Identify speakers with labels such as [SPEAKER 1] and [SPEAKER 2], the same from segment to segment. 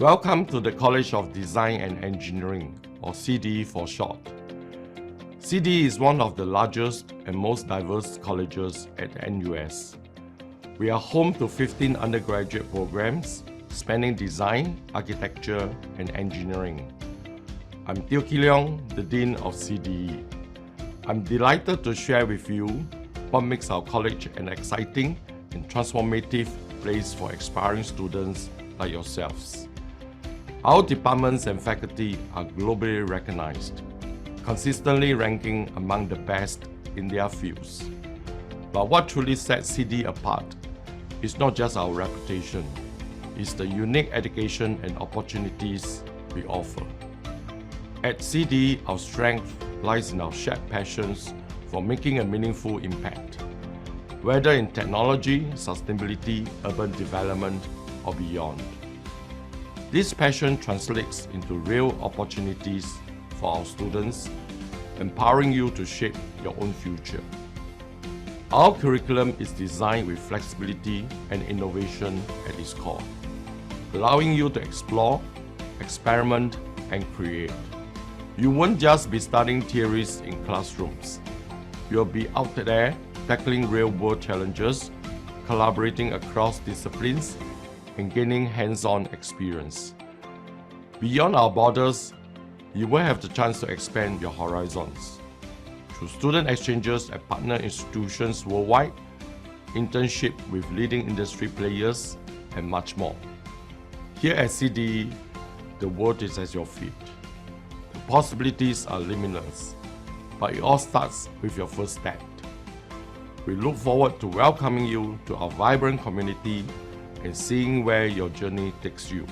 [SPEAKER 1] Welcome to the College of Design and Engineering, or CDE for short. CDE is one of the largest and most diverse colleges at NUS. We are home to 15 undergraduate programs spanning design, architecture, and engineering. I'm Teo Ki Leong, the Dean of CDE. I'm delighted to share with you what makes our college an exciting and transformative place for aspiring students like yourselves. Our departments and faculty are globally recognized, consistently ranking among the best in their fields. But what truly sets CDE apart is not just our reputation, it's the unique education and opportunities we offer. At CDE, our strength lies in our shared passions for making a meaningful impact, whether in technology, sustainability, urban development, or beyond. This passion translates into real opportunities for our students, empowering you to shape your own future. Our curriculum is designed with flexibility and innovation at its core, allowing you to explore, experiment, and create. You won't just be studying theories in classrooms. You'll be out there tackling real-world challenges, collaborating across disciplines, and gaining hands-on experience. Beyond our borders, you will have the chance to expand your horizons through student exchanges at partner institutions worldwide, internship with leading industry players, and much more. Here at CDE, the world is at your feet. The possibilities are limitless, but it all starts with your first step. We look forward to welcoming you to our vibrant community and seeing where your journey takes you.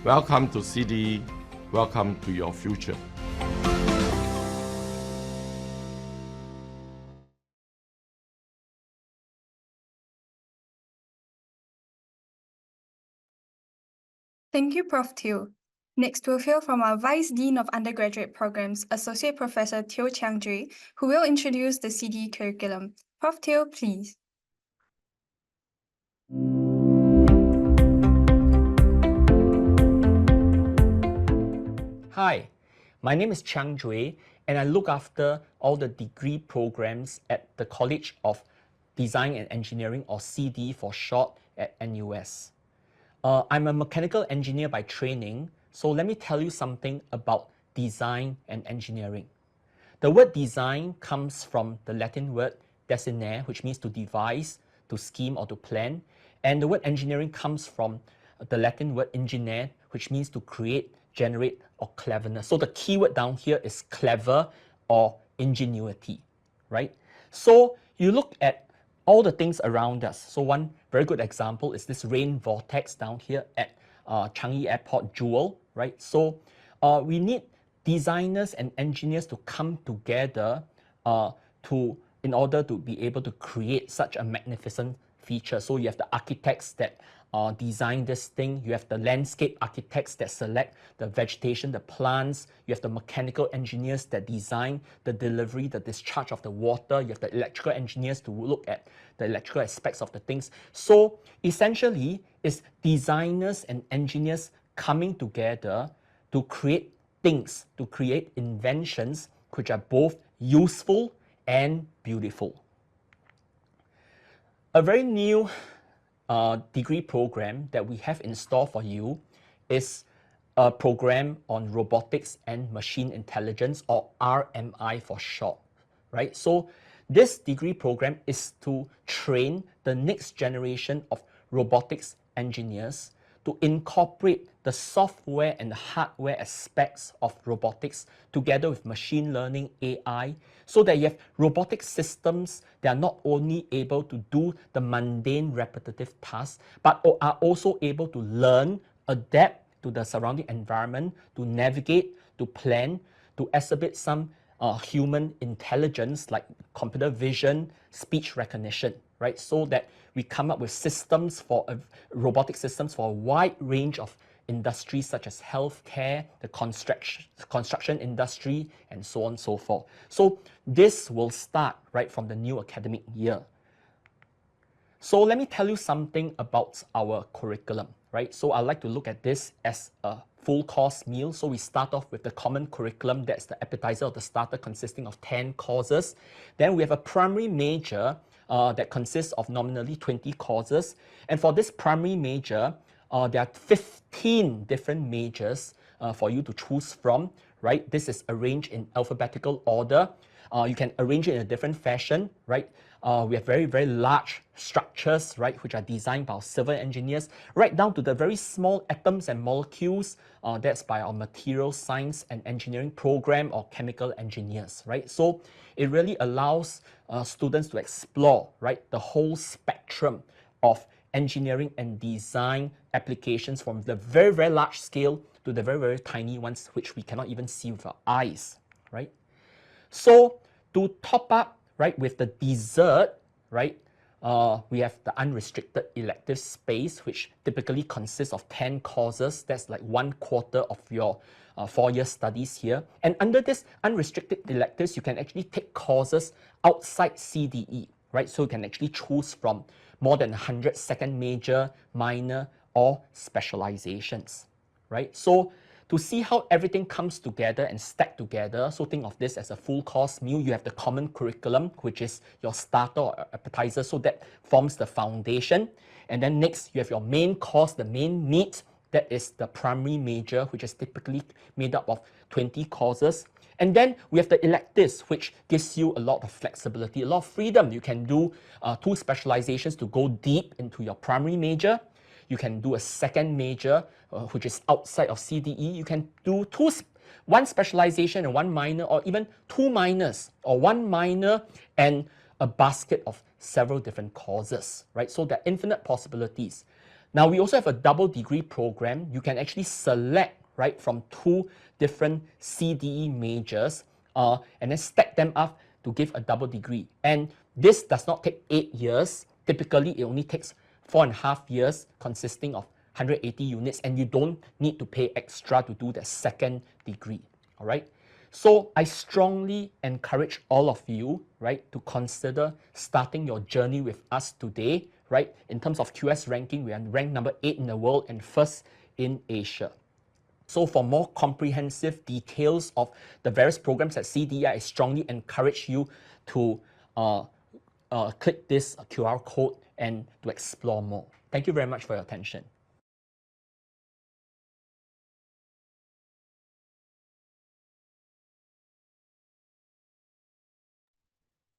[SPEAKER 1] Welcome to CDE, welcome to your future.
[SPEAKER 2] Thank you, Prof. Teo. Next, we'll hear from our Vice Dean of Undergraduate Programs, Associate Professor Teo Chiang Jue, who will introduce the CDE curriculum. Prof. Teo, please.
[SPEAKER 3] Hi, my name is Chiang Jue, and I look after all the degree programs at the College of Design and Engineering, or CDE for short, at NUS. I'm a mechanical engineer by training, so let me tell you something about design and engineering. The word design comes from the Latin word desinere, which means to devise, to scheme, or to plan, and the word engineering comes from the Latin word ingeniare, which means to create, generate, or cleverness. So the key word down here is clever or ingenuity, right? So you look at all the things around us. So one very good example is this rain vortex down here at Changi Airport Jewel, right? So we need designers and engineers to come together in order to be able to create such a magnificent feature. So you have the architects that design this thing, you have the landscape architects that select the vegetation, the plants, you have the mechanical engineers that design the delivery, the discharge of the water, you have the electrical engineers to look at the electrical aspects of the things. So essentially, it's designers and engineers coming together to create things, to create inventions which are both useful and beautiful. A very new degree program that we have in store for you is a program on robotics and machine intelligence, or RMI for short, right? So this degree program is to train the next generation of robotics engineers to incorporate the software and the hardware aspects of robotics together with machine learning, AI, so that you have robotic systems that are not only able to do the mundane repetitive tasks, but are also able to learn, adapt to the surrounding environment, to navigate, to plan, to exhibit some human intelligence like computer vision, speech recognition, right? So that we come up with systems for robotic systems for a wide range of industries such as healthcare, the construction industry, and so on and so forth. So this will start right from the new academic year. So let me tell you something about our curriculum, right? So I like to look at this as a full course meal. So we start off with the common curriculum, that's the appetizer or the starter, consisting of 10 courses. Then we have a primary major that consists of nominally 20 courses. And for this primary major, there are 15 different majors for you to choose from, right? This is arranged in alphabetical order. You can arrange it in a different fashion, right? We have very, very large structures, right, which are designed by our civil engineers, right down to the very small atoms and molecules. That's by our material science and engineering program or chemical engineers, right? So it really allows students to explore, right, the whole spectrum of engineering and design applications, from the very, very large scale to the very, very tiny ones, which we cannot even see with our eyes, right? So to top up, right, with the dessert, right, we have the unrestricted elective space, which typically consists of 10 courses. That's like 1/4 of your 4-year studies here. And under this unrestricted electives, you can actually take courses outside CDE, right? So you can actually choose from more than 100 second major, minor, or specializations, right? So to see how everything comes together and stack together, so think of this as a full course meal. You have the common curriculum, which is your starter or appetizer, so that forms the foundation. And then next, you have your main course, the main meat, that is the primary major, which is typically made up of 20 courses. And then we have the electives, which gives you a lot of flexibility, a lot of freedom. You can do 2 specializations to go deep into your primary major. You can do a second major, which is outside of CDE. You can do 1 specialization and 1 minor, or even 2 minors, or 1 minor and a basket of several different courses, right? So there are infinite possibilities. Now, we also have a double degree program. You can actually select, right, from 2 different CDE majors and then stack them up to give a double degree. And this does not take 8 years. Typically, it only takes 4.5 years, consisting of 180 units, and you don't need to pay extra to do the second degree, all right? So I strongly encourage all of you, right, to consider starting your journey with us today, right? In terms of QS ranking, we are ranked number 8 in the world and 1st in Asia. So for more comprehensive details of the various programs at CDE, I strongly encourage you to click this QR code and to explore more. Thank you very much for your attention.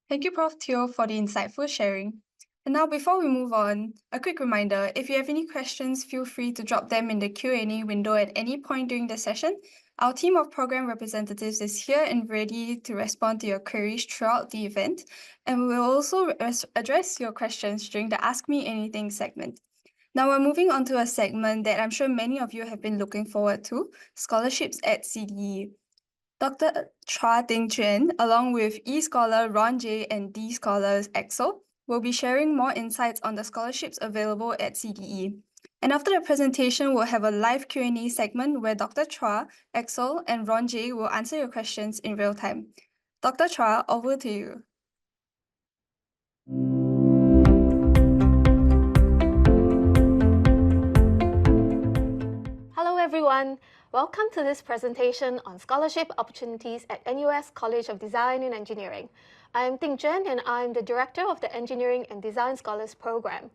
[SPEAKER 2] Thank you, Prof. Teo, for the insightful sharing. And now, before we move on, a quick reminder, if you have any questions, feel free to drop them in the Q&A window at any point during the session. Our team of program representatives is here and ready to respond to your queries throughout the event. And we will also address your questions during the Ask Me Anything segment. Now we're moving on to a segment that I'm sure many of you have been looking forward to, scholarships at CDE. Dr. Chua Ting Chuan, along with E-Scholar Ron J and D-Scholar Axel, will be sharing more insights on the scholarships available at CDE. And after the presentation, we'll have a live Q&A segment where Dr. Chua, Axel, and Ron J will answer your questions in real time. Dr. Chua, over to you.
[SPEAKER 4] Hello everyone, welcome to this presentation on scholarship opportunities at NUS College of Design and Engineering. I am Ting Zhen and I am the Director of the Engineering and Design Scholars Program.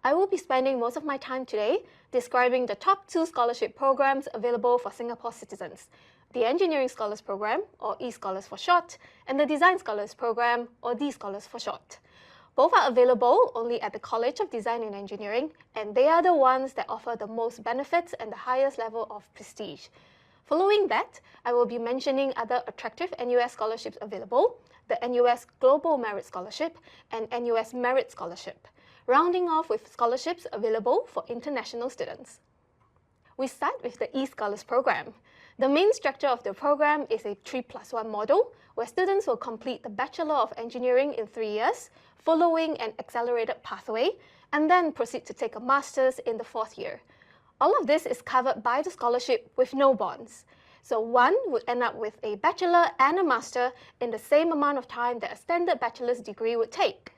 [SPEAKER 4] I will be spending most of my time today describing the top 2 scholarship programs available for Singapore citizens, the Engineering Scholars Program, or E-Scholars for short, and the Design Scholars Program, or D-Scholars for short. Both are available only at the College of Design and Engineering, and they are the ones that offer the most benefits and the highest level of prestige. Following that, I will be mentioning other attractive NUS scholarships available, the NUS Global Merit Scholarship and NUS Merit Scholarship, rounding off with scholarships available for international students. We start with the E-Scholars program. The main structure of the program is a 3+1 model, where students will complete the Bachelor of Engineering in 3 years, following an accelerated pathway, and then proceed to take a Master's in the 4th year. All of this is covered by the scholarship with no bonds. So one would end up with a Bachelor and a Master in the same amount of time that a standard bachelor's degree would take.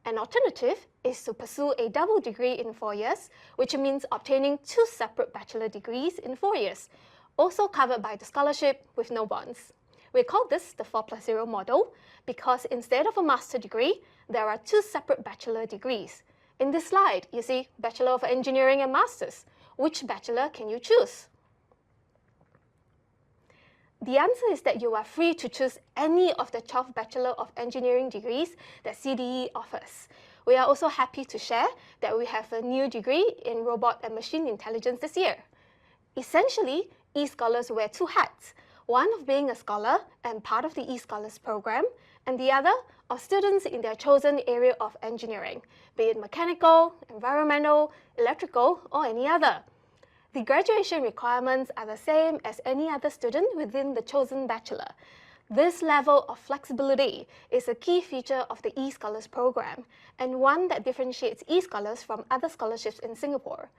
[SPEAKER 4] An alternative is to pursue a double degree in 4 years, which means obtaining 2 separate bachelor degrees in 4 years, also covered by the scholarship with no bonds. We call this the 4+0 model because instead of a master degree, there are 2 separate bachelor degrees. In this slide, you see Bachelor of Engineering and Masters. Which bachelor can you choose? The answer is that you are free to choose any of the 12 Bachelor of Engineering degrees that CDE offers. We are also happy to share that we have a new degree in Robot and Machine Intelligence this year. Essentially, e-scholars wear 2 hats, one of being a scholar and part of the e-scholars program, and the other of students in their chosen area of engineering, be it mechanical, environmental, electrical, or any other. The graduation requirements are the same as any other student within the chosen bachelor. This level of flexibility is a key feature of the e-scholars program and one that differentiates e-scholars from other scholarships in Singapore.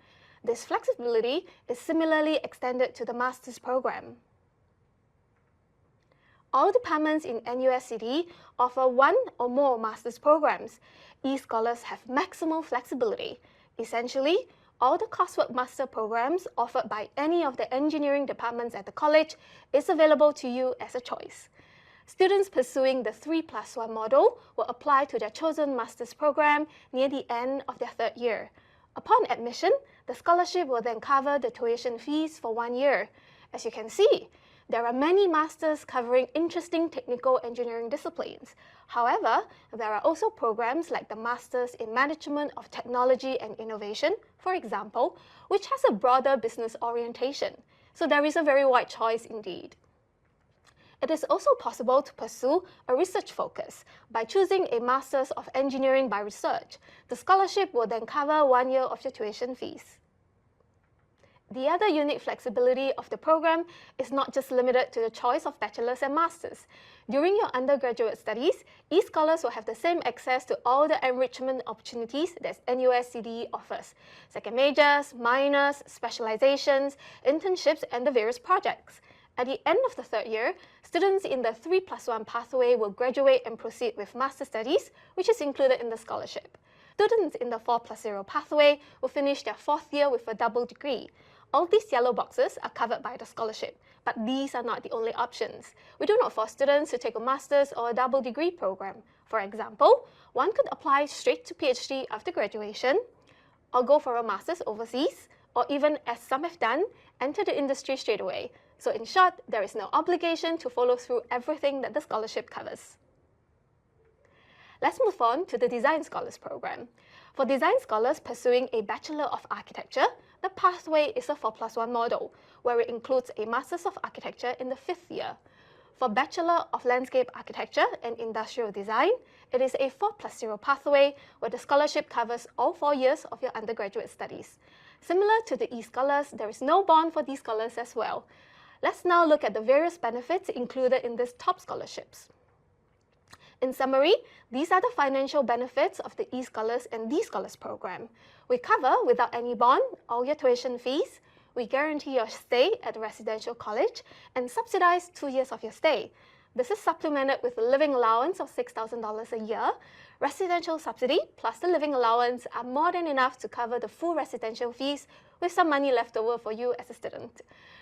[SPEAKER 4] This flexibility is similarly extended to the master's program. All departments in NUS CDE offer 1 or more master's programs. E-scholars have maximal flexibility. Essentially, all the coursework master programs offered by any of the engineering departments at the college is available to you as a choice. Students pursuing the 3+1 model will apply to their chosen master's program near the end of their 3rd year. Upon admission, the scholarship will then cover the tuition fees for 1 year. As you can see, there are many masters covering interesting technical engineering disciplines. However, there are also programs like the Masters in Management of Technology and Innovation, for example, which has a broader business orientation. So there is a very wide choice indeed. It is also possible to pursue a research focus by choosing a Masters of Engineering by Research. The scholarship will then cover 1 year of your tuition fees. The other unique flexibility of the program is not just limited to the choice of bachelors and masters. During your undergraduate studies, e-scholars will have the same access to all the enrichment opportunities that NUS CDE offers: second majors, minors, specializations, internships, and the various projects. At the end of the 3rd year, students in the 3+1 pathway will graduate and proceed with master studies, which is included in the scholarship. Students in the 4+0 pathway will finish their 4th year with a double degree. All these yellow boxes are covered by the scholarship, but these are not the only options. We do not force students to take a master's or a double degree program. For example, one could apply straight to PhD after graduation, or go for a master's overseas, or even, as some have done, enter the industry straight away. So in short, there is no obligation to follow through everything that the scholarship covers. Let's move on to the Design Scholars program. For Design Scholars pursuing a Bachelor of Architecture, the pathway is a 4+1 model, where it includes a Masters of Architecture in the 5th year. For Bachelor of Landscape Architecture and Industrial Design, it is a 4+0 pathway where the scholarship covers all 4 years of your undergraduate studies. Similar to the e-scholars, there is no bond for these scholars as well. Let's now look at the various benefits included in these top scholarships. In summary, these are the financial benefits of the e-scholars and D-scholars program. We cover, without any bond, all your tuition fees. We guarantee your stay at a residential college and subsidize 2 years of your stay. This is supplemented with a living allowance of $6,000 a year. Residential subsidy plus the living allowance are more than enough to cover the full residential fees with some money left over for you as a student.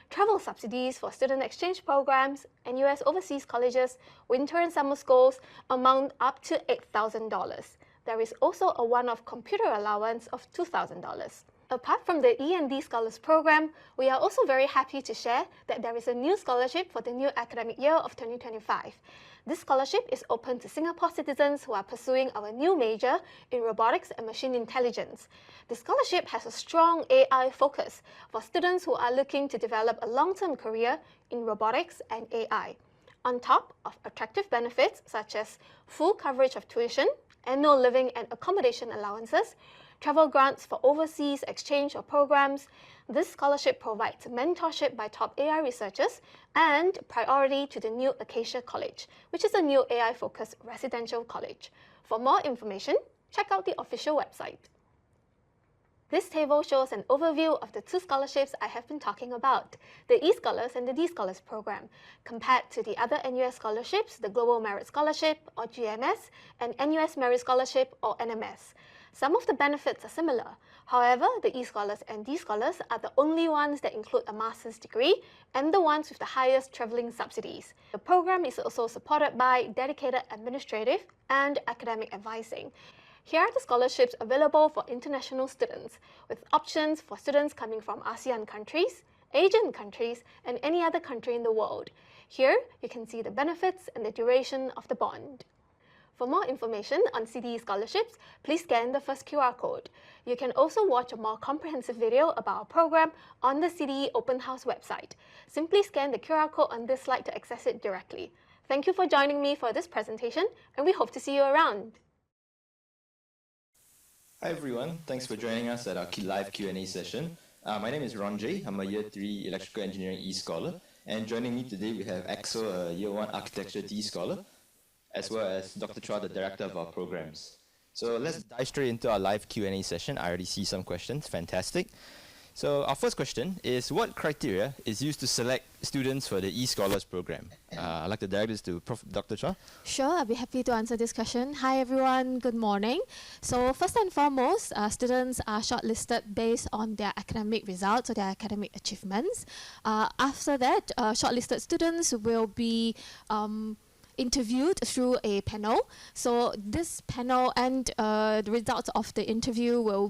[SPEAKER 4] Travel subsidies for student exchange programs, NUS overseas colleges, winter and summer schools amount up to $8,000. There is also a one-off computer allowance of $2,000. Apart from the E&D Scholars program, we are also very happy to share that there is a new scholarship for the new academic year of 2025. This scholarship is open to Singapore citizens who are pursuing our new major in Robotics and Machine Intelligence. The scholarship has a strong AI focus for students who are looking to develop a long-term career in robotics and AI. On top of attractive benefits such as full coverage of tuition, annual living and accommodation allowances, travel grants for overseas exchange or programs, this scholarship provides mentorship by top AI researchers and priority to the new Acacia College, which is a new AI-focused residential college. For more information, check out the official website. This table shows an overview of the two scholarships I have been talking about, the E-Scholars and the D-Scholars program, compared to the other NUS scholarships, the Global Merit Scholarship or GMS, and NUS Merit Scholarship or NMS. Some of the benefits are similar. However, the E-Scholars and D-Scholars are the only ones that include a master's degree and the ones with the highest travelling subsidies. The program is also supported by dedicated administrative and academic advising. Here are the scholarships available for international students, with options for students coming from ASEAN countries, Asian countries, and any other country in the world. Here, you can see the benefits and the duration of the bond. For more information on CDE scholarships, please scan the first QR code. You can also watch a more comprehensive video about our program on the CDE Open House website. Simply scan the QR code on this slide to access it directly. Thank you for joining me for this presentation, and we hope to see you around.
[SPEAKER 5] Hi everyone, thanks for joining us at our live Q&A session. My name is Ronjay, I'm a Year 3 Electrical Engineering E-Scholar, and joining me today we have Axel, a Year 1 Architecture D-Scholar, as well as Dr. Chua, the Director of our programs. So let's dive straight into our live Q&A session. I already see some questions, fantastic. So our first question is, what criteria is used to select students for the E-Scholars program? I'd like to direct this to Dr. Chua.
[SPEAKER 6] Sure, I'll be happy to answer this question. Hi everyone, good morning. So first and foremost, students are shortlisted based on their academic results or their academic achievements. After that, shortlisted students will be interviewed through a panel. So this panel and the results of the interview will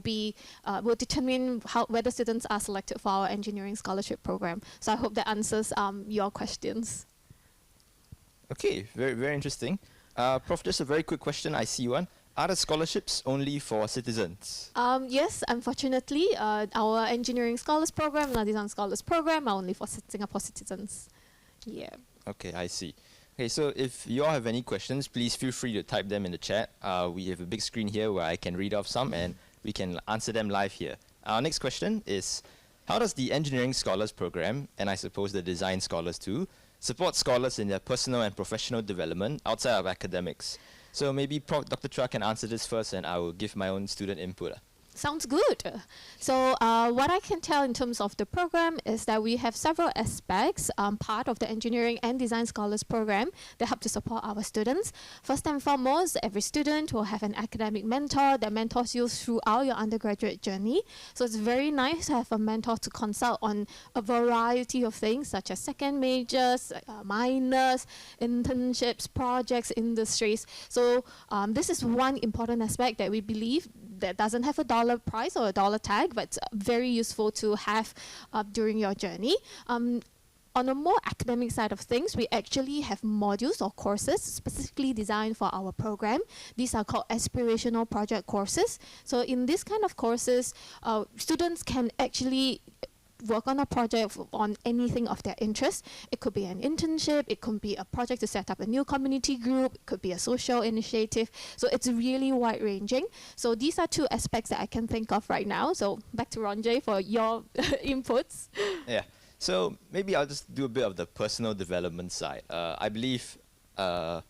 [SPEAKER 6] determine whether students are selected for our engineering scholarship program. So I hope that answers your questions.
[SPEAKER 5] Okay, very interesting. Prof, just a very quick question, I see one. Are the scholarships only for citizens?
[SPEAKER 6] Yes, unfortunately, our engineering scholars program and our design scholars program are only for Singapore citizens. Yeah.
[SPEAKER 5] Okay, I see. Okay, so if you all have any questions, please feel free to type them in the chat. We have a big screen here where I can read off some and we can answer them live here. Our next question is, how does the Engineering Scholars program, and I suppose the Design Scholars too, support scholars in their personal and professional development outside of academics? So maybe Dr. Chua can answer this first and I will give my own student input.
[SPEAKER 6] Sounds good. So what I can tell in terms of the program is that we have several aspects, part of the Engineering and Design Scholars program that help to support our students. First and foremost, every student will have an academic mentor that mentors you throughout your undergraduate journey. So it's very nice to have a mentor to consult on a variety of things such as second majors, minors, internships, projects, industries. So this is one important aspect that we believe that doesn't have a dollar price or a dollar tag, but it's very useful to have during your journey. On a more academic side of things, we actually have modules or courses specifically designed for our program. These are called aspirational project courses. So in this kind of courses, students can actually work on a project on anything of their interest. It could be an internship, it could be a project to set up a new community group, it could be a social initiative. So it's really wide ranging. So these are two aspects that I can think of right now. So back to Ronjay for your inputs.
[SPEAKER 5] Yeah, so maybe I'll just do a bit of the personal development side. I believe part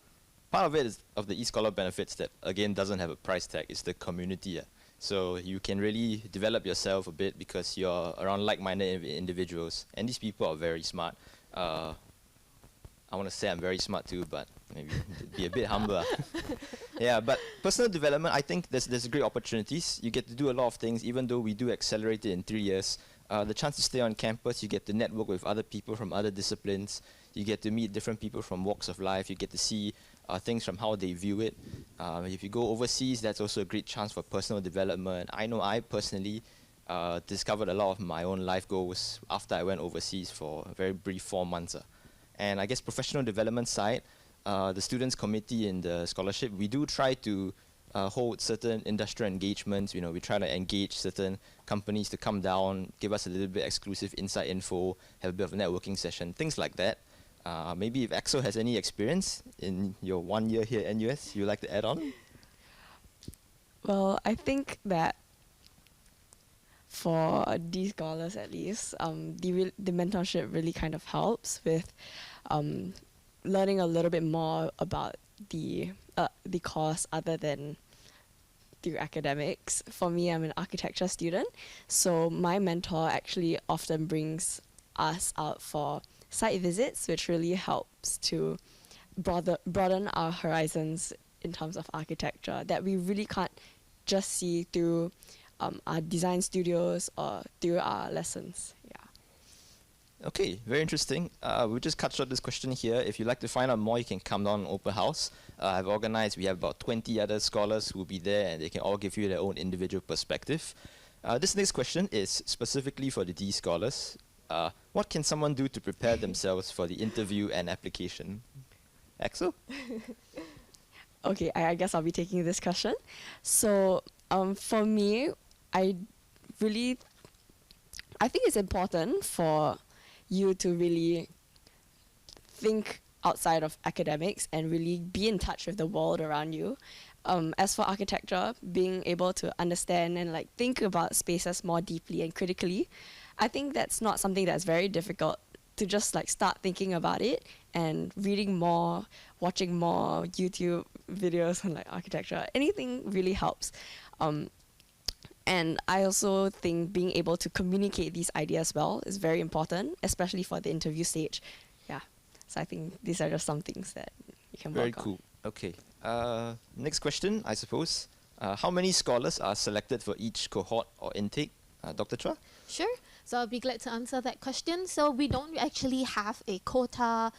[SPEAKER 5] of it is of the e-scholar benefits that again doesn't have a price tag, is the community. So you can really develop yourself a bit because you're around like-minded individuals, and these people are very smart. I want to say I'm very smart too, but maybe be a bit humble. Yeah, but personal development, I think there's great opportunities. You get to do a lot of things, even though we do accelerate it in 3 years. The chance to stay on campus, you get to network with other people from other disciplines. You get to meet different people from walks of life. You get to see things from how they view it. If you go overseas, that's also a great chance for personal development. I know I personally discovered a lot of my own life goals after I went overseas for a very brief 4 months. And I guess professional development side, the students committee in the scholarship, we do try to hold certain industrial engagements. You know, we try to engage certain companies to come down, give us a little bit exclusive inside info, have a bit of a networking session, things like that. Maybe if Axel has any experience in your 1 year here at NUS, you'd like to add on?
[SPEAKER 7] Well, I think that for these scholars at least, the mentorship really kind of helps with learning a little bit more about the course other than through academics. For me, I'm an architecture student, so my mentor actually often brings us out for site visits, which really helps to broaden our horizons in terms of architecture that we really can't just see through our design studios or through our lessons. Yeah.
[SPEAKER 5] Okay, very interesting. We'll just cut short this question here. If you'd like to find out more, you can come down on open house. I've organized, we have about 20 other scholars who will be there, and they can all give you their own individual perspective. This next question is specifically for the D scholars. What can someone do to prepare themselves for the interview and application? Axel?
[SPEAKER 7] Okay, I guess I'll be taking this question. So for me, I think it's important for you to really think outside of academics and really be in touch with the world around you. As for architecture, being able to understand and like think about spaces more deeply and critically, I think that's not something that's very difficult to just like start thinking about it and reading more, watching more YouTube videos on like architecture. Anything really helps. And I also think being able to communicate these ideas well is very important, especially for the interview stage. Yeah. So I think these are just some things that you can
[SPEAKER 5] Very
[SPEAKER 7] work
[SPEAKER 5] cool. Okay. Next question, I suppose. How many scholars are selected for each cohort or intake? Dr. Chua?
[SPEAKER 6] Sure. So I'll be glad to answer that question. So we don't actually have a quota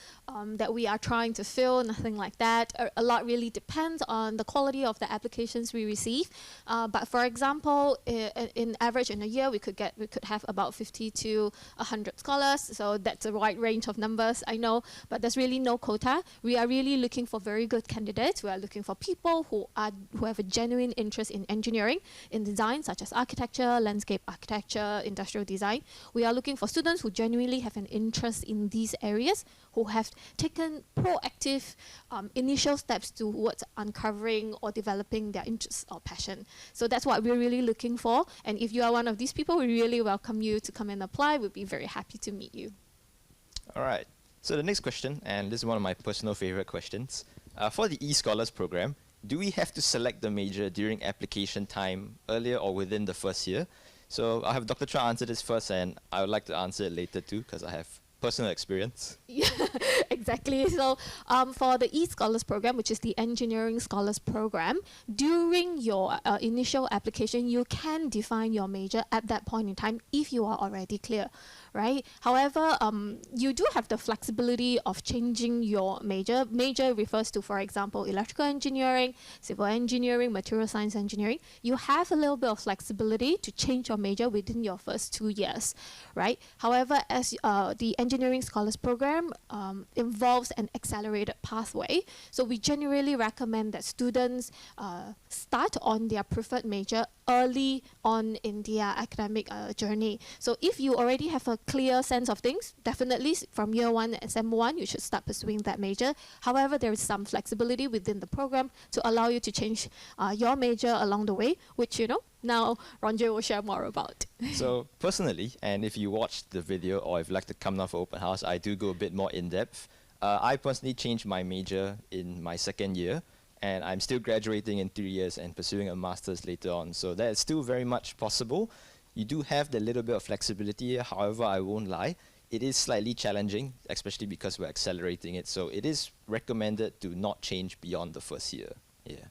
[SPEAKER 6] that we are trying to fill, nothing like that. A lot really depends on the quality of the applications we receive. But for example, in average in a year, we could have about 50 to 100 scholars. So that's a wide range of numbers, I know, but there's really no quota. We are really looking for very good candidates. We are looking for people who have a genuine interest in engineering, in design, such as architecture, landscape architecture, industrial design. We are looking for students who genuinely have an interest in these areas, who have taken proactive initial steps towards uncovering or developing their interests or passion. So that's what we're really looking for. And if you are one of these people, we really welcome you to come and apply. We'd be very happy to meet you.
[SPEAKER 5] All right. So the next question, and this is one of my personal favorite questions. For the eScholars program, do we have to select the major during application time earlier or within the first year? So I'll have Dr. Chua answer this first, and I would like to answer it later too, because I have personal experience.
[SPEAKER 6] Yeah, exactly. So for the eScholars program, which is the Engineering Scholars program, during your initial application, you can define your major at that point in time if you are already clear, right? However, you do have the flexibility of changing your major. Major refers to, for example, electrical engineering, civil engineering, material science engineering. You have a little bit of flexibility to change your major within your first 2 years, right? However, as the Engineering Scholars program involves an accelerated pathway, so we generally recommend that students start on their preferred major early on in their academic journey. So if you already have a clear sense of things, definitely from year 1 and SEM1, you should start pursuing that major. However, there is some flexibility within the program to allow you to change your major along the way, which, you know, now Ronjay will share more about.
[SPEAKER 5] So personally, and if you watched the video or if you'd like to come down for open house, I do go a bit more in depth. I personally changed my major in my second year, and I'm still graduating in 3 years and pursuing a master's later on. So that is still very much possible. You do have the little bit of flexibility, however, I won't lie. It is slightly challenging, especially because we're accelerating it. So it is recommended to not change beyond the first year. Yeah.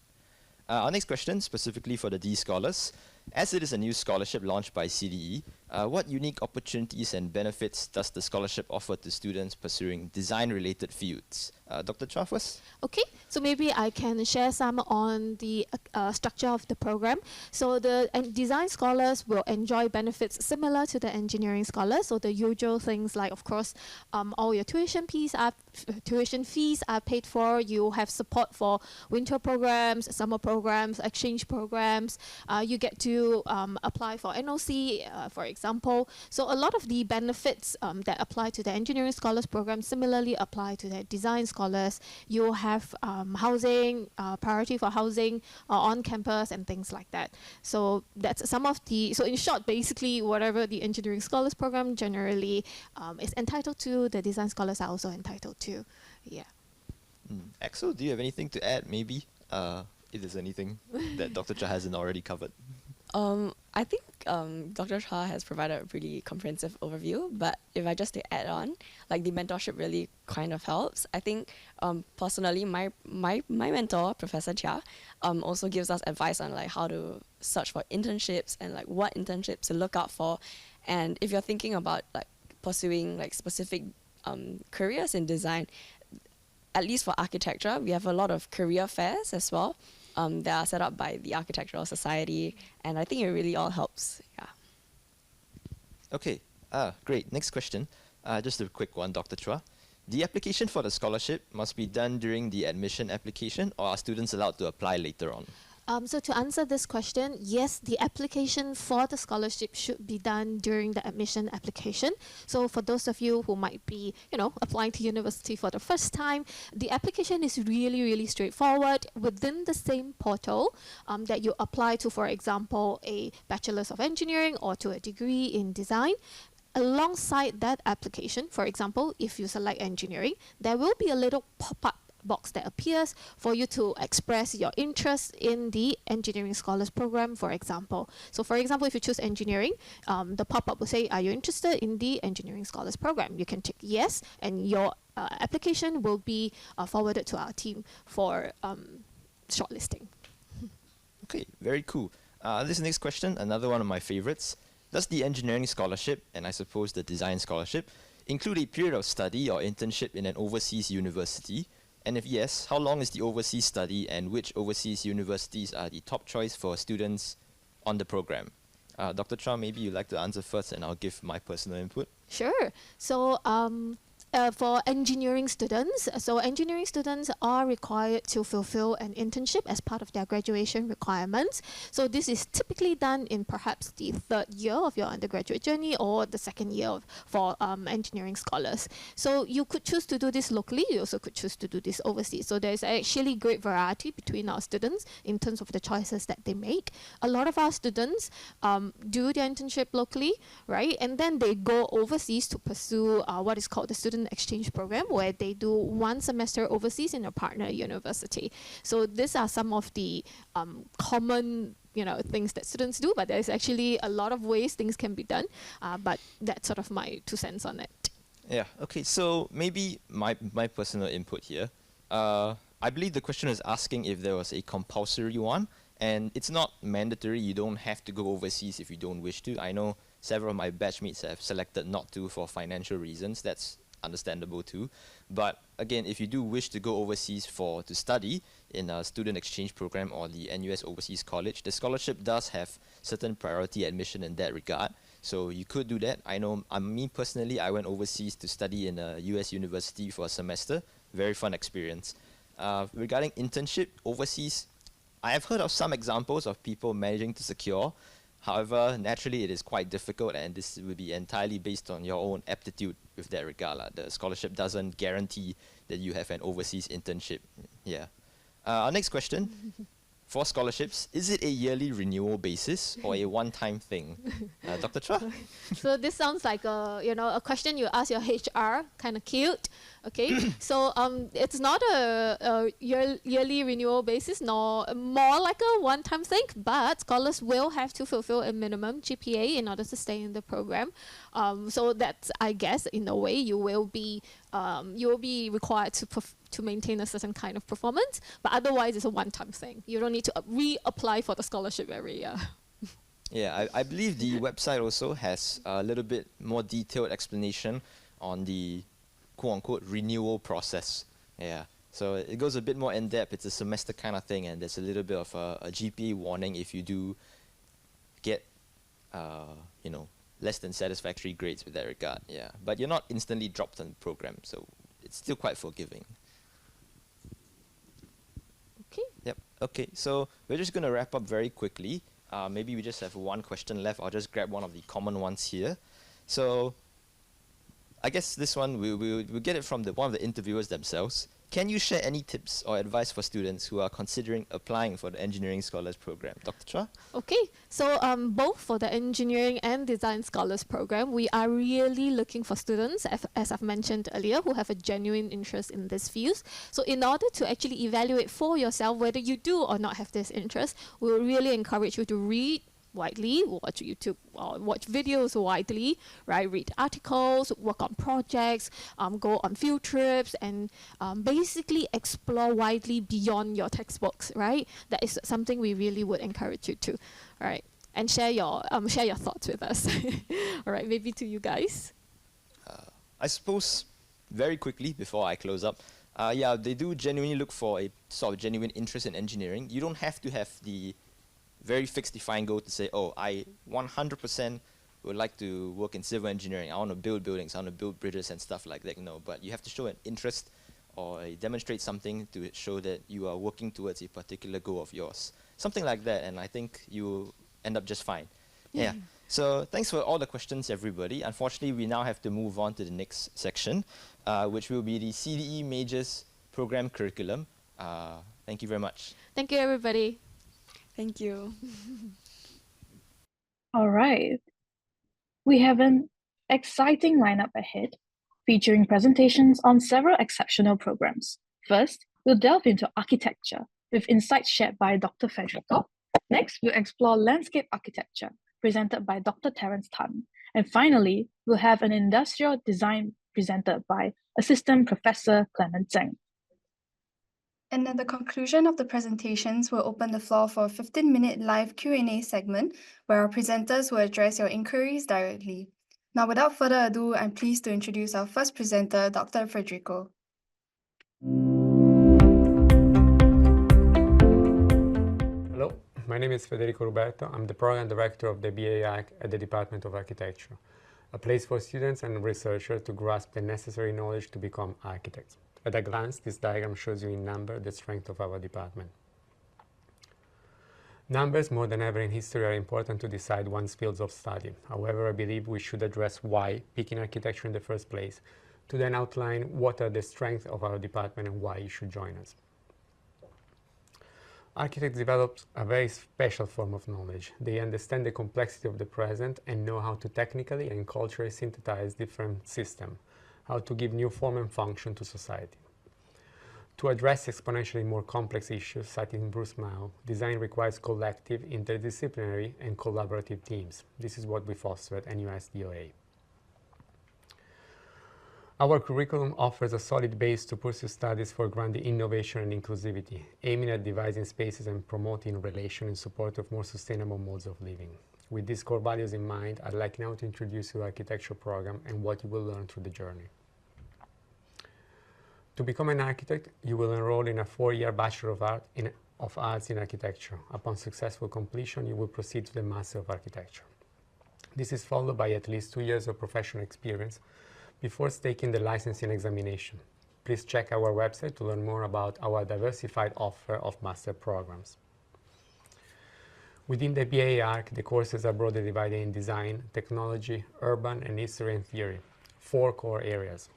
[SPEAKER 5] Our next question, specifically for the D scholars. As it is a new scholarship launched by CDE, what unique opportunities and benefits does the scholarship offer to students pursuing design-related fields? Dr. Chua first?
[SPEAKER 6] Okay, so maybe I can share some on the structure of the program. So the design scholars will enjoy benefits similar to the engineering scholars. So the usual things like, of course, all your tuition fees are paid for. You have support for winter programs, summer programs, exchange programs. You get to apply for NOC, for example. So a lot of the benefits that apply to the engineering scholars program similarly apply to the design scholars. You have housing, priority for housing on campus and things like that. So that's some of the, so in short, basically whatever the engineering scholars program generally is entitled to, the design scholars are also entitled to. Yeah.
[SPEAKER 5] Axel, do you have anything to add maybe if there's anything that Dr. Cha hasn't already covered.
[SPEAKER 7] I think Dr. Cha has provided a really comprehensive overview, but if I just to add on, like the mentorship really kind of helps. I think personally, my mentor, Professor Chia, also gives us advice on like how to search for internships and like what internships to look out for. And if you're thinking about like pursuing like specific careers in design, at least for architecture, we have a lot of career fairs as well. That are set up by the Architectural Society, and I think it really all helps. Yeah.
[SPEAKER 5] Okay, great. Next question. Just a quick one, Dr. Chua. The application for the scholarship must be done during the admission application, or are students allowed to apply later on?
[SPEAKER 6] So to answer this question, yes, the application for the scholarship should be done during the admission application. So for those of you who might be, applying to university for the first time, the application is really, really straightforward within the same portal that you apply to, for example, a Bachelor's of Engineering or to a degree in design. Alongside that application, for example, if you select engineering, there will be a little pop-up box that appears for you to express your interest in the Engineering Scholars Program, for example. So for example, if you choose engineering, the pop-up will say, are you interested in the Engineering Scholars Program? You can tick yes, and your application will be forwarded to our team for shortlisting.
[SPEAKER 5] Okay, very cool. This next question, another one of my favorites. Does the Engineering Scholarship, and I suppose the Design Scholarship, include a period of study or internship in an overseas university? And if yes, how long is the overseas study, and which overseas universities are the top choice for students on the program? Dr. Chua, maybe you'd like to answer first, and I'll give my personal input.
[SPEAKER 6] Sure. So for engineering students, are required to fulfill an internship as part of their graduation requirements. So this is typically done in perhaps the third year of your undergraduate journey or the second year for engineering scholars. So you could choose to do this locally, you also could choose to do this overseas. So there's actually great variety between our students in terms of the choices that they make. A lot of our students do their internship locally, right? And then they go overseas to pursue what is called the student exchange program, where they do 1 semester overseas in a partner university. So these are some of the common things that students do, but there's actually a lot of ways things can be done. But that's sort of my 2 cents on it.
[SPEAKER 5] Yeah, okay, so maybe my personal input here. I believe the question is asking if there was a compulsory one, and it's not mandatory. You don't have to go overseas if you don't wish to. I know several of my batchmates have selected not to for financial reasons. That's understandable too. But again, if you do wish to go overseas to study in a student exchange program or the NUS Overseas College, the scholarship does have certain priority admission in that regard. So you could do that. I know, me personally, I went overseas to study in a US university for a semester. Very fun experience. Regarding internship overseas, I have heard of some examples of people managing to secure. However, naturally, it is quite difficult, and this will be entirely based on your own aptitude with that regard. The scholarship doesn't guarantee that you have an overseas internship. Yeah. Our next question. For scholarships, is it a yearly renewal basis or a one-time thing? Dr. Chua?
[SPEAKER 6] So this sounds like a question you ask your HR, kind of cute. Okay, so it's not a yearly renewal basis, nor more like a one-time thing, but scholars will have to fulfill a minimum GPA in order to stay in the program. So that's, I guess, in a way, you will be required to maintain a certain kind of performance, but otherwise it's a one-time thing. You don't need to reapply for the scholarship every year.
[SPEAKER 5] Yeah, I believe the website also has a little bit more detailed explanation on the quote-unquote renewal process. Yeah, so it goes a bit more in-depth. It's a semester kind of thing, and there's a little bit of a GPA warning if you do get, less than satisfactory grades with that regard. Yeah, but you're not instantly dropped on the program, so it's still quite forgiving.
[SPEAKER 6] Okay.
[SPEAKER 5] Yep. Okay, so we're just going to wrap up very quickly. Maybe we just have one question left. I'll just grab one of the common ones here. So I guess this one, we'll get it from one of the interviewers themselves. can you share any tips or advice for students who are considering applying for the Engineering Scholars Program? Dr. Chua?
[SPEAKER 6] Okay, so both for the Engineering and Design Scholars Program, we are really looking for students, as I've mentioned earlier, who have a genuine interest in this field. So in order to actually evaluate for yourself whether you do or not have this interest, we will really encourage you to read widely, watch YouTube, watch videos widely, right? Read articles, work on projects, go on field trips, and basically explore widely beyond your textbooks, right? That is something we really would encourage you to, right? And share your thoughts with us. All right, maybe to you guys.
[SPEAKER 5] I suppose very quickly before I close up, yeah, they do genuinely look for a sort of genuine interest in engineering. You don't have to have the very fixed defined goal to say, oh, I 100% would like to work in civil engineering. I want to build buildings, I want to build bridges and stuff like that. No, but you have to show an interest or demonstrate something to show that you are working towards a particular goal of yours. Something like that, and I think you end up just fine. Yeah. So thanks for all the questions, everybody. Unfortunately, we now have to move on to the next section, which will be the CDE Majors Program Curriculum. Thank you very much.
[SPEAKER 6] Thank you, everybody.
[SPEAKER 7] Thank you.
[SPEAKER 8] All right. We have an exciting lineup ahead, featuring presentations on several exceptional programs. First, we'll delve into architecture with insights shared by Dr. Federico. Next, we'll explore landscape architecture, presented by Dr. Terence Tan. And finally, we'll have an industrial design presented by Assistant Professor Clement Zheng.
[SPEAKER 2] And at the conclusion of the presentations, we'll open the floor for a 15-minute live Q&A segment where our presenters will address your inquiries directly. Now, without further ado, I'm pleased to introduce our first presenter, Dr. Federico.
[SPEAKER 9] Hello, my name is Federico Roberto. I'm the Program Director of the BA Arch at the Department of Architecture, a place for students and researchers to grasp the necessary knowledge to become architects. At a glance, this diagram shows you in number the strength of our department. Numbers, more than ever in history, are important to decide one's fields of study. However, I believe we should address why picking architecture in the first place, to then outline what are the strengths of our department and why you should join us. Architects develop a very special form of knowledge. They understand the complexity of the present and know how to technically and culturally synthesize different systems, how to give new form and function to society. To address exponentially more complex issues, citing Bruce Mao, design requires collective, interdisciplinary, and collaborative teams. This is what we foster at NUS-DOA. Our curriculum offers a solid base to pursue studies for grounded innovation and inclusivity, aiming at devising spaces and promoting relation in support of more sustainable modes of living. With these core values in mind, I'd like now to introduce you to the architecture program and what you will learn through the journey. To become an architect, you will enroll in a 4-year Bachelor of Arts in Architecture. Upon successful completion, you will proceed to the Master of Architecture. This is followed by at least 2 years of professional experience before taking the licensing examination. Please check our website to learn more about our diversified offer of master programs. Within the BA Arc, the courses are broadly divided in design, technology, urban, and history and theory. 4 core areas.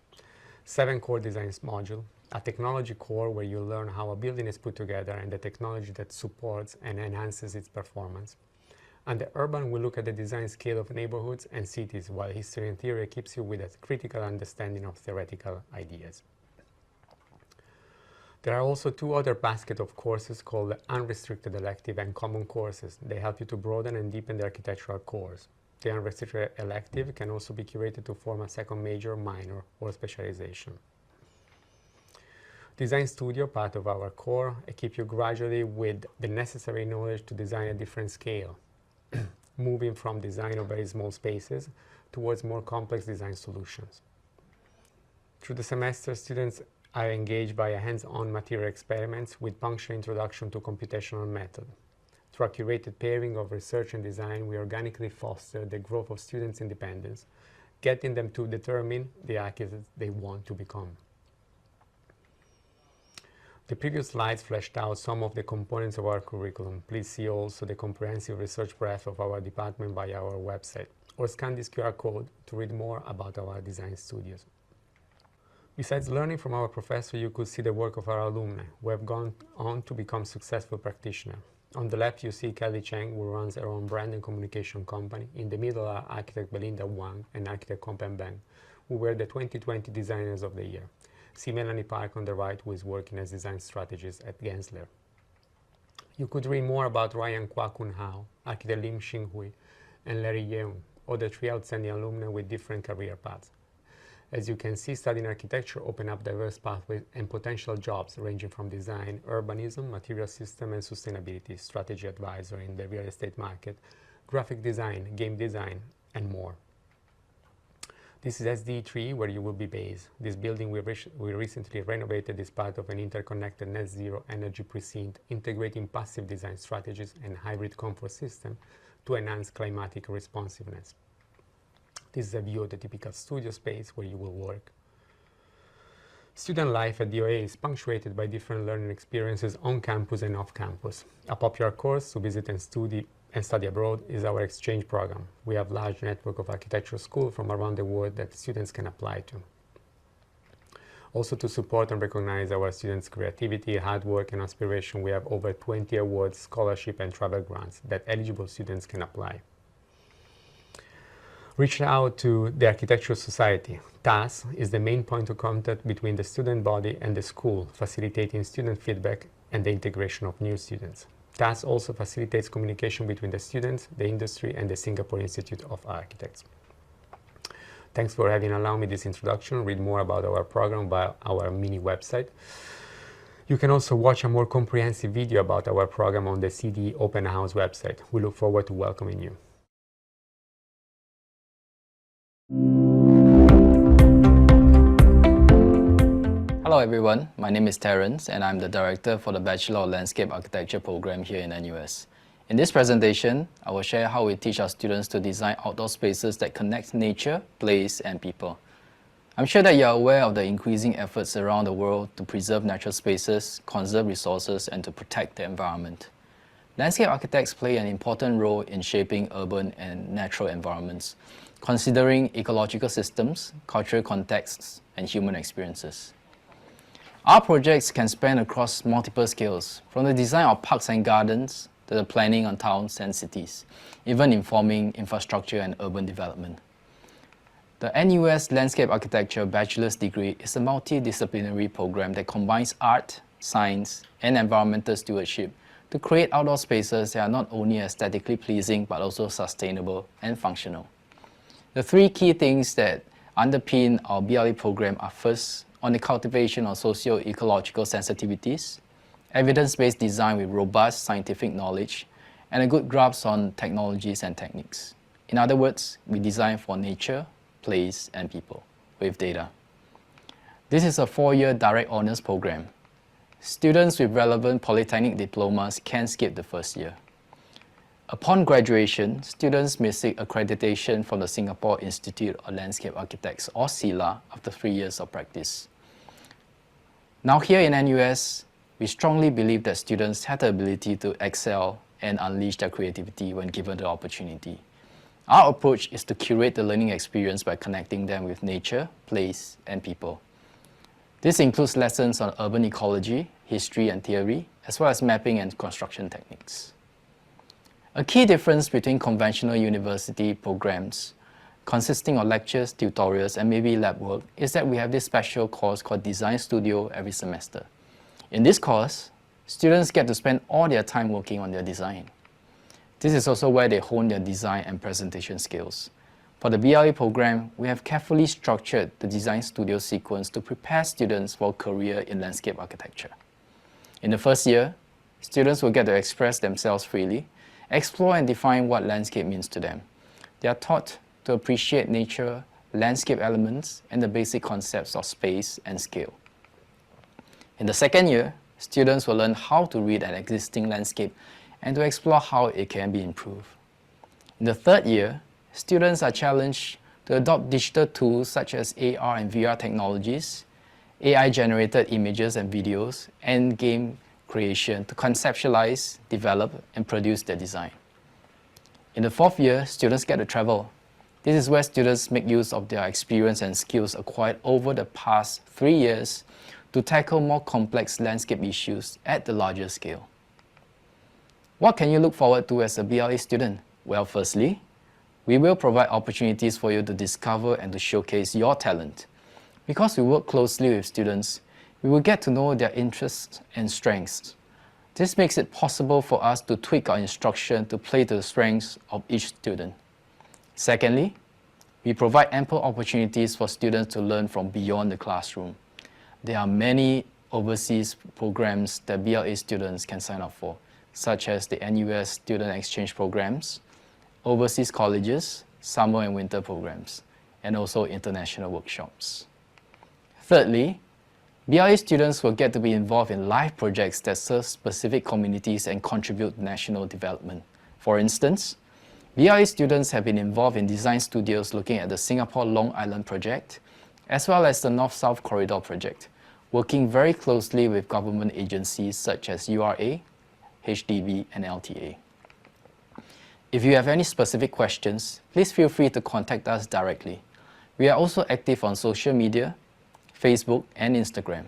[SPEAKER 9] 7 core designs module, a technology core where you learn how a building is put together and the technology that supports and enhances its performance. And the urban will look at the design scale of neighborhoods and cities, while history and theory keeps you with a critical understanding of theoretical ideas. There are also 2 other baskets of courses called unrestricted elective and common courses. They help you to broaden and deepen the architectural course. The unrestricted elective can also be curated to form a second major, minor, or specialization. Design Studio, part of our core, equip you gradually with the necessary knowledge to design a different scale, moving from design of very small spaces towards more complex design solutions. Through the semester, students are engaged by hands-on material experiments with punctual introduction to computational method. Through a curated pairing of research and design, we organically foster the growth of students' independence, getting them to determine the architects they want to become. The previous slides fleshed out some of the components of our curriculum. Please see also the comprehensive research breadth of our department via our website, or scan this QR code to read more about our design studios. Besides learning from our professor, you could see the work of our alumni who have gone on to become successful practitioners. On the left, you see Kelly Cheng, who runs her own brand and communication company. In the middle are architect Belinda Wang and architect Kompen Beng, who were the 2020 Designers of the Year. See Melanie Park on the right, who is working as design strategist at Gensler. You could read more about Ryan Kwa Kun Hao, architect Lim Xing Hui, and Larry Yeung, other three outstanding alumni with different career paths. As you can see, studying architecture opens up diverse pathways and potential jobs ranging from design, urbanism, material system and sustainability, strategy advisor in the real estate market, graphic design, game design, and more. This is SDE3, where you will be based. This building we recently renovated is part of an interconnected net zero energy precinct, integrating passive design strategies and hybrid comfort system to enhance climatic responsiveness. This is a view of the typical studio space where you will work. Student life at DOA is punctuated by different learning experiences on campus and off campus. A popular course to visit and study abroad is our exchange program. We have a large network of architectural schools from around the world that students can apply to. Also, to support and recognize our students' creativity, hard work and aspiration, we have over 20 awards, scholarship and travel grants that eligible students can apply. Reach out to the Architectural Society. TAS is the main point of contact between the student body and the school, facilitating student feedback and the integration of new students. TAS also facilitates communication between the students, the industry, and the Singapore Institute of Architects. Thanks for having allowed me this introduction. Read more about our program via our mini website. You can also watch a more comprehensive video about our program on the CDE Open House website. We look forward to welcoming you.
[SPEAKER 10] Hello everyone, my name is Terence and I'm the Director for the Bachelor of Landscape Architecture program here in NUS. In this presentation, I will share how we teach our students to design outdoor spaces that connect nature, place and people. I'm sure that you are aware of the increasing efforts around the world to preserve natural spaces, conserve resources and to protect the environment. Landscape architects play an important role in shaping urban and natural environments, considering ecological systems, cultural contexts and human experiences. Our projects can span across multiple scales, from the design of parks and gardens to the planning on towns and cities, even informing infrastructure and urban development. The NUS Landscape Architecture Bachelor's degree is a multidisciplinary program that combines art, science, and environmental stewardship to create outdoor spaces that are not only aesthetically pleasing but also sustainable and functional. The three key things that underpin our BLE program are first, on the cultivation of socio-ecological sensitivities, evidence-based design with robust scientific knowledge, and a good grasp on technologies and techniques. In other words, we design for nature, place, and people with data. This is a 4-year direct honors program. Students with relevant polytechnic diplomas can skip the first year. Upon graduation, students may seek accreditation from the Singapore Institute of Landscape Architects, or SILA, after 3 years of practice. Now here in NUS, we strongly believe that students have the ability to excel and unleash their creativity when given the opportunity. Our approach is to curate the learning experience by connecting them with nature, place, and people. This includes lessons on urban ecology, history and theory, as well as mapping and construction techniques. A key difference between conventional university programs consisting of lectures, tutorials, and maybe lab work is that we have this special course called Design Studio every semester. In this course, students get to spend all their time working on their design. This is also where they hone their design and presentation skills. For the BLE program, we have carefully structured the Design Studio sequence to prepare students for a career in landscape architecture. In the first year, students will get to express themselves freely, explore and define what landscape means to them. They are taught to appreciate nature, landscape elements, and the basic concepts of space and scale. In the second year, students will learn how to read an existing landscape and to explore how it can be improved. In the third year, students are challenged to adopt digital tools such as AR and VR technologies, AI-generated images and videos, and game creation to conceptualize, develop, and produce their design. In the fourth year, students get to travel. This is where students make use of their experience and skills acquired over the past 3 years to tackle more complex landscape issues at the larger scale. What can you look forward to as a BLA student? Well, firstly, we will provide opportunities for you to discover and to showcase your talent. Because we work closely with students, we will get to know their interests and strengths. This makes it possible for us to tweak our instruction to play to the strengths of each student. Secondly, we provide ample opportunities for students to learn from beyond the classroom. There are many overseas programs that BLA students can sign up for, such as the NUS Student Exchange Programs, overseas colleges, summer and winter programs, and also international workshops. Thirdly, BLA students will get to be involved in live projects that serve specific communities and contribute to national development. For instance, BLA students have been involved in design studios looking at the Singapore Long Island project, as well as the North-South Corridor project, working very closely with government agencies such as URA, HDB, and LTA. If you have any specific questions, please feel free to contact us directly. We are also active on social media, Facebook, and Instagram.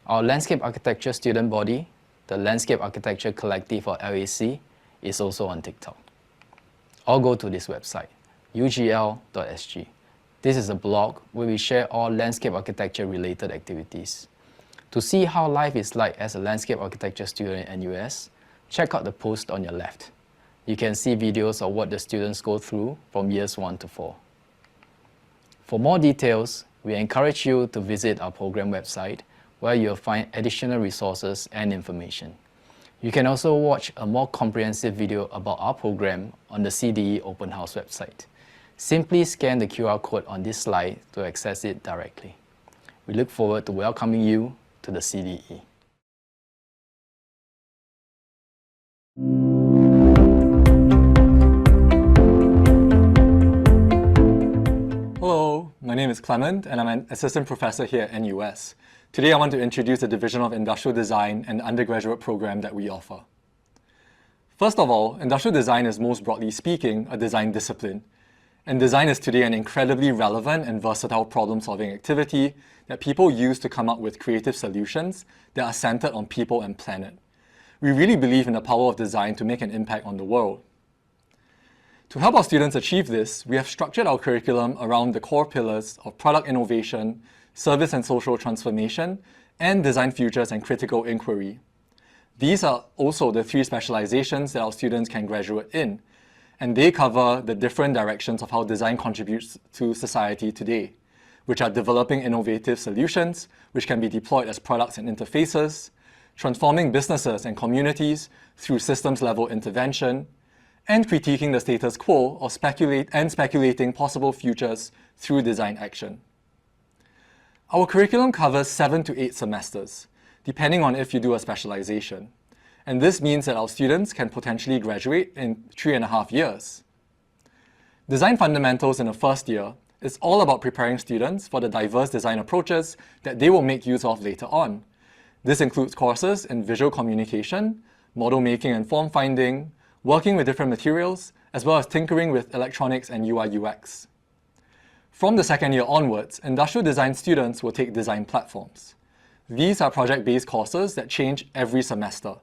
[SPEAKER 10] Our Landscape Architecture student body, the Landscape Architecture Collective or LAC, is also on TikTok. Or go to this website, ugl.sg. This is a blog where we share all landscape architecture related activities. To see how life is like as a landscape architecture student at NUS, check out the post on your left. You can see videos of what the students go through from years 1 to 4. For more details, we encourage you to visit our program website where you'll find additional resources and information. You can also watch a more comprehensive video about our program on the CDE Open House website. Simply scan the QR code on this slide to access it directly. We look forward to welcoming you to the CDE.
[SPEAKER 11] Hello, my name is Clement and I'm an assistant professor here at NUS. Today I want to introduce the Division of Industrial Design and undergraduate program that we offer. First of all, industrial design is most broadly speaking a design discipline. And design is today an incredibly relevant and versatile problem-solving activity that people use to come up with creative solutions that are centered on people and planet. We really believe in the power of design to make an impact on the world. To help our students achieve this, we have structured our curriculum around the core pillars of product innovation, service and social transformation, and design futures and critical inquiry. These are also the 3 specializations that our students can graduate in, and they cover the different directions of how design contributes to society today, which are developing innovative solutions which can be deployed as products and interfaces, transforming businesses and communities through systems-level intervention, and critiquing the status quo or speculating possible futures through design action. Our curriculum covers 7 to 8 semesters, depending on if you do a specialization. And this means that our students can potentially graduate in 3.5 years. Design fundamentals in the first year is all about preparing students for the diverse design approaches that they will make use of later on. This includes courses in visual communication, model making and form finding, working with different materials, as well as tinkering with electronics and UI UX. From the second year onwards, industrial design students will take design platforms. These are project-based courses that change every semester.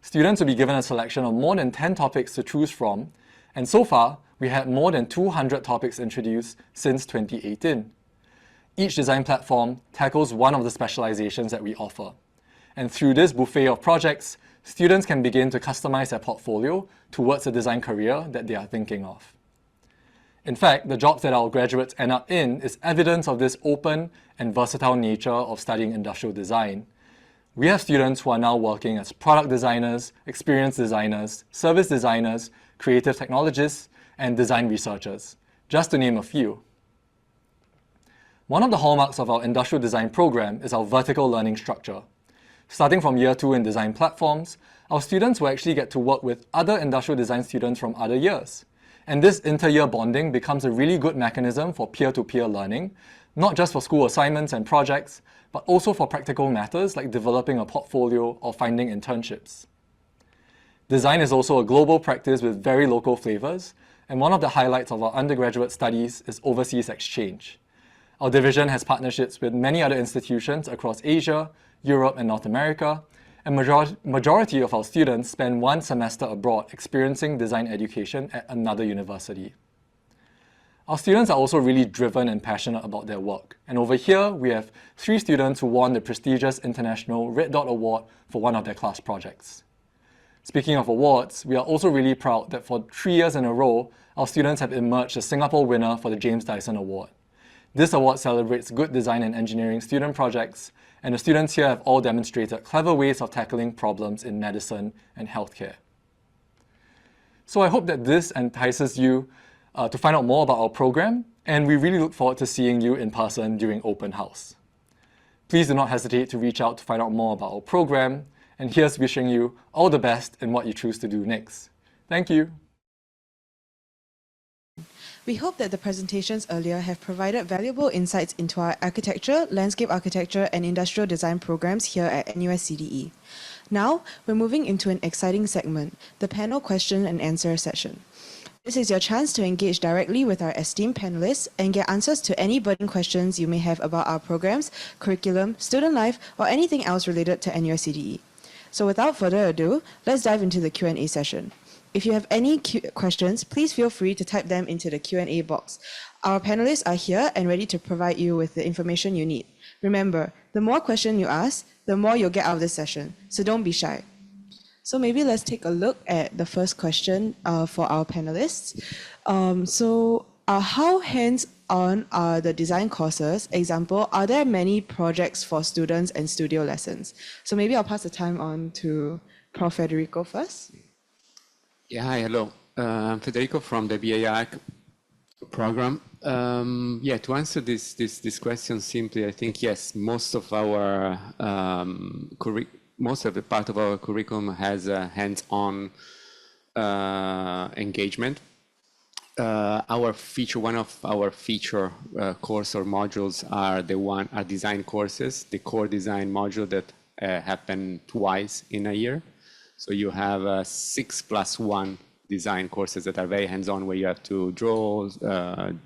[SPEAKER 11] Students will be given a selection of more than 10 topics to choose from, and so far, we had more than 200 topics introduced since 2018. Each design platform tackles one of the specializations that we offer. And through this buffet of projects, students can begin to customize their portfolio towards a design career that they are thinking of. In fact, the jobs that our graduates end up in is evidence of this open and versatile nature of studying industrial design. We have students who are now working as product designers, experience designers, service designers, creative technologists, and design researchers, just to name a few. One of the hallmarks of our industrial design program is our vertical learning structure. Starting from year 2 in design platforms, our students will actually get to work with other industrial design students from other years. And this inter-year bonding becomes a really good mechanism for peer-to-peer learning, not just for school assignments and projects, but also for practical matters like developing a portfolio or finding internships. Design is also a global practice with very local flavors, and one of the highlights of our undergraduate studies is overseas exchange. Our division has partnerships with many other institutions across Asia, Europe, and North America, and majority of our students spend one semester abroad experiencing design education at another university. Our students are also really driven and passionate about their work. And over here, we have 3 students who won the prestigious International Red Dot Award for one of their class projects. Speaking of awards, we are also really proud that for 3 years in a row, our students have emerged a Singapore winner for the James Dyson Award. This award celebrates good design and engineering student projects, and the students here have all demonstrated clever ways of tackling problems in medicine and healthcare. So I hope that this entices you to find out more about our program, and we really look forward to seeing you in person during open house. Please do not hesitate to reach out to find out more about our program, and here's wishing you all the best in what you choose to do next. Thank you.
[SPEAKER 12] We hope that the presentations earlier have provided valuable insights into our architecture, landscape architecture, and industrial design programs here at NUS CDE. Now, we're moving into an exciting segment, the panel question and answer session. This is your chance to engage directly with our esteemed panelists and get answers to any burning questions you may have about our programs, curriculum, student life, or anything else related to NUS CDE. So without further ado, let's dive into the Q&A session. If you have any questions, please feel free to type them into the Q&A box. Our panelists are here and ready to provide you with the information you need. Remember, the more questions you ask, the more you'll get out of this session, so don't be shy. So maybe let's take a look at the first question for our panelists. How hands-on are the design courses? Example, are there many projects for students and studio lessons? So maybe I'll pass the time on to Prof. Federico first.
[SPEAKER 13] Yeah, hi, hello. I'm Federico from the BA program. To answer this question simply, I think yes, most of our most of the part of our curriculum has a hands-on engagement. One of our feature course or modules are design courses, the core design module that happen twice in a year. So you have 6+1 design courses that are very hands-on, where you have to draw,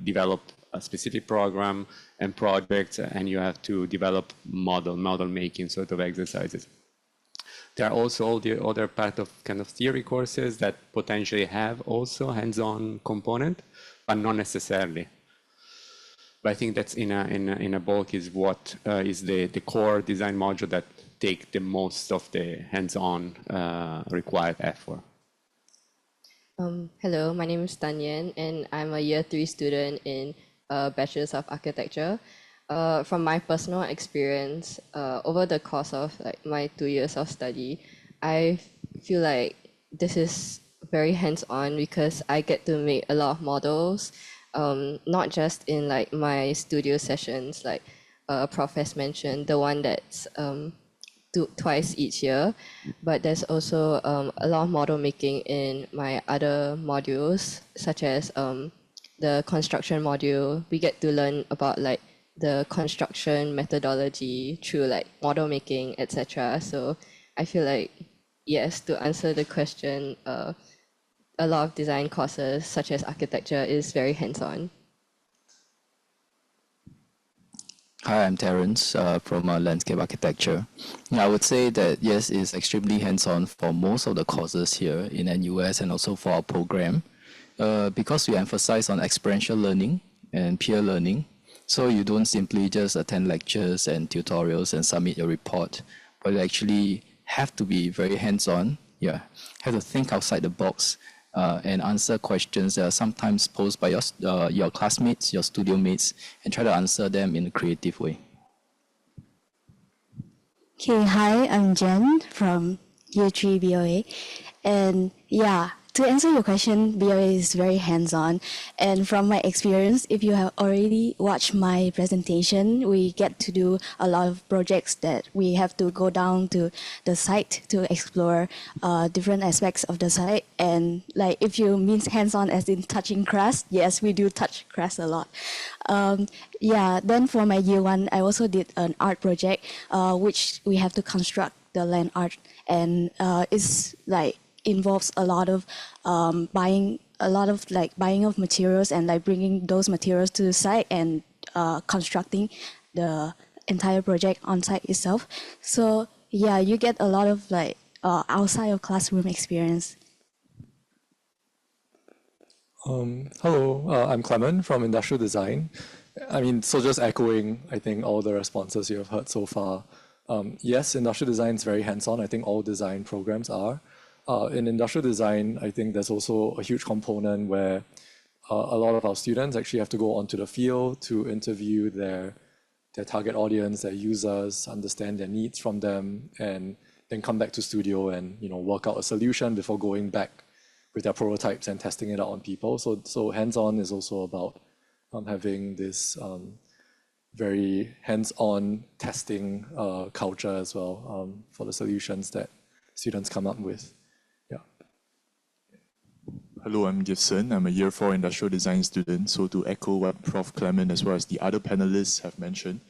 [SPEAKER 13] develop a specific program and projects, and you have to develop model making sort of exercises. There are also all the other part of kind of theory courses that potentially have also hands-on component, but not necessarily. But I think that's in a bulk is what is the core design module that take the most of the hands-on required effort.
[SPEAKER 14] Hello, my name is Tan Yen, and I'm a year 3 student in Bachelor's of Architecture. From my personal experience, over the course of my 2 years of study, I feel like this is very hands-on because I get to make a lot of models, not just in my studio sessions, like Prof has mentioned, the one that's twice each year, but there's also a lot of model making in my other modules, such as the construction module. We get to learn about the construction methodology through model making, etc. So I feel like, yes, to answer the question, a lot of design courses such as architecture is very hands-on.
[SPEAKER 10] Hi, I'm Terence from Landscape Architecture. I would say that yes, it's extremely hands-on for most of the courses here in NUS and also for our program, because we emphasize on experiential learning and peer learning. So you don't simply just attend lectures and tutorials and submit your report, but you actually have to be very hands-on. Yeah, have to think outside the box and answer questions that are sometimes posed by your classmates, your studio mates, and try to answer them in a creative way.
[SPEAKER 15] Okay, hi, I'm Jen from Year 3 BOA. And yeah, to answer your question, BOA is very hands-on. And from my experience, if you have already watched my presentation, we get to do a lot of projects that we have to go down to the site to explore different aspects of the site. And if you mean hands-on as in touching crust, yes, we do touch crust a lot. Then for my year 1, I also did an art project, which we have to construct the land art. And it's involves a lot of buying a lot of like buying of materials and like bringing those materials to the site and constructing the entire project on site itself. So yeah, you get a lot of like outside of classroom experience.
[SPEAKER 11] Hello, I'm Clement from Industrial Design. I mean, so just echoing, I think, all the responses you have heard so far. Yes, industrial design is very hands-on. I think all design programs are. In industrial design, I think there's also a huge component where a lot of our students actually have to go onto the field to interview their target audience, their users, understand their needs from them, and then come back to studio and work out a solution before going back with their prototypes and testing it out on people. So hands-on is also about having this very hands-on testing culture as well for the solutions that students come up with. Yeah.
[SPEAKER 16] Hello, I'm Gibson. I'm a Year 4 Industrial Design student. So to echo what Prof. Clement as well as the other panelists have mentioned,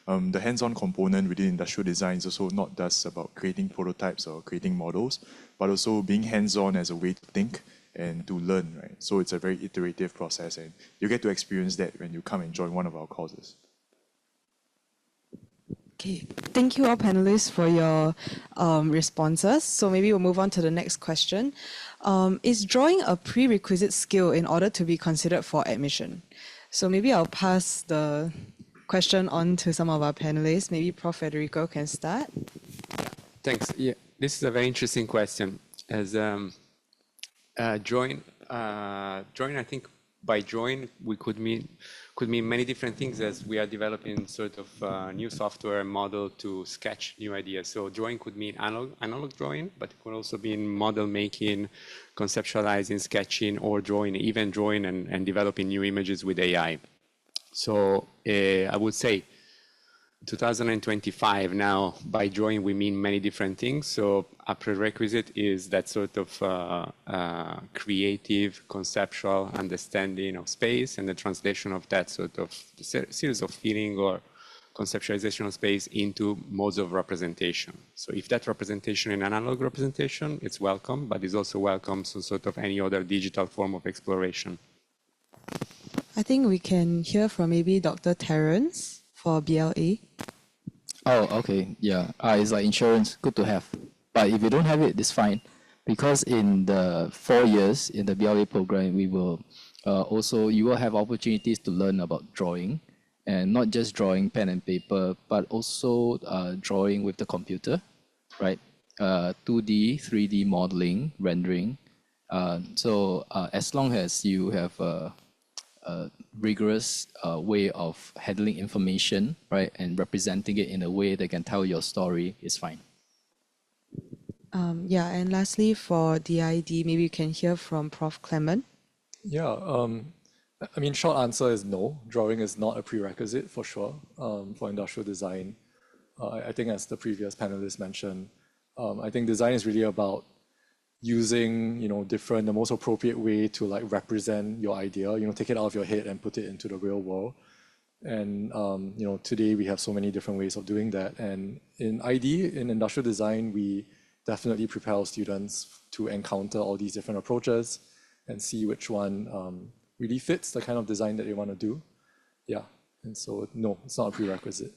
[SPEAKER 16] the hands-on component within industrial design is also not just about creating prototypes or creating models, but also being hands-on as a way to think and to learn, right? So it's a very iterative process, and you get to experience that when you come and join one of our courses.
[SPEAKER 12] Okay, thank you all panelists for your responses. So maybe we'll move on to the next question. Is drawing a prerequisite skill in order to be considered for admission? So maybe I'll pass the question on to some of our panelists. Maybe Prof. Federico can start.
[SPEAKER 13] Thanks. Yeah, this is a very interesting question. As drawing, I think by drawing we could mean many different things, as we are developing sort of new software model to sketch new ideas. So drawing could mean analog drawing, but it could also mean model making, conceptualizing, sketching, or drawing, even drawing and developing new images with AI. So I would say 2025 now, by drawing we mean many different things. So a prerequisite is that sort of creative, conceptual understanding of space and the translation of that sort of series of feeling or conceptualization of space into modes of representation. So if that representation is an analog representation, it's welcome, but it's also welcome some sort of any other digital form of exploration.
[SPEAKER 12] I think we can hear from maybe Dr. Terrence for BLA.
[SPEAKER 10] Oh, okay. Yeah. It's like insurance, good to have. But if you don't have it, it's fine. Because in the 4 years in the BLA program, we will you will have opportunities to learn about drawing, and not just drawing pen and paper, but also drawing with the computer, right? 2D, 3D modeling, rendering. So as long as you have a rigorous way of handling information, right, and representing it in a way that can tell your story, is fine.
[SPEAKER 12] Yeah, and lastly for DID, maybe you can hear from Prof. Clement.
[SPEAKER 11] Yeah, I mean, short answer is no. Drawing is not a prerequisite for sure for industrial design. I think as the previous panelists mentioned, I think design is really about using the most appropriate way to like represent your idea, take it out of your head and put it into the real world. And today we have so many different ways of doing that. And in industrial design, we definitely prepare our students to encounter all these different approaches and see which one really fits the kind of design that they want to do. Yeah, and so no, it's not a prerequisite.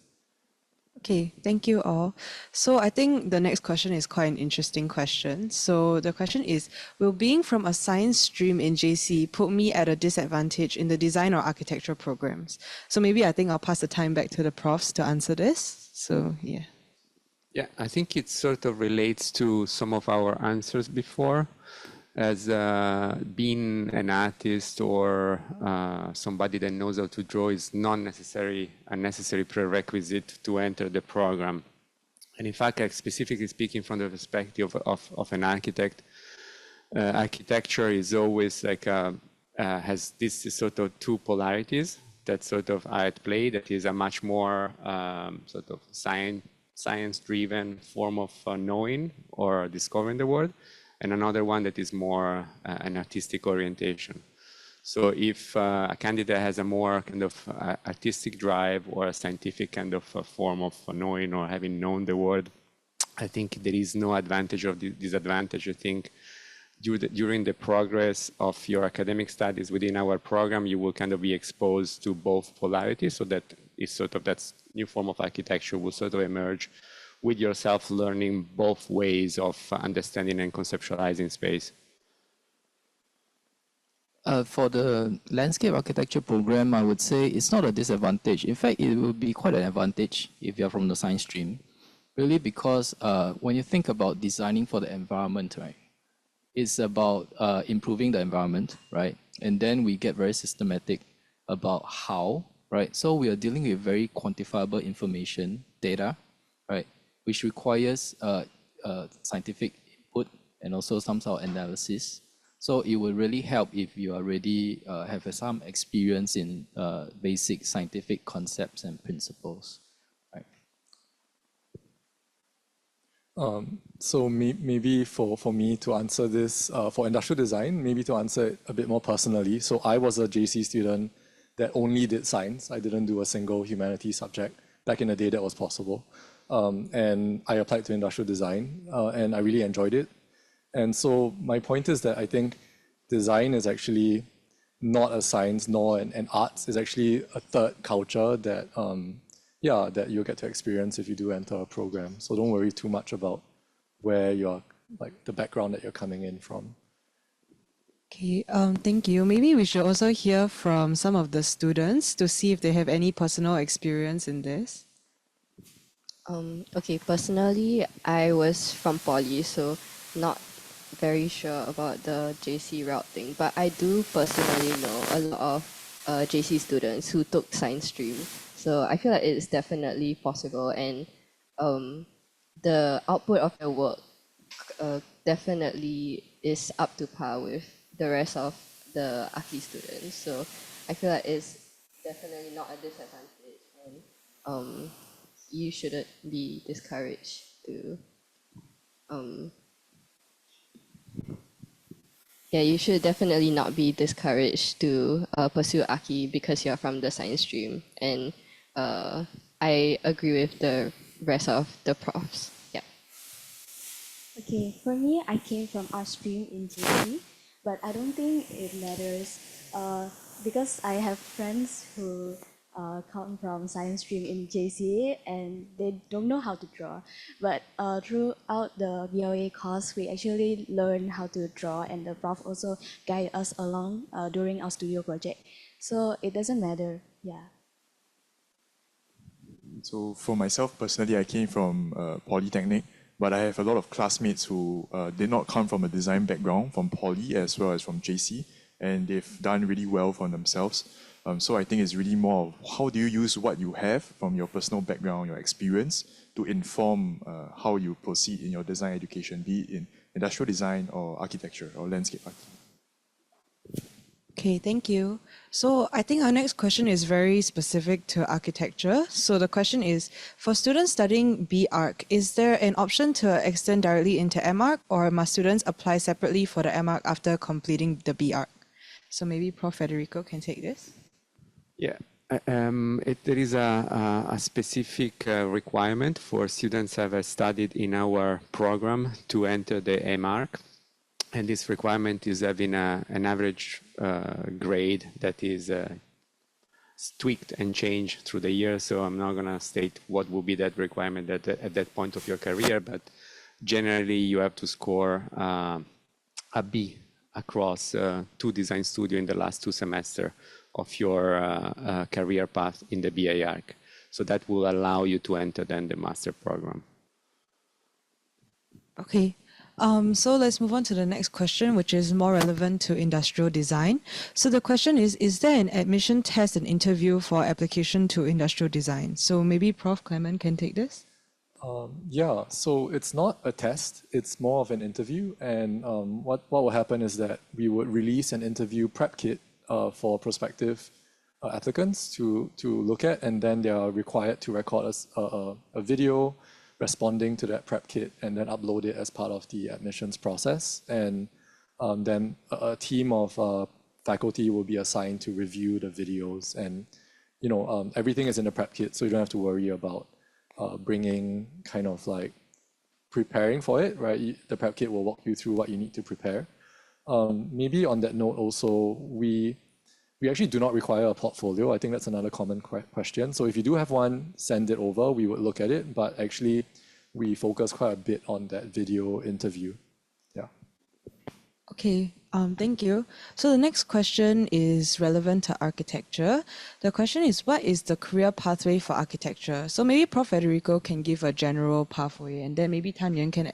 [SPEAKER 12] Okay, thank you all. So I think the next question is quite an interesting question. So the question is, will being from a science stream in JC put me at a disadvantage in the design or architecture programs? So maybe I think I'll pass the time back to the profs to answer this. So yeah.
[SPEAKER 13] Yeah, I think it sort of relates to some of our answers before, as being an artist or somebody that knows how to draw is not necessarily a necessary prerequisite to enter the program. And in fact, specifically speaking from the perspective of an architect, architecture is always like has this sort of two polarities that sort of are at play. That is a much more sort of science-driven form of knowing or discovering the world, and another one that is more an artistic orientation. So if a candidate has a more kind of artistic drive or a scientific kind of form of knowing or having known the world, I think there is no advantage or disadvantage. I think during the progress of your academic studies within our program, you will kind of be exposed to both polarities, so that is sort of that new form of architecture will sort of emerge with yourself learning both ways of understanding and conceptualizing space.
[SPEAKER 10] For the landscape architecture program, I would say it's not a disadvantage. In fact, it will be quite an advantage if you're from the science stream, really, because when you think about designing for the environment, right, it's about improving the environment, right? And then we get very systematic about how, right? So we are dealing with very quantifiable information, data, right, which requires scientific input and also some sort of analysis. So it will really help if you already have some experience in basic scientific concepts and principles. Right.
[SPEAKER 11] So maybe for me to answer this, for industrial design, maybe to answer it a bit more personally. So I was a JC student that only did science. I didn't do a single humanities subject. Back in the day, that was possible. And I applied to industrial design, and I really enjoyed it. And so my point is that I think design is actually not a science nor an arts. It's actually a third culture that, that you'll get to experience if you do enter a program. So don't worry too much about where you're, like the background that you're coming in from.
[SPEAKER 12] Okay, thank you. Maybe we should also hear from some of the students to see if they have any personal experience in this.
[SPEAKER 14] Okay, personally, I was from poly, so not very sure about the JC route thing, but I do personally know a lot of JC students who took science stream. So I feel like it's definitely possible, and the output of their work definitely is up to par with the rest of the Aki students. So I feel like it's definitely not a disadvantage, and you shouldn't be discouraged to you should definitely not be discouraged to pursue Aki because you're from the science stream, and I agree with the rest of the profs. Yeah.
[SPEAKER 15] Okay, for me, I came from art stream in JC, but I don't think it matters because I have friends who come from science stream in JC and they don't know how to draw. But throughout the BOA course, we actually learn how to draw, and the prof also guide us along during our studio project. So it doesn't matter, yeah.
[SPEAKER 16] So for myself personally, I came from Polytechnic, but I have a lot of classmates who did not come from a design background, from Poly as well as from JC, and they've done really well for themselves. So I think it's really more of how do you use what you have from your personal background, your experience, to inform how you proceed in your design education, be it in industrial design or architecture or landscape architecture.
[SPEAKER 12] Okay, thank you. So I think our next question is very specific to architecture. So the question is, for students studying B-Arch, is there an option to extend directly into M-Arch, or must students apply separately for the M-Arch after completing the B-Arch? So maybe Prof. Federico can take this.
[SPEAKER 13] Yeah, there is a specific requirement for students who have studied in our program to enter the M-Arch. And this requirement is having an average grade that is tweaked and changed through the year. So I'm not going to state what will be that requirement at that point of your career, but generally you have to score a B across 2 design studio in the last 2 semesters of your career path in the BA arc. So that will allow you to enter then the master program.
[SPEAKER 12] Okay. So let's move on to the next question, which is more relevant to industrial design. So the question is there an admission test and interview for application to industrial design? So maybe Prof. Clement can take this?
[SPEAKER 11] Yeah, so it's not a test, it's more of an interview. And what will happen is that we would release an interview prep kit for prospective applicants to look at, and then they are required to record a video responding to that prep kit and then upload it as part of the admissions process. And then a team of faculty will be assigned to review the videos, and everything is in the prep kit, so you don't have to worry about bringing kind of like preparing for it, right? The prep kit will walk you through what you need to prepare. Maybe on that note also, we actually do not require a portfolio. I think that's another common question. So if you do have one, send it over. We would look at it, but actually we focus quite a bit on that video interview. Yeah.
[SPEAKER 12] Okay, thank you. So the next question is relevant to architecture. The question is, what is the career pathway for architecture? So maybe Prof. Federico can give a general pathway, and then maybe Tan Yuan can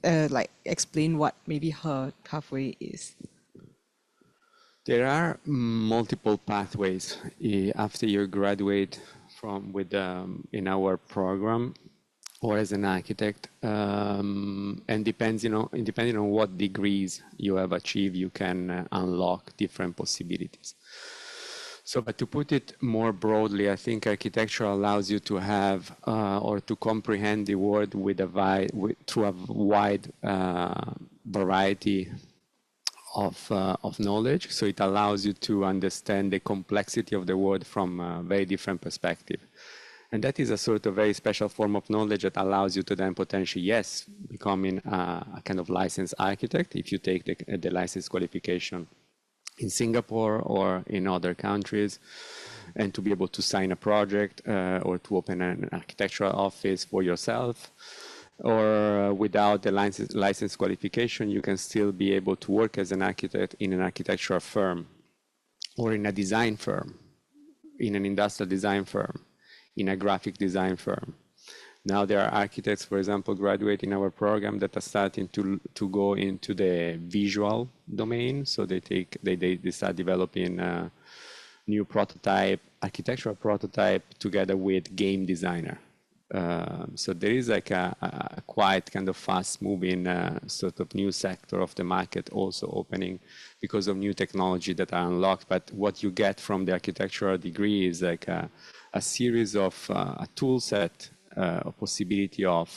[SPEAKER 12] like explain what maybe her pathway is.
[SPEAKER 13] There are multiple pathways after you graduate from in our program or as an architect, and depending on what degrees you have achieved, you can unlock different possibilities. So, but to put it more broadly, I think architecture allows you to have or to comprehend the world through a wide variety of knowledge. So it allows you to understand the complexity of the world from a very different perspective. And that is a sort of very special form of knowledge that allows you to then potentially, yes, becoming a kind of licensed architect if you take the license qualification in Singapore or in other countries, and to be able to sign a project or to open an architectural office for yourself. Or without the license qualification, you can still be able to work as an architect in an architectural firm or in a design firm, in an industrial design firm, in a graphic design firm. Now there are architects, for example, graduating our program that are starting to go into the visual domain. So they start developing a new prototype, architectural prototype, together with game designer. So there is like a quite kind of fast-moving sort of new sector of the market also opening because of new technology that are unlocked. But what you get from the architectural degree is like a series of a tool set, a possibility of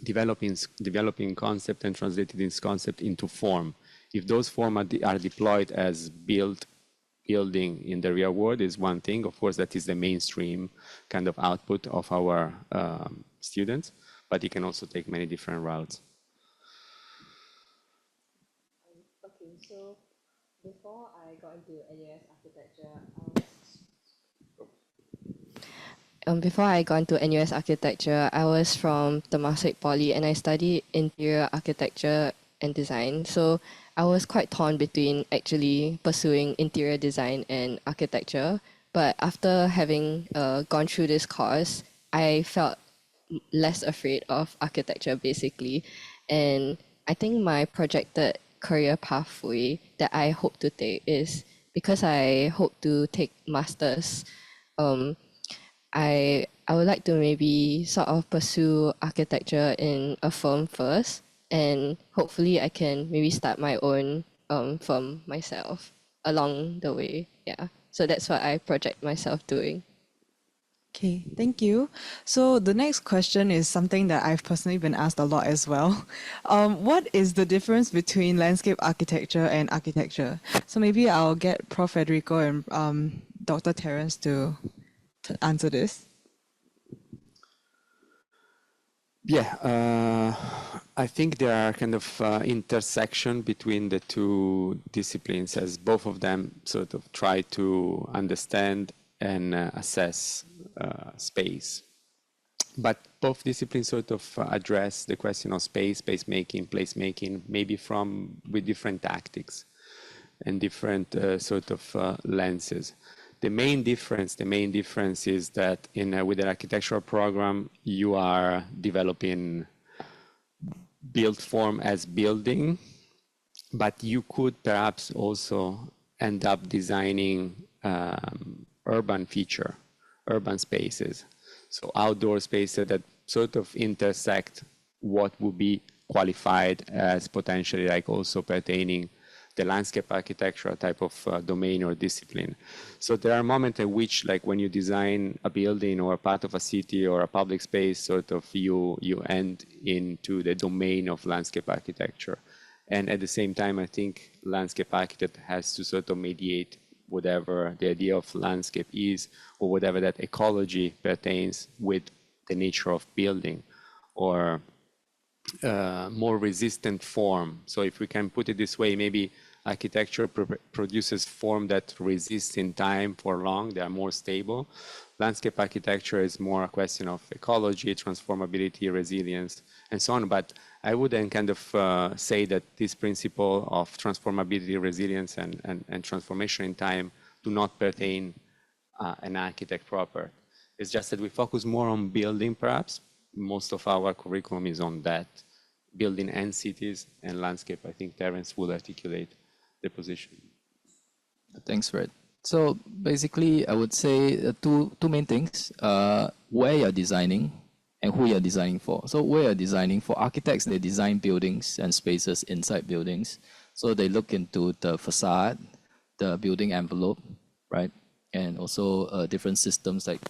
[SPEAKER 13] developing concept and translating this concept into form. If those forms are deployed as building in the real world is one thing. Of course, that is the mainstream kind of output of our students, but it can also take many different routes.
[SPEAKER 14] Okay, so before I got into NUS architecture, I was from Temasek Poly and I studied interior architecture and design. So I was quite torn between actually pursuing interior design and architecture. But after having gone through this course, I felt less afraid of architecture basically. And I think my projected career pathway that I hope to take is because I hope to take masters. I would like to maybe sort of pursue architecture in a firm first, and hopefully I can maybe start my own firm myself along the way. Yeah, so that's what I project myself doing.
[SPEAKER 12] Okay, thank you. So the next question is something that I've personally been asked a lot as well. What is the difference between landscape architecture and architecture? So maybe I'll get Prof. Federico and Dr. Terence to answer this.
[SPEAKER 13] Yeah, I think there are kind of intersection between the two disciplines as both of them sort of try to understand and assess space. But both disciplines sort of address the question of space making, placemaking, maybe with different tactics and different sort of lenses. The main difference is that with an architectural program, you are developing built form as building, but you could perhaps also end up designing urban spaces. So outdoor spaces that sort of intersect what would be qualified as potentially like also pertaining the landscape architecture type of domain or discipline. So there are moments at which, like when you design a building or a part of a city or a public space, sort of you end into the domain of landscape architecture. And at the same time, I think landscape architect has to sort of mediate whatever the idea of landscape is, or whatever that ecology pertains with the nature of building, or more resistant form. So if we can put it this way, maybe architecture produces form that resists in time for long, they are more stable. Landscape architecture is more a question of ecology, transformability, resilience, and so on. But I would then kind of say that this principle of transformability, resilience, and transformation in time do not pertain an architect proper. It's just that we focus more on building, perhaps. Most of our curriculum is on that, building and cities and landscape. I think Terence will articulate the position.
[SPEAKER 10] Thanks, Fred. So basically, I would say two main things, where you're designing and who you're designing for. So where you're designing for, architects, they design buildings and spaces inside buildings. So they look into the facade, the building envelope, right? And also different systems like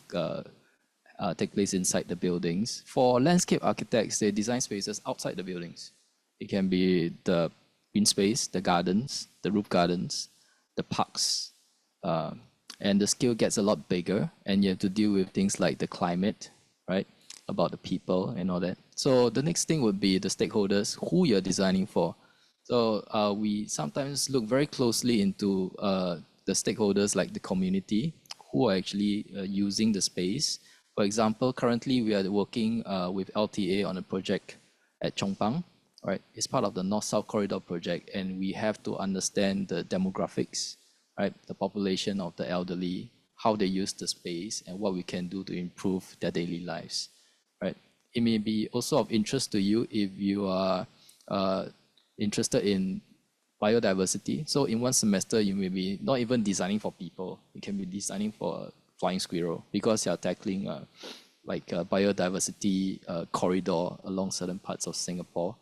[SPEAKER 10] take place inside the buildings. For landscape architects, they design spaces outside the buildings. It can be the green space, the gardens, the roof gardens, the parks, and the scale gets a lot bigger, and you have to deal with things like the climate, right? About the people and all that. So the next thing would be the stakeholders, who you're designing for. So we sometimes look very closely into the stakeholders like the community, who are actually using the space. For example, currently we are working with LTA on a project at Chongpang, right? It's part of the North-South Corridor project, and we have to understand the demographics, right? The population of the elderly, how they use the space, and what we can do to improve their daily lives, right? It may be also of interest to you if you are interested in biodiversity. So in one semester, you may be not even designing for people. You can be designing for a flying squirrel because you're tackling like a biodiversity corridor along certain parts of Singapore,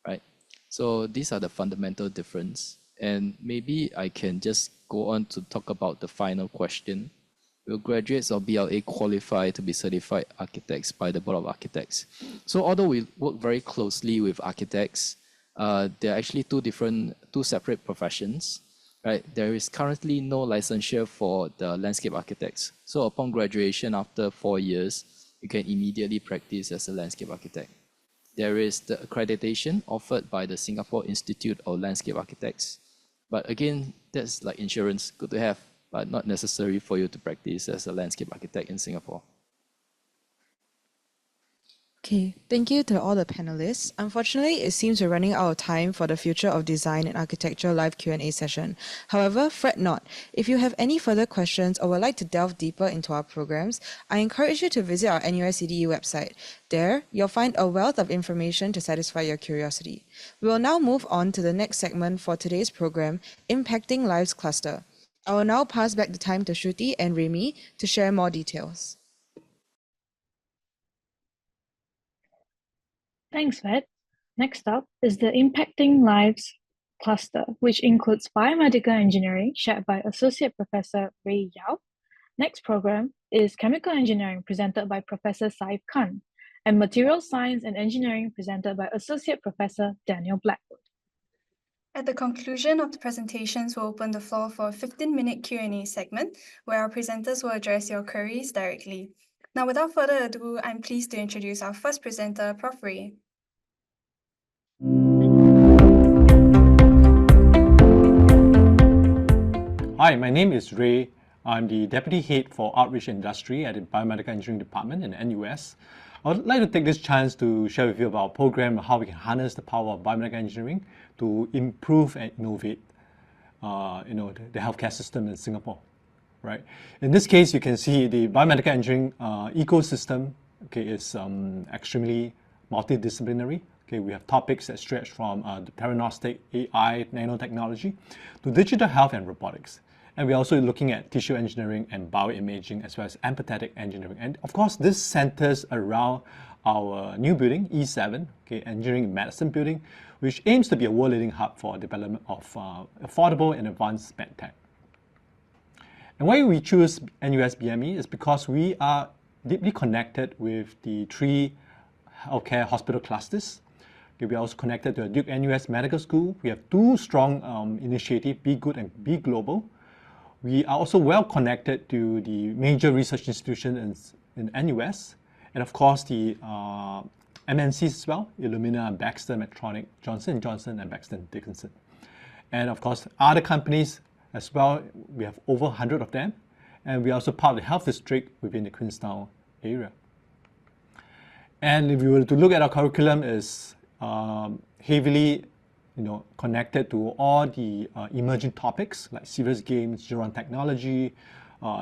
[SPEAKER 10] right? So these are the fundamental difference. And maybe I can just go on to talk about the final question. Will graduates of BLA qualify to be certified architects by the Board of Architects? So although we work very closely with architects, there are actually two separate professions, right? There is currently no licensure for the landscape architects. So upon graduation after 4 years, you can immediately practice as a landscape architect. There is the accreditation offered by the Singapore Institute of Landscape Architects. But again, that's like insurance, good to have, but not necessary for you to practice as a landscape architect in Singapore.
[SPEAKER 12] Okay, thank you to all the panelists. Unfortunately, it seems we're running out of time for the Future of Design and Architecture live Q&A session. However, fret not. If you have any further questions or would like to delve deeper into our programs, I encourage you to visit our NUS CDE website. There, you'll find a wealth of information to satisfy your curiosity. We will now move on to the next segment for today's program, Impacting Lives Cluster. I will now pass back the time to Shruti and Remy to share more details.
[SPEAKER 8] Thanks, Ved. Next up is the Impacting Lives cluster, which includes biomedical engineering, shared by Associate Professor Ray Yao. Next program is chemical engineering, presented by Professor Saif Khan, and material science and engineering, presented by Associate Professor Daniel Blackwood.
[SPEAKER 2] At the conclusion of the presentations, we'll open the floor for a 15-minute Q&A segment, where our presenters will address your queries directly. Now, without further ado, I'm pleased to introduce our first presenter, Prof. Ray.
[SPEAKER 9] Hi, my name is Ray. I'm the Deputy Head for Outreach Industry at the Biomedical Engineering Department in NUS. I would like to take this chance to share with you about our program and how we can harness the power of biomedical engineering to improve and innovate the healthcare system in Singapore. Right. In this case, you can see the biomedical engineering ecosystem, okay, is extremely multidisciplinary. Okay, we have topics that stretch from the theranostic, AI, nanotechnology, to digital health and robotics. And we're also looking at tissue engineering and bioimaging, as well as empathetic engineering. And of course, this centers around our new building, E7, okay, Engineering and Medicine building, which aims to be a world-leading hub for development of affordable and advanced medtech. And why we choose NUS BME is because we are deeply connected with the 3 healthcare hospital clusters. Okay, we are also connected to the Duke NUS Medical School. We have 2 strong initiatives, Be Good and Be Global. We are also well connected to the major research institutions in NUS, and of course the
[SPEAKER 11] MNCs as well, Illumina, Baxter, Medtronic, Johnson & Johnson, and Baxter & Dickinson. And of course, other companies as well, we have over 100 of them. And we are also part of the health district within the Queenstown area. And if you were to look at our curriculum, is heavily connected to all the emerging topics like serious games, neuron technology,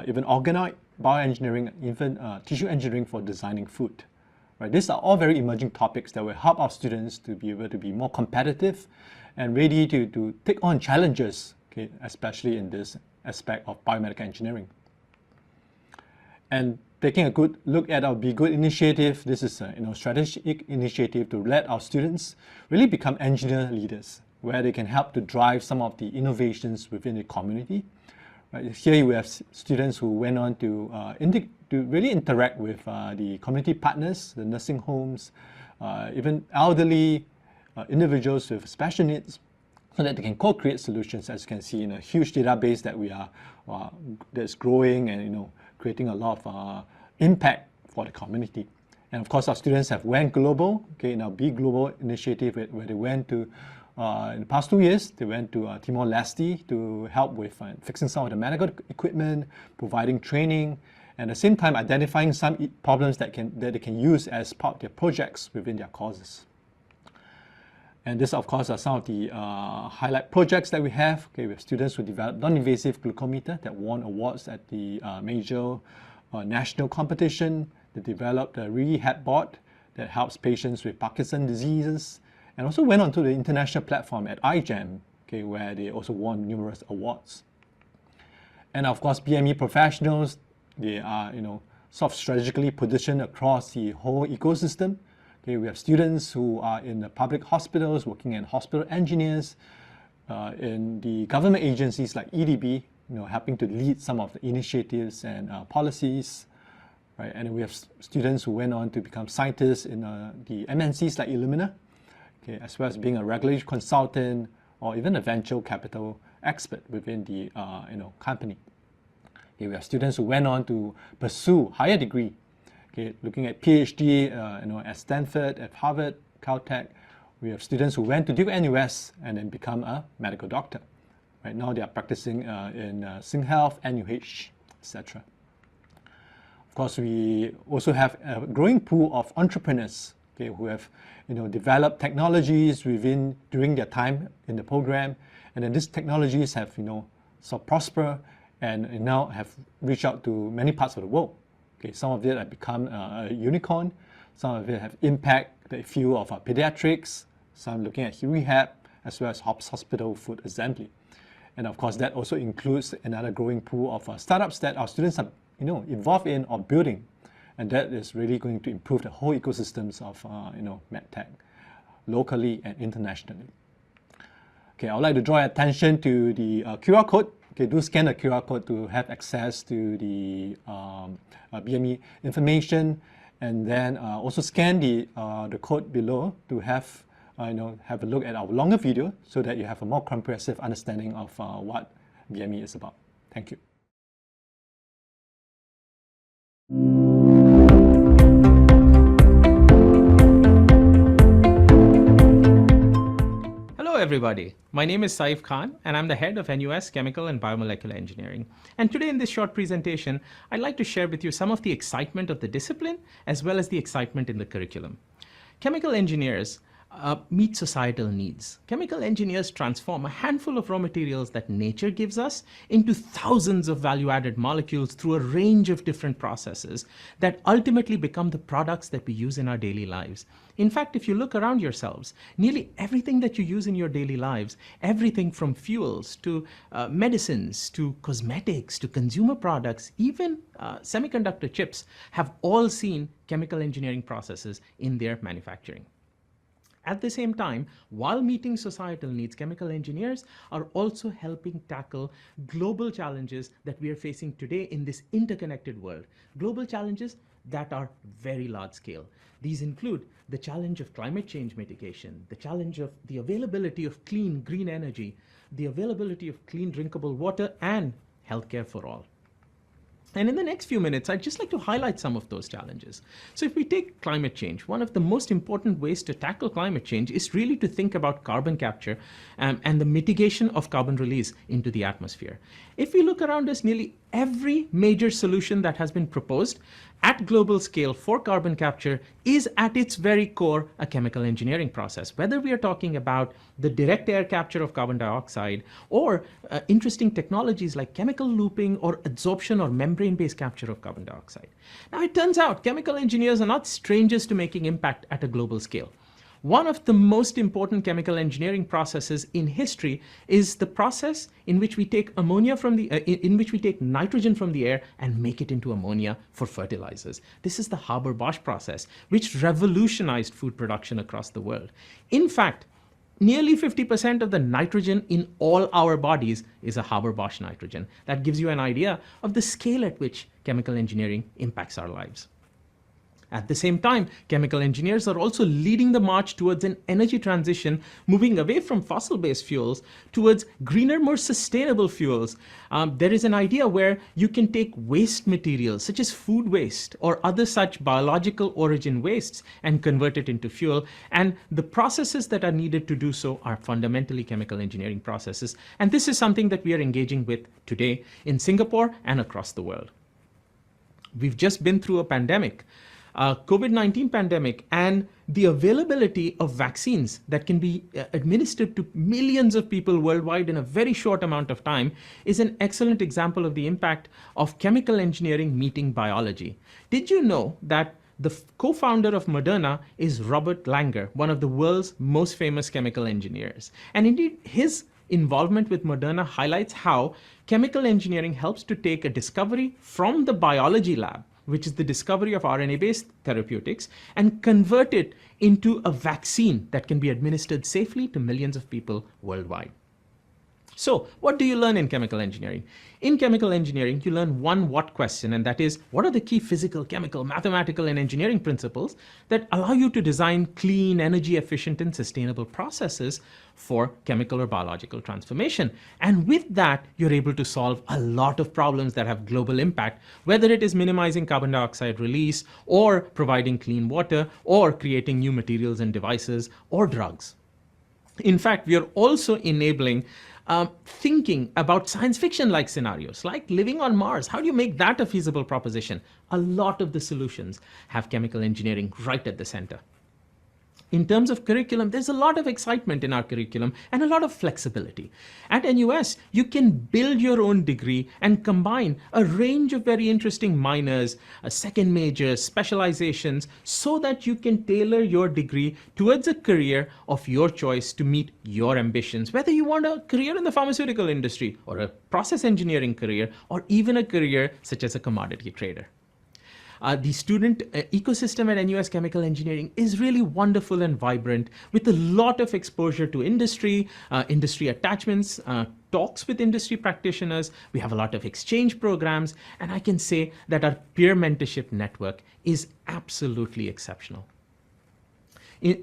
[SPEAKER 11] even organoid bioengineering, even tissue engineering for designing food. Right? These are all very emerging topics that will help our students to be able to be more competitive and ready to take on challenges, okay, especially in this aspect of biomedical engineering. And taking a good look at our Be Good initiative, this is a strategic initiative to let our students really become engineer leaders, where they can help to drive some of the innovations within the community. Right? Here we have students who went on to really interact with the community partners, the nursing homes, even elderly individuals with special needs, so that they can co-create solutions, as you can see in a huge database that we are that's growing and creating a lot of impact for the community. And of course, our students have went global, okay, in our Be Global initiative, where they went to, in the past 2 years, they went to Timor-Leste to help with fixing some of the medical equipment, providing training, and at the same time identifying some problems that they can use as part of their projects within their courses. And this, of course, are some of the highlight projects that we have. Okay, we have students who developed non-invasive glucometer that won awards at the major national competition. They developed a rehab board that helps patients with Parkinson's diseases, and also went onto the international platform at iGEM, okay, where they also won numerous awards. And of course, BME professionals, they are sort of strategically positioned across the whole ecosystem. Okay, we have students who are in the public hospitals, working as hospital engineers, in the government agencies like EDB, helping to lead some of the initiatives and policies, right? And we have students who went on to become scientists in the MNCs like Illumina, okay, as well as being a regulatory consultant or even a venture capital expert within the company. Okay, we have students who went on to pursue higher degree. Okay, looking at PhD, at Stanford, at Harvard, Caltech. We have students who went to Duke NUS and then become a medical doctor. Right now, they are practicing in SingHealth, NUH, etc. Of course, we also have a growing pool of entrepreneurs, okay, who have developed technologies during their time in the program, and then these technologies have sort of prosper and now have reached out to many parts of the world. Okay, some of it have become a unicorn, some of it have impact the field of pediatrics, some looking at rehab, as well as hospital food assembly. And of course, that also includes another growing pool of startups that our students are involved in or building. And that is really going to improve the whole ecosystems of medtech, locally and internationally. Okay, I would like to draw attention to the QR code. Okay, do scan the QR code to have access to the BME information, and then also scan the code below to have a look at our longer video so that you have a more comprehensive understanding of what BME is about. Thank you.
[SPEAKER 17] Hello everybody, my name is Saif Khan and I'm the head of NUS Chemical and Biomolecular Engineering. And today in this short presentation, I'd like to share with you some of the excitement of the discipline as well as the excitement in the curriculum. Chemical engineers meet societal needs. Chemical engineers transform a handful of raw materials that nature gives us into thousands of value-added molecules through a range of different processes that ultimately become the products that we use in our daily lives. In fact, if you look around yourselves, nearly everything that you use in your daily lives, everything from fuels to medicines to cosmetics to consumer products, even semiconductor chips, have all seen chemical engineering processes in their manufacturing. At the same time, while meeting societal needs, chemical engineers are also helping tackle global challenges that we are facing today in this interconnected world. Global challenges that are very large scale. These include the challenge of climate change mitigation, the challenge of the availability of clean, green energy, the availability of clean drinkable water, and healthcare for all. And in the next few minutes, I'd just like to highlight some of those challenges. So if we take climate change, one of the most important ways to tackle climate change is really to think about carbon capture and the mitigation of carbon release into the atmosphere. If we look around us, nearly every major solution that has been proposed at global scale for carbon capture is at its very core a chemical engineering process. Whether we are talking about the direct air capture of carbon dioxide or interesting technologies like chemical looping or adsorption or membrane-based capture of carbon dioxide. Now it turns out chemical engineers are not strangers to making impact at a global scale. One of the most important chemical engineering processes in history is the process in which we take nitrogen from the air and make it into ammonia for fertilizers. This is the Haber-Bosch process, which revolutionized food production across the world. In fact, nearly 50% of the nitrogen in all our bodies is a Haber-Bosch nitrogen. That gives you an idea of the scale at which chemical engineering impacts our lives. At the same time, chemical engineers are also leading the march towards an energy transition, moving away from fossil-based fuels towards greener, more sustainable fuels. There is an idea where you can take waste materials, such as food waste or other such biological origin wastes, and convert it into fuel. And the processes that are needed to do so are fundamentally chemical engineering processes. And this is something that we are engaging with today in Singapore and across the world. We've just been through a pandemic. COVID-19 pandemic, and the availability of vaccines that can be administered to millions of people worldwide in a very short amount of time is an excellent example of the impact of chemical engineering meeting biology. Did you know that the co-founder of Moderna is Robert Langer, one of the world's most famous chemical engineers? And indeed, his involvement with Moderna highlights how chemical engineering helps to take a discovery from the biology lab, which is the discovery of RNA-based therapeutics, and convert it into a vaccine that can be administered safely to millions of people worldwide. So what do you learn in chemical engineering? In chemical engineering, you learn one what question, and that is, what are the key physical, chemical, mathematical, and engineering principles that allow you to design clean, energy efficient, and sustainable processes for chemical or biological transformation? And with that, you're able to solve a lot of problems that have global impact, whether it is minimizing carbon dioxide release, or providing clean water, or creating new materials and devices, or drugs. In fact, we are also enabling thinking about science fiction-like scenarios, like living on Mars. How do you make that a feasible proposition? A lot of the solutions have chemical engineering right at the center. In terms of curriculum, there's a lot of excitement in our curriculum and a lot of flexibility. At NUS, you can build your own degree and combine a range of very interesting minors, second majors, specializations, so that you can tailor your degree towards a career of your choice to meet your ambitions, whether you want a career in the pharmaceutical industry or a process engineering career, or even a career such as a commodity trader. The student ecosystem at NUS Chemical Engineering is really wonderful and vibrant, with a lot of exposure to industry, industry attachments, talks with industry practitioners. We have a lot of exchange programs, and I can say that our peer mentorship network is absolutely exceptional.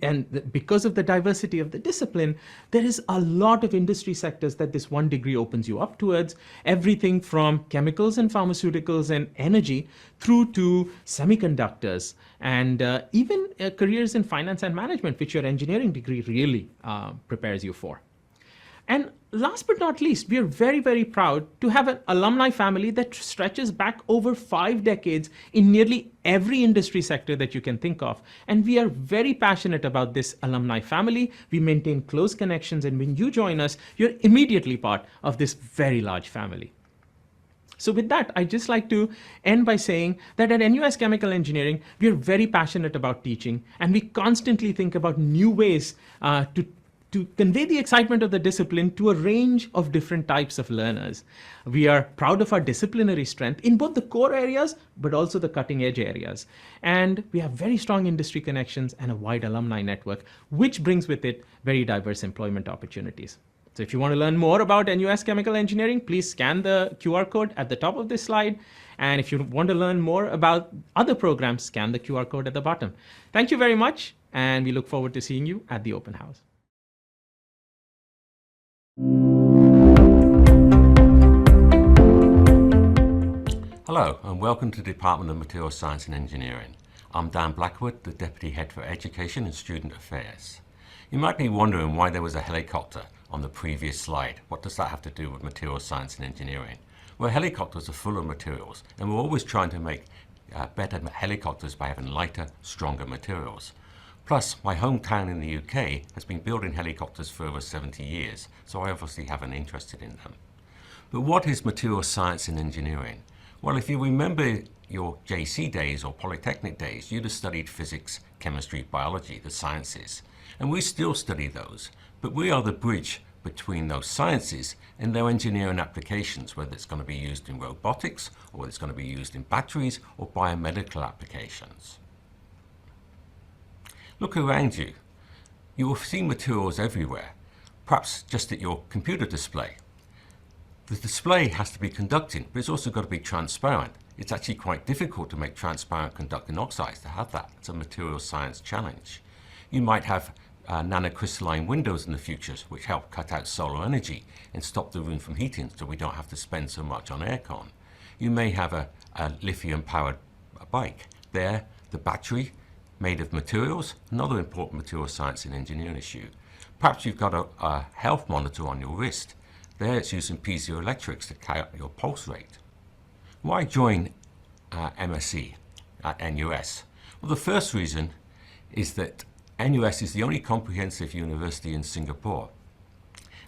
[SPEAKER 17] And because of the diversity of the discipline, there is a lot of industry sectors that this one degree opens you up towards, everything from chemicals and pharmaceuticals and energy through to semiconductors, and even careers in finance and management, which your engineering degree really prepares you for. And last but not least, we are very, very proud to have an alumni family that stretches back over 5 decades in nearly every industry sector that you can think of. And we are very passionate about this alumni family. We maintain close connections, and when you join us, you're immediately part of this very large family. So with that, I'd just like to end by saying that at NUS Chemical Engineering, we are very passionate about teaching, and we constantly think about new ways to convey the excitement of the discipline to a range of different types of learners. We are proud of our disciplinary strength in both the core areas, but also the cutting edge areas. And we have very strong industry connections and a wide alumni network, which brings with it very diverse employment opportunities. So if you want to learn more about NUS Chemical Engineering, please scan the QR code at the top of this slide. And if you want to learn more about other programs, scan the QR code at the bottom. Thank you very much, and we look forward to seeing you at the open house.
[SPEAKER 18] Hello and welcome to the Department of Materials Science and Engineering. I'm Dan Blackwood, the Deputy Head for Education and Student Affairs. You might be wondering why there was a helicopter on the previous slide. What does that have to do with materials science and engineering? Well, helicopters are full of materials and we're always trying to make better helicopters by having lighter, stronger materials. Plus, my hometown in the UK has been building helicopters for over 70 years, so I obviously have an interest in them. But what is materials science and engineering? Well, if you remember your JC days or Polytechnic days, you'd have studied physics, chemistry, biology, the sciences. And we still study those, but we are the bridge between those sciences and their engineering applications, whether it's going to be used in robotics, or whether it's going to be used in batteries or biomedical applications. Look around you. You will see materials everywhere, perhaps just at your computer display. The display has to be conducting, but it's also got to be transparent. It's actually quite difficult to make transparent conducting oxides to have that. It's a materials science challenge. You might have nanocrystalline windows in the future, which help cut out solar energy and stop the room from heating so we don't have to spend so much on aircon. You may have a lithium-powered bike. There, the battery made of materials, another important materials science and engineering issue. Perhaps you've got a health monitor on your wrist. There it's using piezoelectrics to carry out your pulse rate. Why join MSc at NUS? Well, the first reason is that NUS is the only comprehensive university in Singapore.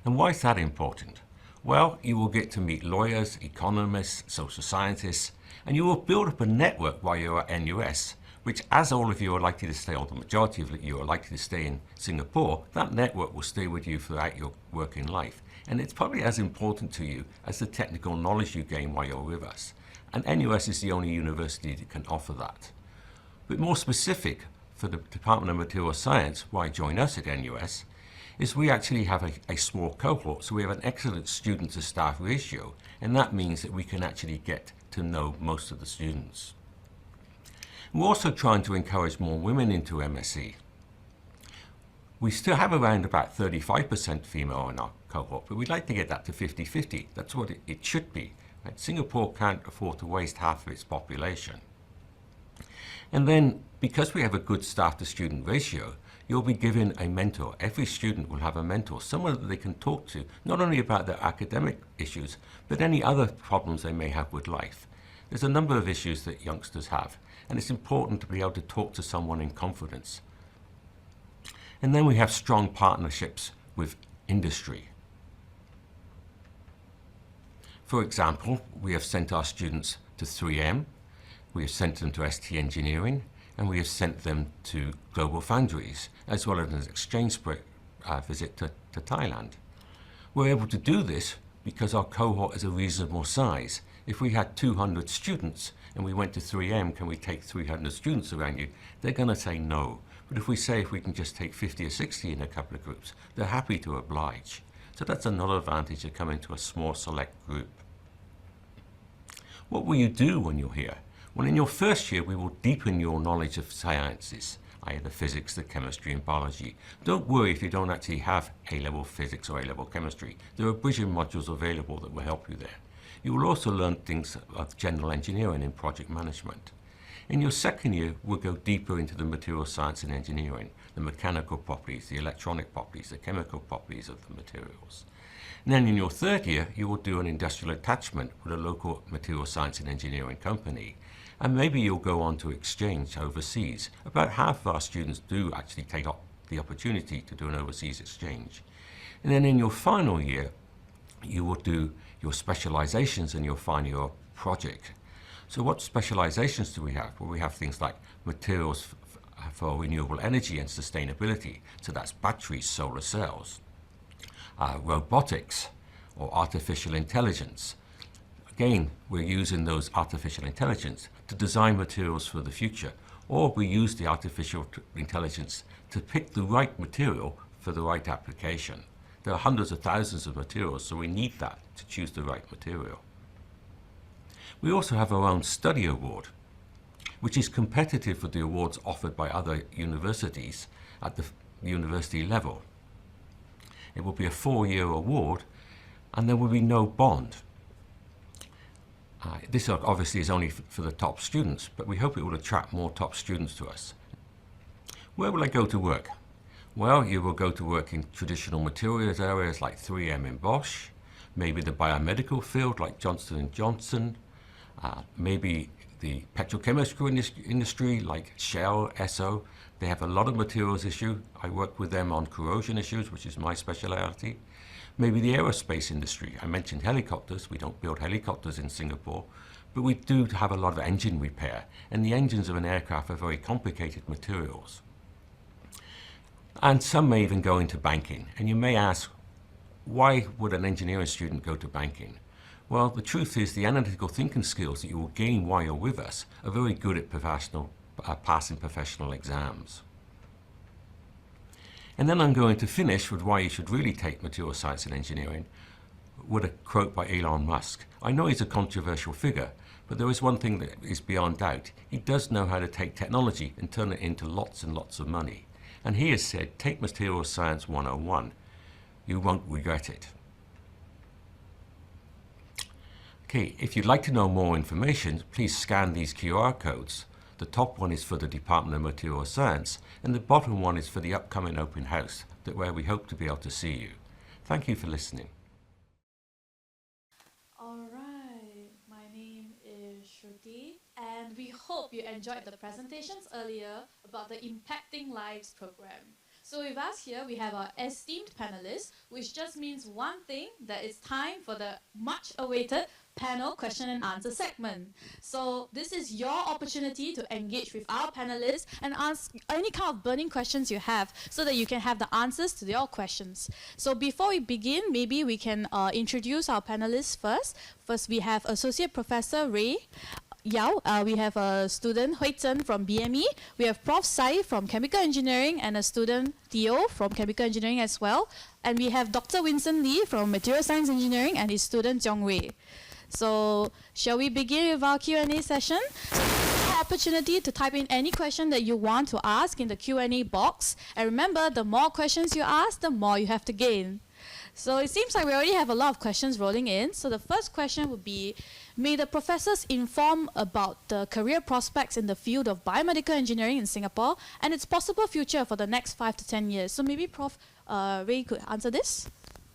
[SPEAKER 18] And why is that important? Well, you will get to meet lawyers, economists, social scientists, and you will build up a network while you're at NUS, which, as all of you are likely to stay, or the majority of you are likely to stay in Singapore, that network will stay with you throughout your working life. And it's probably as important to you as the technical knowledge you gain while you're with us. And NUS is the only university that can offer that. But more specific for the Department of Materials Science, why join us at NUS, is we actually have a small cohort, so we have an excellent student to staff ratio, and that means that we can actually get to know most of the students. We're also trying to encourage more women into MSc. We still have around about 35% female in our cohort, but we'd like to get that to 50-50. That's what it should be. Right? Singapore can't afford to waste half of its population. And then, because we have a good staff-to-student ratio, you'll be given a mentor. Every student will have a mentor, someone that they can talk to, not only about their academic issues, but any other problems they may have with life. There's a number of issues that youngsters have, and it's important to be able to talk to someone in confidence. And then we have strong partnerships with industry. For example, we have sent our students to 3M, we have sent them to ST Engineering, and we have sent them to Global Foundries, as well as an exchange visit to Thailand. We're able to do this because our cohort is a reasonable size. If we had 200 students and we went to 3M, can we take 300 students around you? They're going to say no. But if we can just take 50 or 60 in a couple of groups, they're happy to oblige. So that's another advantage of coming to a small select group. What will you do when you're here? Well, in your first year, we will deepen your knowledge of sciences, i.e. the physics, the chemistry, and biology. Don't worry if you don't actually have A-level physics or A-level chemistry. There are bridging modules available that will help you there. You will also learn things of general engineering and project management. In your second year, we'll go deeper into the material science and engineering, the mechanical properties, the electronic properties, the chemical properties of the materials. And then in your third year, you will do an industrial attachment with a local material science and engineering company. And maybe you'll go on to exchange overseas. About half of our students do actually take up the opportunity to do an overseas exchange. And then in your final year, you will do your specializations and your final year project. So what specializations do we have? Well, we have things like materials for renewable energy and sustainability. So that's batteries, solar cells, robotics, or artificial intelligence. Again, we're using those artificial intelligence to design materials for the future, or we use the artificial intelligence to pick the right material for the right application. There are hundreds of thousands of materials, so we need that to choose the right material. We also have our own study award, which is competitive with the awards offered by other universities at the university level. It will be a 4-year award, and there will be no bond. This obviously is only for the top students, but we hope it will attract more top students to us. Where will I go to work? Well, you will go to work in traditional materials areas like 3M in Bosch, maybe the biomedical field like Johnson & Johnson, maybe the petrochemical industry like Shell, Esso. They have a lot of materials issue. I work with them on corrosion issues, which is my specialty. Maybe the aerospace industry. I mentioned helicopters. We don't build helicopters in Singapore, but we do have a lot of engine repair, and the engines of an aircraft are very complicated materials. And some may even go into banking. And you may ask, why would an engineering student go to banking? Well, the truth is the analytical thinking skills that you will gain while you're with us are very good at passing professional exams. And then I'm going to finish with why you should really take material science and engineering with a quote by Elon Musk. I know he's a controversial figure, but there is one thing that is beyond doubt. He does know how to take technology and turn it into lots and lots of money. And he has said, take Material Science 101. You won't regret it. Okay, if you'd like to know more information, please scan these QR codes. The top one is for the Department of Material Science, and the bottom one is for the upcoming open house, where we hope to be able to see you. Thank you for listening.
[SPEAKER 19] All right, my name is Shruti, and we hope you enjoyed the presentations earlier about the Impacting Lives program. So with us here, we have our esteemed panelists, which just means one thing, that it's time for the much-awaited panel question and answer segment. So this is your opportunity to engage with our panelists and ask any kind of burning questions you have so that you can have the answers to your questions. So before we begin, maybe we can introduce our panelists first. First, we have Associate Professor Ray Yao. We have a student, Hui Zhen, from BME. We have Prof. Sai from Chemical Engineering and a student, Theo, from Chemical Engineering as well. And we have Dr. Winston Lee from Material Science Engineering and his student, Jiong Wei. So, shall we begin with our Q&A session? So, an opportunity to type in any question that you want to ask in the Q&A box. And remember, the more questions you ask, the more you have to gain. So it seems like we already have a lot of questions rolling in. So the first question would be, may the professors inform about the career prospects in the field of biomedical engineering in Singapore and its possible future for the next 5 to 10 years? So maybe Prof. Ray could answer this.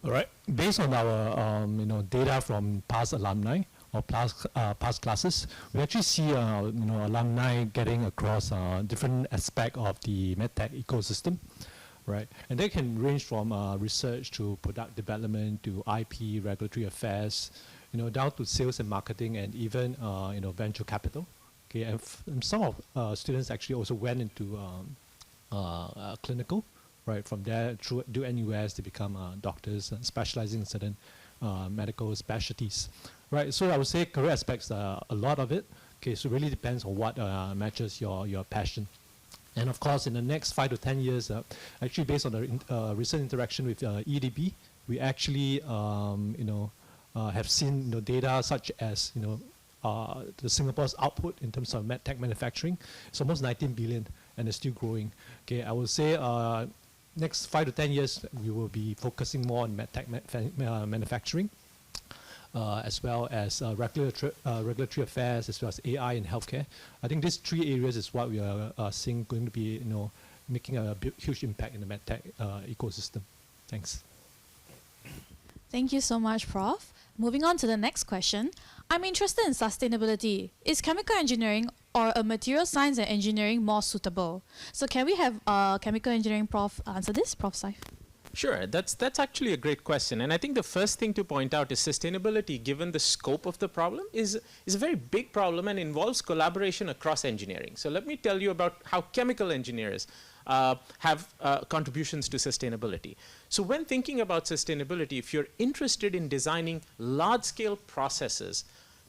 [SPEAKER 20] All right. Based on our data from past alumni or past classes, we actually see alumni getting across different aspects of the medtech ecosystem. Right, and they can range from research to product development to IP, regulatory affairs, down to sales and marketing, and even venture capital. Okay, and some of students actually also went into clinical. Right, from there through NUS they become doctors specializing in certain medical specialties. Right, so I would say career aspects a lot of it. Okay, so it really depends on what matches your passion. And of course, in the next 5 to 10 years, actually based on the recent interaction with EDB, we actually have seen data such as the Singapore's output in terms of medtech manufacturing. It's almost 19 billion, and it's still growing. Okay, I would say next 5 to 10 years, we will be focusing more on medtech manufacturing. As well as regulatory affairs, as well as AI and healthcare. I think these 3 areas is what we are seeing going to be, making a huge impact in the medtech ecosystem. Thanks.
[SPEAKER 19] Thank you so much, Prof. Moving on to the next question. I'm interested in sustainability. Is chemical engineering or a material science and engineering more suitable? So can we have chemical engineering prof answer this, Prof. Saif?
[SPEAKER 17] Sure, that's actually a great question. And I think the first thing to point out is sustainability, given the scope of the problem, is a very big problem and involves collaboration across engineering. So let me tell you about how chemical engineers have contributions to sustainability. So when thinking about sustainability, if you're interested in designing large-scale processes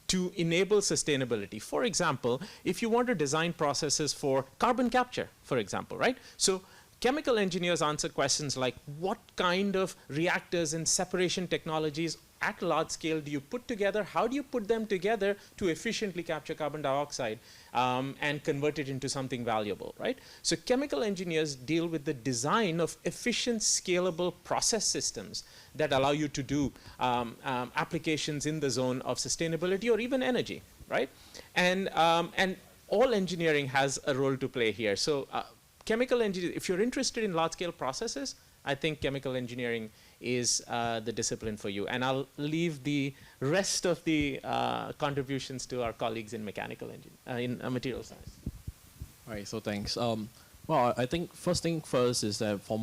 [SPEAKER 17] to enable sustainability, for example, if you want to design processes for carbon capture, for example, right? So chemical engineers answer questions like what kind of reactors and separation technologies at large scale do you put together? How do you put them together to efficiently capture carbon dioxide and convert it into something valuable, right? So chemical engineers deal with the design of efficient, scalable process systems that allow you to do applications in the zone of sustainability or even energy, right? And all engineering has a role to play here. So chemical engineering, if you're interested in large-scale processes, I think chemical engineering is the discipline for you. And I'll leave the rest of the contributions to our colleagues in mechanical engineering, in material science.
[SPEAKER 21] All right, so thanks. Well, I think first thing first is that for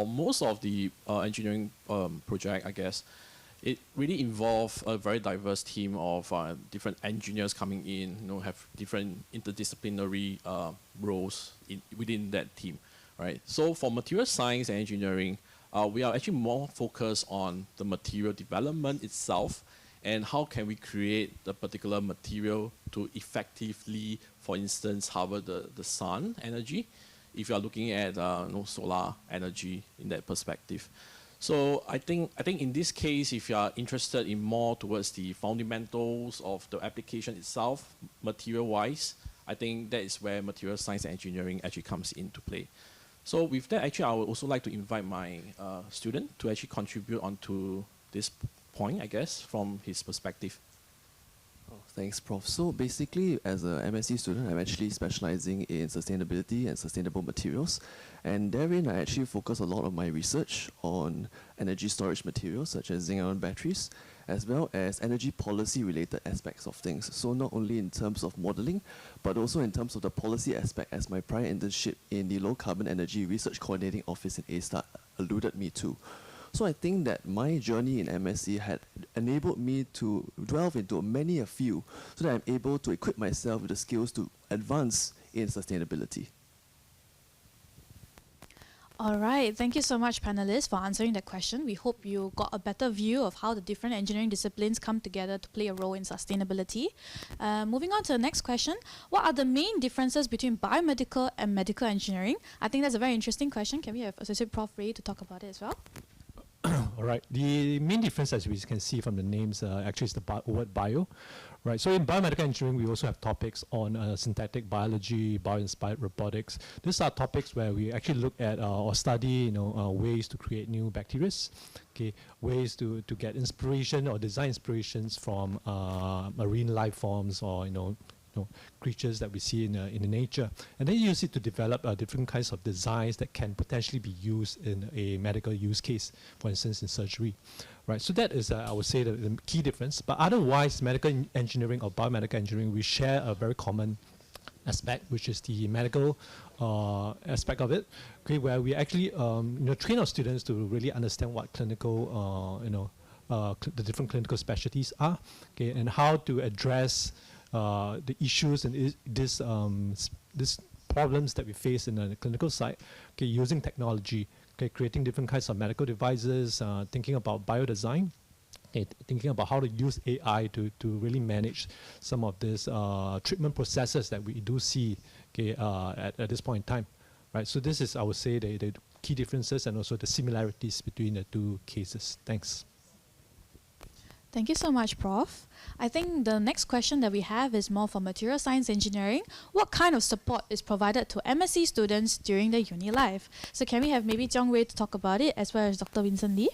[SPEAKER 21] most of the engineering project, I guess, it really involves a very diverse team of different engineers coming in, have different interdisciplinary roles within that team, right? So for material science and engineering, we are actually more focused on the material development itself and how can we create the particular material to effectively, for instance, harvest the sun energy, if you are looking at solar energy in that perspective. So I think in this case, if you are interested in more towards the fundamentals of the application itself, material-wise, I think that is where material science and engineering actually comes into play. So with that, actually, I would also like to invite my student to actually contribute onto this point, I guess, from his perspective.
[SPEAKER 22] Oh, thanks, Prof. So basically, as a MSc student, I'm actually specializing in sustainability and sustainable materials. And therein, I actually focus a lot of my research on energy storage materials, such as zinc-ion batteries, as well as energy policy-related aspects of things. So not only in terms of modeling, but also in terms of the policy aspect, as my prior internship in the Low Carbon Energy Research Coordinating Office in A-STAR alluded me to. So I think that my journey in MSc had enabled me to delve into many a few so that I'm able to equip myself with the skills to advance in sustainability.
[SPEAKER 23] All right, thank you so much, panelists, for answering that question. We hope you got a better view of how the different engineering disciplines come together to play a role in sustainability. Moving on to the next question, what are the main differences between biomedical and medical engineering? I think that's a very interesting question. Can we have Associate Prof. Ray to talk about it as well?
[SPEAKER 20] All right. The main difference, as we can see from the names, actually is the word bio, right? So in biomedical engineering, we also have topics on synthetic biology, bio-inspired robotics. These are topics where we actually look at or study, ways to create new bacteria, okay, ways to get inspiration or design inspirations from marine life forms or creatures that we see in the nature, and then use it to develop different kinds of designs that can potentially be used in a medical use case, for instance, in surgery, right? So that is, I would say, the key difference. But otherwise, medical engineering or biomedical engineering, we share a very common aspect, which is the medical aspect of it, okay, where we actually train our students to really understand what clinical, the different clinical specialties are, okay, and how to address the issues and these problems that we face in the clinical side, okay, using technology, okay, creating different kinds of medical devices, thinking about biodesign, okay, thinking about how to use AI to really manage some of these treatment processes that we do see, okay, at this point in time, right? So this is, I would say, the key differences and also the similarities between the two cases. Thanks.
[SPEAKER 23] Thank you so much, Prof. I think the next question that we have is more for material science engineering. What kind of support is provided to MSc students during the uni life? So can we have maybe Jiang Wei to talk about it, as well as Dr. Vincent Lee?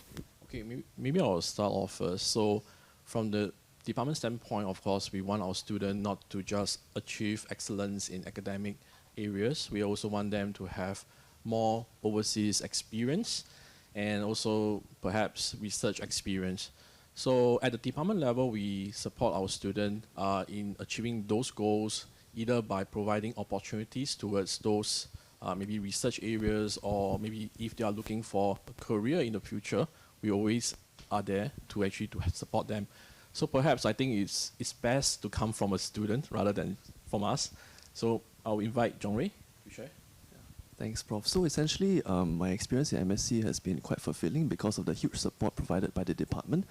[SPEAKER 21] Okay, maybe I'll start off first. So from the department standpoint, of course, we want our students not to just achieve excellence in academic areas. We also want them to have more overseas experience and also perhaps research experience. So at the department level, we support our students in achieving those goals, either by providing opportunities towards those maybe research areas, or maybe if they are looking for a career in the future, we always are there to actually support them. So perhaps I think it's best to come from a student rather than from us. So I'll invite Zhongwei to share.
[SPEAKER 22] Thanks, Prof. So essentially, my experience in MSc has been quite fulfilling because of the huge support provided by the department.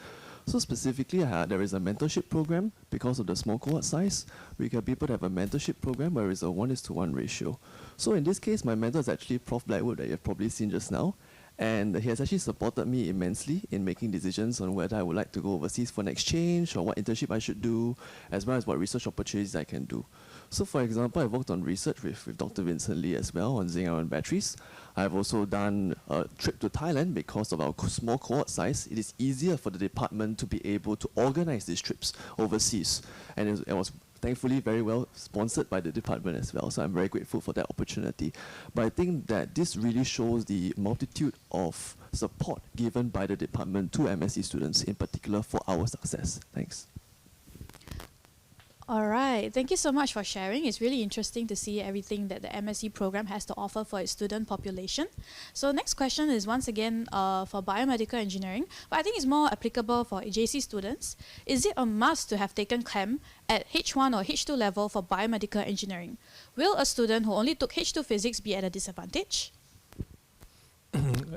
[SPEAKER 22] So specifically, there is a mentorship program. Because of the small cohort size, we get people to have a mentorship program where it's a 1:1 ratio. So in this case, my mentor is actually Prof. Blackwood that you've probably seen just now. And he has actually supported me immensely in making decisions on whether I would like to go overseas for an exchange or what internship I should do, as well as what research opportunities I can do. So for example, I've worked on research with Dr. Vincent Lee as well on zinc-ion batteries. I've also done a trip to Thailand because of our small cohort size. It is easier for the department to be able to organize these trips overseas. And it was thankfully very well sponsored by the department as well, so I'm very grateful for that opportunity. But I think that this really shows the multitude of support given by the department to MSc students, in particular for our success. Thanks.
[SPEAKER 23] All right, thank you so much for sharing. It's really interesting to see everything that the MSc program has to offer for its student population. So next question is once again for biomedical engineering, but I think it's more applicable for JC students. Is it a must to have taken chem at H1 or H2 level for biomedical engineering? Will a student who only took H2 physics be at a disadvantage?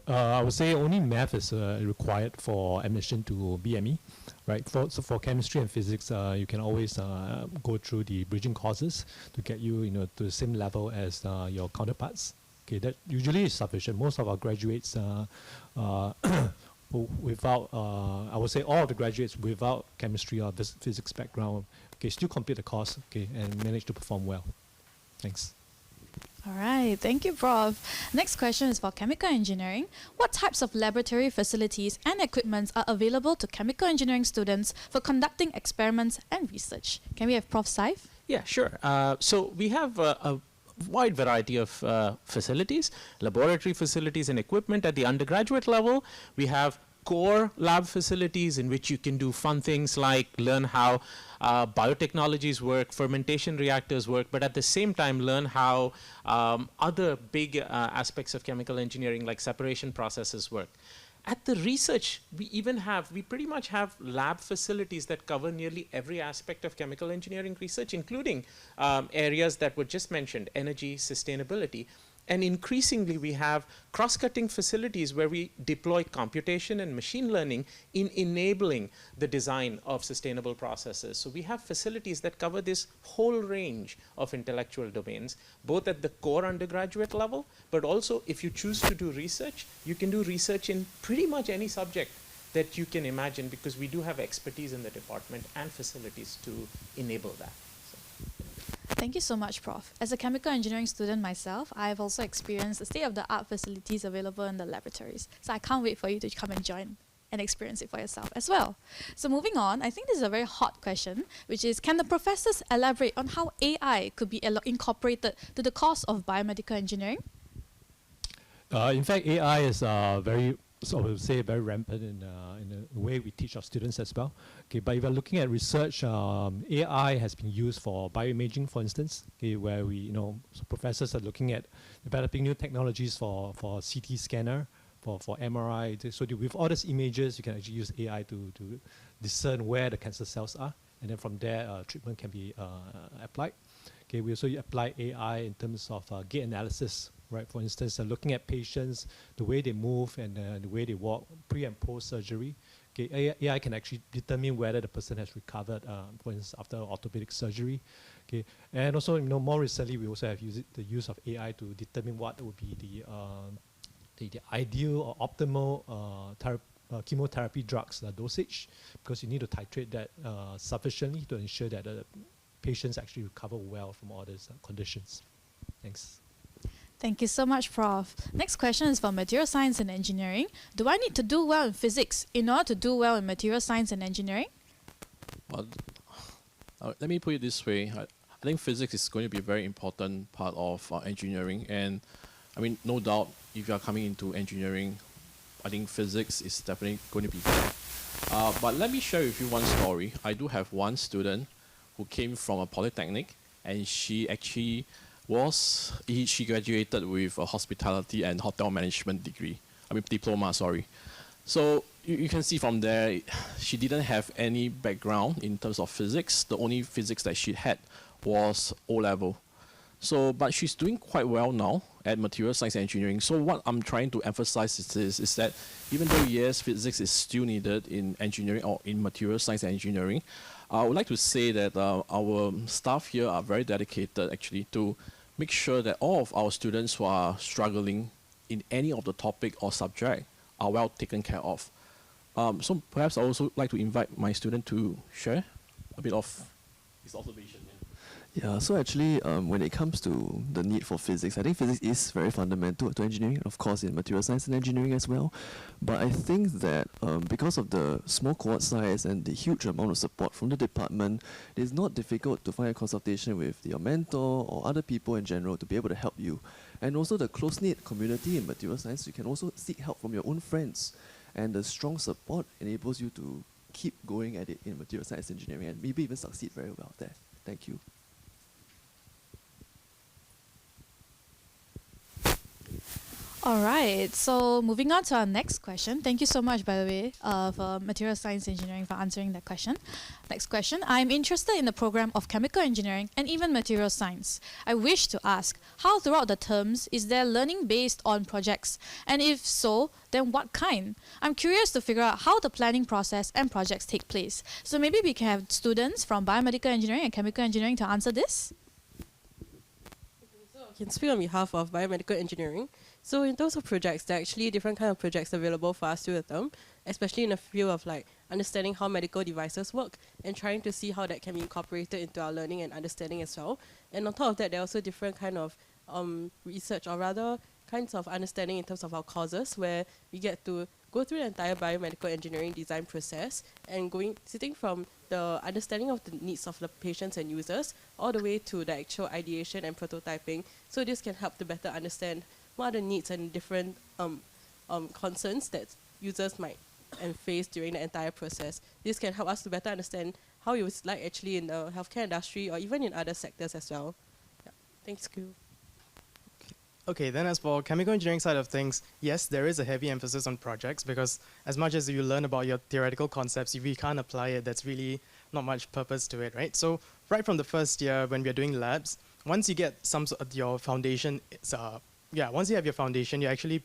[SPEAKER 20] I would say only math is required for admission to BME, right? So for chemistry and physics, you can always go through the bridging courses to get you, to the same level as your counterparts. Okay, that usually is sufficient. Most of our graduates, without, I would say all of the graduates without chemistry or physics background, okay, still complete the course, okay, and manage to perform well. Thanks.
[SPEAKER 23] All right, thank you, Prof. Next question is for chemical engineering. What types of laboratory facilities and equipments are available to chemical engineering students for conducting experiments and research? Can we have Prof. Saif?
[SPEAKER 17] Yeah, sure. So we have a wide variety of facilities, laboratory facilities and equipment at the undergraduate level. We have core lab facilities in which you can do fun things like learn how biotechnologies work, fermentation reactors work, but at the same time learn how other big aspects of chemical engineering like separation processes work. At the research, we pretty much have lab facilities that cover nearly every aspect of chemical engineering research, including areas that were just mentioned, energy, sustainability. And increasingly, we have cross-cutting facilities where we deploy computation and machine learning in enabling the design of sustainable processes. So we have facilities that cover this whole range of intellectual domains, both at the core undergraduate level, but also if you choose to do research, you can do research in pretty much any subject that you can imagine, because we do have expertise in the department and facilities to enable that.
[SPEAKER 23] Thank you so much, Prof. As a chemical engineering student myself, I've also experienced the state-of-the-art facilities available in the laboratories. So I can't wait for you to come and join and experience it for yourself as well. So moving on, I think this is a very hot question, which is, can the professors elaborate on how AI could be incorporated to the course of biomedical engineering?
[SPEAKER 20] In fact, AI is I would say very rampant in the way we teach our students as well. Okay, but if you're looking at research, AI has been used for bioimaging, for instance, okay, where so professors are looking at developing new technologies for CT scanner, for MRI. So with all these images, you can actually use AI to discern where the cancer cells are, and then from there, treatment can be applied. Okay, we also apply AI in terms of gait analysis. Right, for instance, looking at patients, the way they move and the way they walk, pre and post surgery. Okay, AI can actually determine whether the person has recovered, for instance, after orthopedic surgery. Okay, and also, more recently, we also have the use of AI to determine what would be the ideal or optimal chemotherapy drugs dosage, because you need to titrate that sufficiently to ensure that the patients actually recover well from all these conditions. Thanks.
[SPEAKER 23] Thank you so much, Prof. Next question is for material science and engineering. Do I need to do well in physics in order to do well in material science and engineering?
[SPEAKER 21] Well, let me put it this way. I think physics is going to be a very important part of engineering. And I mean, no doubt, if you are coming into engineering, I think physics is definitely going to be there. But let me share with you one story. I do have one student who came from a polytechnic, and she actually she graduated with a hospitality and hotel management diploma, sorry. So you can see from there, she didn't have any background in terms of physics. The only physics that she had was O-level. So, but she's doing quite well now at material science and engineering. So what I'm trying to emphasize is that even though, yes, physics is still needed in engineering or in material science and engineering, I would like to say that our staff here are very dedicated actually to make sure that all of our students who are struggling in any of the topic or subject are well taken care of. So perhaps I also like to invite my student to share a bit of his observation.
[SPEAKER 22] Yeah, so actually, when it comes to the need for physics, I think physics is very fundamental to engineering, of course in material science and engineering as well. But I think that because of the small cohort size and the huge amount of support from the department, it is not difficult to find a consultation with your mentor or other people in general to be able to help you. And also the close-knit community in material science, you can also seek help from your own friends. And the strong support enables you to keep going at it in material science engineering and maybe even succeed very well there. Thank you.
[SPEAKER 23] All right, so moving on to our next question. Thank you so much, by the way, for Material Science Engineering for answering that question. Next question. I'm interested in the program of Chemical Engineering and even Material Science. I wish to ask, how throughout the terms is there learning based on projects? And if so, then what kind? I'm curious to figure out how the planning process and projects take place. So maybe we can have students from Biomedical Engineering and Chemical Engineering to answer this.
[SPEAKER 1] I can speak on behalf of Biomedical Engineering. So in terms of projects, there are actually different kind of projects available for us to attempt, especially in the field of like understanding how medical devices work and trying to see how that can be incorporated into our learning and understanding as well. And on top of that, there are also different kind of research, or rather kinds of understanding in terms of our courses, where we get to go through the entire biomedical engineering design process and sitting from the understanding of the needs of the patients and users all the way to the actual ideation and prototyping. So this can help to better understand what are the needs and different concerns that users might face during the entire process. This can help us to better understand how it was like actually in the healthcare industry or even in other sectors as well. Yeah. Thanks, Q.
[SPEAKER 3] Okay, then as for chemical engineering side of things, yes, there is a heavy emphasis on projects because as much as you learn about your theoretical concepts, if you can't apply it, that's really not much purpose to it, right? So right from the first year when we're doing labs, once you get your foundation, once you have your foundation, you're actually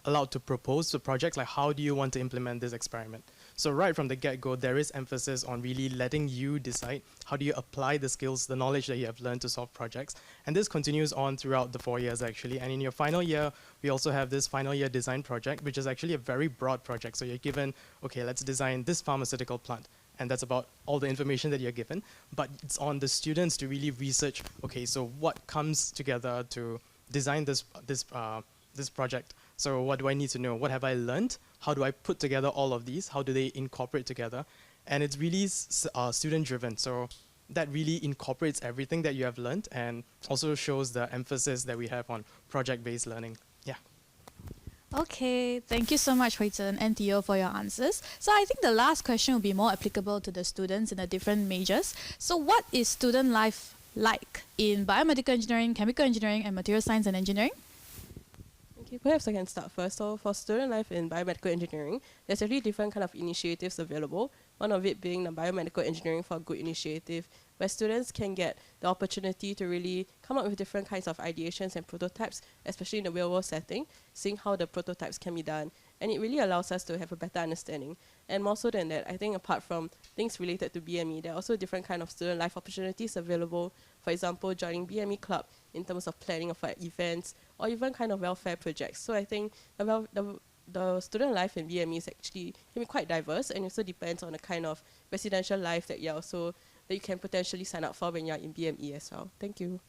[SPEAKER 3] allowed to propose the projects, like how do you want to implement this experiment. So right from the get-go, there is emphasis on really letting you decide how do you apply the skills, the knowledge that you have learned to solve projects. And this continues on throughout the 4 years actually. And in your final year, we also have this final year design project, which is actually a very broad project. So you're given, okay, let's design this pharmaceutical plant. And that's about all the information that you're given. But it's on the students to really research, okay, so what comes together to design this project. So what do I need to know? What have I learned? How do I put together all of these? How do they incorporate together? And it's really student-driven. So that really incorporates everything that you have learned and also shows the emphasis that we have on project-based learning. Yeah.
[SPEAKER 23] Okay, thank you so much, Huizen and Theo, for your answers. So I think the last question will be more applicable to the students in the different majors. So what is student life like in biomedical engineering, chemical engineering, and material science and engineering?
[SPEAKER 1] Okay, perhaps I can start first. So for student life in biomedical engineering, there's actually different kind of initiatives available. One of it being the Biomedical Engineering for Good initiative, where students can get the opportunity to really come up with different kinds of ideations and prototypes, especially in the real world setting, seeing how the prototypes can be done. And it really allows us to have a better understanding. And more so than that, I think apart from things related to BME, there are also different kind of student life opportunities available. For example, joining BME Club in terms of planning of events, or even kind of welfare projects. So I think the student life in BME is actually can be quite diverse, and also depends on the kind of residential life that you can potentially sign up for when you're in BME as well. Thank you.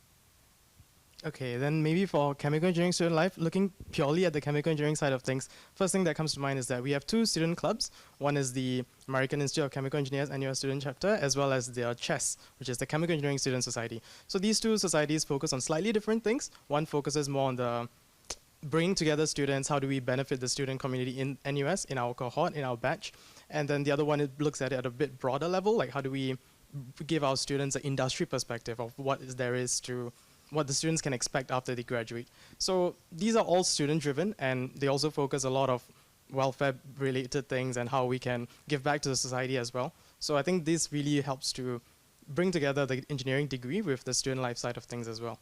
[SPEAKER 3] Okay, then maybe for chemical engineering student life, looking purely at the chemical engineering side of things, first thing that comes to mind is that we have 2 student clubs. One is the American Institute of Chemical Engineers annual student chapter, as well as the CHES, which is the Chemical Engineering Student Society. So these 2 societies focus on slightly different things. One focuses more on the bringing together students, how do we benefit the student community in NUS, in our cohort, in our batch. And then the other one, it looks at it at a bit broader level, like how do we give our students an industry perspective of what the students can expect after they graduate. So these are all student-driven, and they also focus a lot of welfare-related things and how we can give back to the society as well. So I think this really helps to bring together the engineering degree with the student life side of things as well.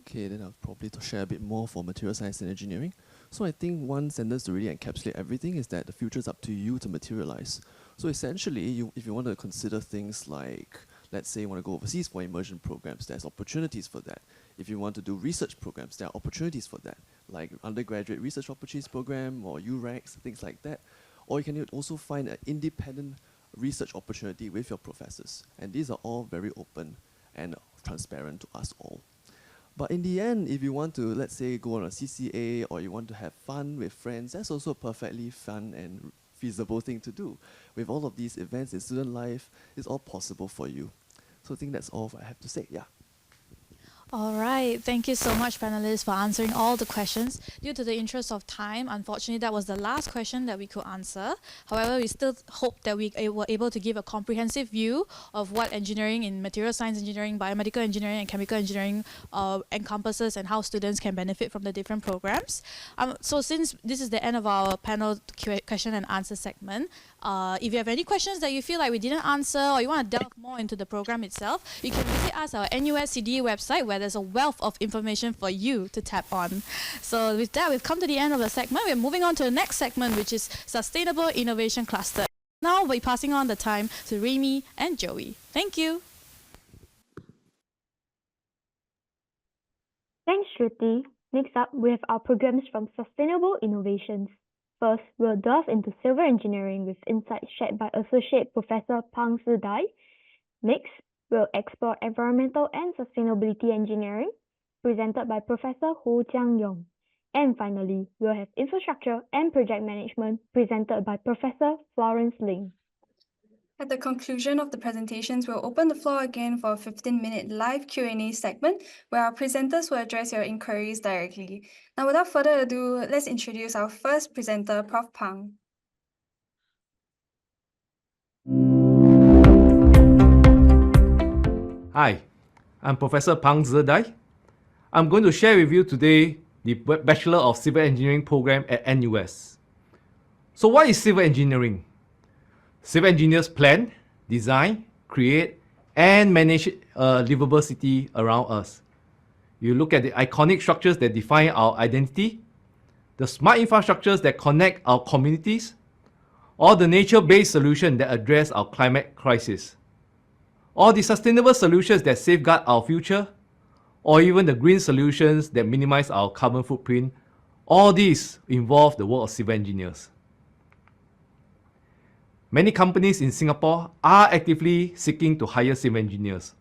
[SPEAKER 22] Okay, then I'll probably share a bit more for material science and engineering. So I think one sentence to really encapsulate everything is that the future is up to you to materialize. So essentially, if you want to consider things like let's say you want to go overseas for immersion programs, there's opportunities for that. If you want to do research programs, there are opportunities for that, like undergraduate research opportunities program or UREX, things like that. Or you can also find an independent research opportunity with your professors. And these are all very open and transparent to us all. But in the end, if you want to, let's say, go on a CCA or you want to have fun with friends, that's also a perfectly fun and feasible thing to do. With all of these events in student life, it's all possible for you. So I think that's all I have to say, yeah.
[SPEAKER 23] All right. Thank you so much, panelists, for answering all the questions. Due to the interest of time, unfortunately, that was the last question that we could answer. However, we still hope that we were able to give a comprehensive view of what engineering in material science engineering, biomedical engineering, and chemical engineering encompasses and how students can benefit from the different programs. So since this is the end of our panel question and answer segment, if you have any questions that you feel like we didn't answer or you want to delve more into the program itself, you can visit us our NUS CDE website where there's a wealth of information for you to tap on. So with that, we've come to the end of the segment. We're moving on to the next segment, which is Sustainable Innovation Cluster. Now we'll be passing on the time to Remy and Joey. Thank you.
[SPEAKER 4] Thanks, Shruti. Next up, we have our programs from Sustainable Innovations. First, we'll delve into civil engineering with insights shared by Associate Professor Pang Zidai. Next, we'll explore environmental and sustainability engineering, presented by Professor Ho Jiang-yong. And finally, we'll have infrastructure and project management, presented by Professor Florence Ling.
[SPEAKER 2] At the conclusion of the presentations, we'll open the floor again for a 15-minute live Q&A segment where our presenters will address your inquiries directly. Now, without further ado, let's introduce our first presenter, Prof. Pang.
[SPEAKER 5] Hi, I'm Professor Pang Zidai. I'm going to share with you today the Bachelor of Civil Engineering program at NUS. So what is civil engineering? Civil engineers plan, design, create, and manage a livable city around us. You look at the iconic structures that define our identity, the smart infrastructures that connect our communities, or the nature-based solutions that address our climate crisis, or the sustainable solutions that safeguard our future, or even the green solutions that minimize our carbon footprint. All these involve the work of civil engineers. Many companies in Singapore are actively seeking to hire civil engineers,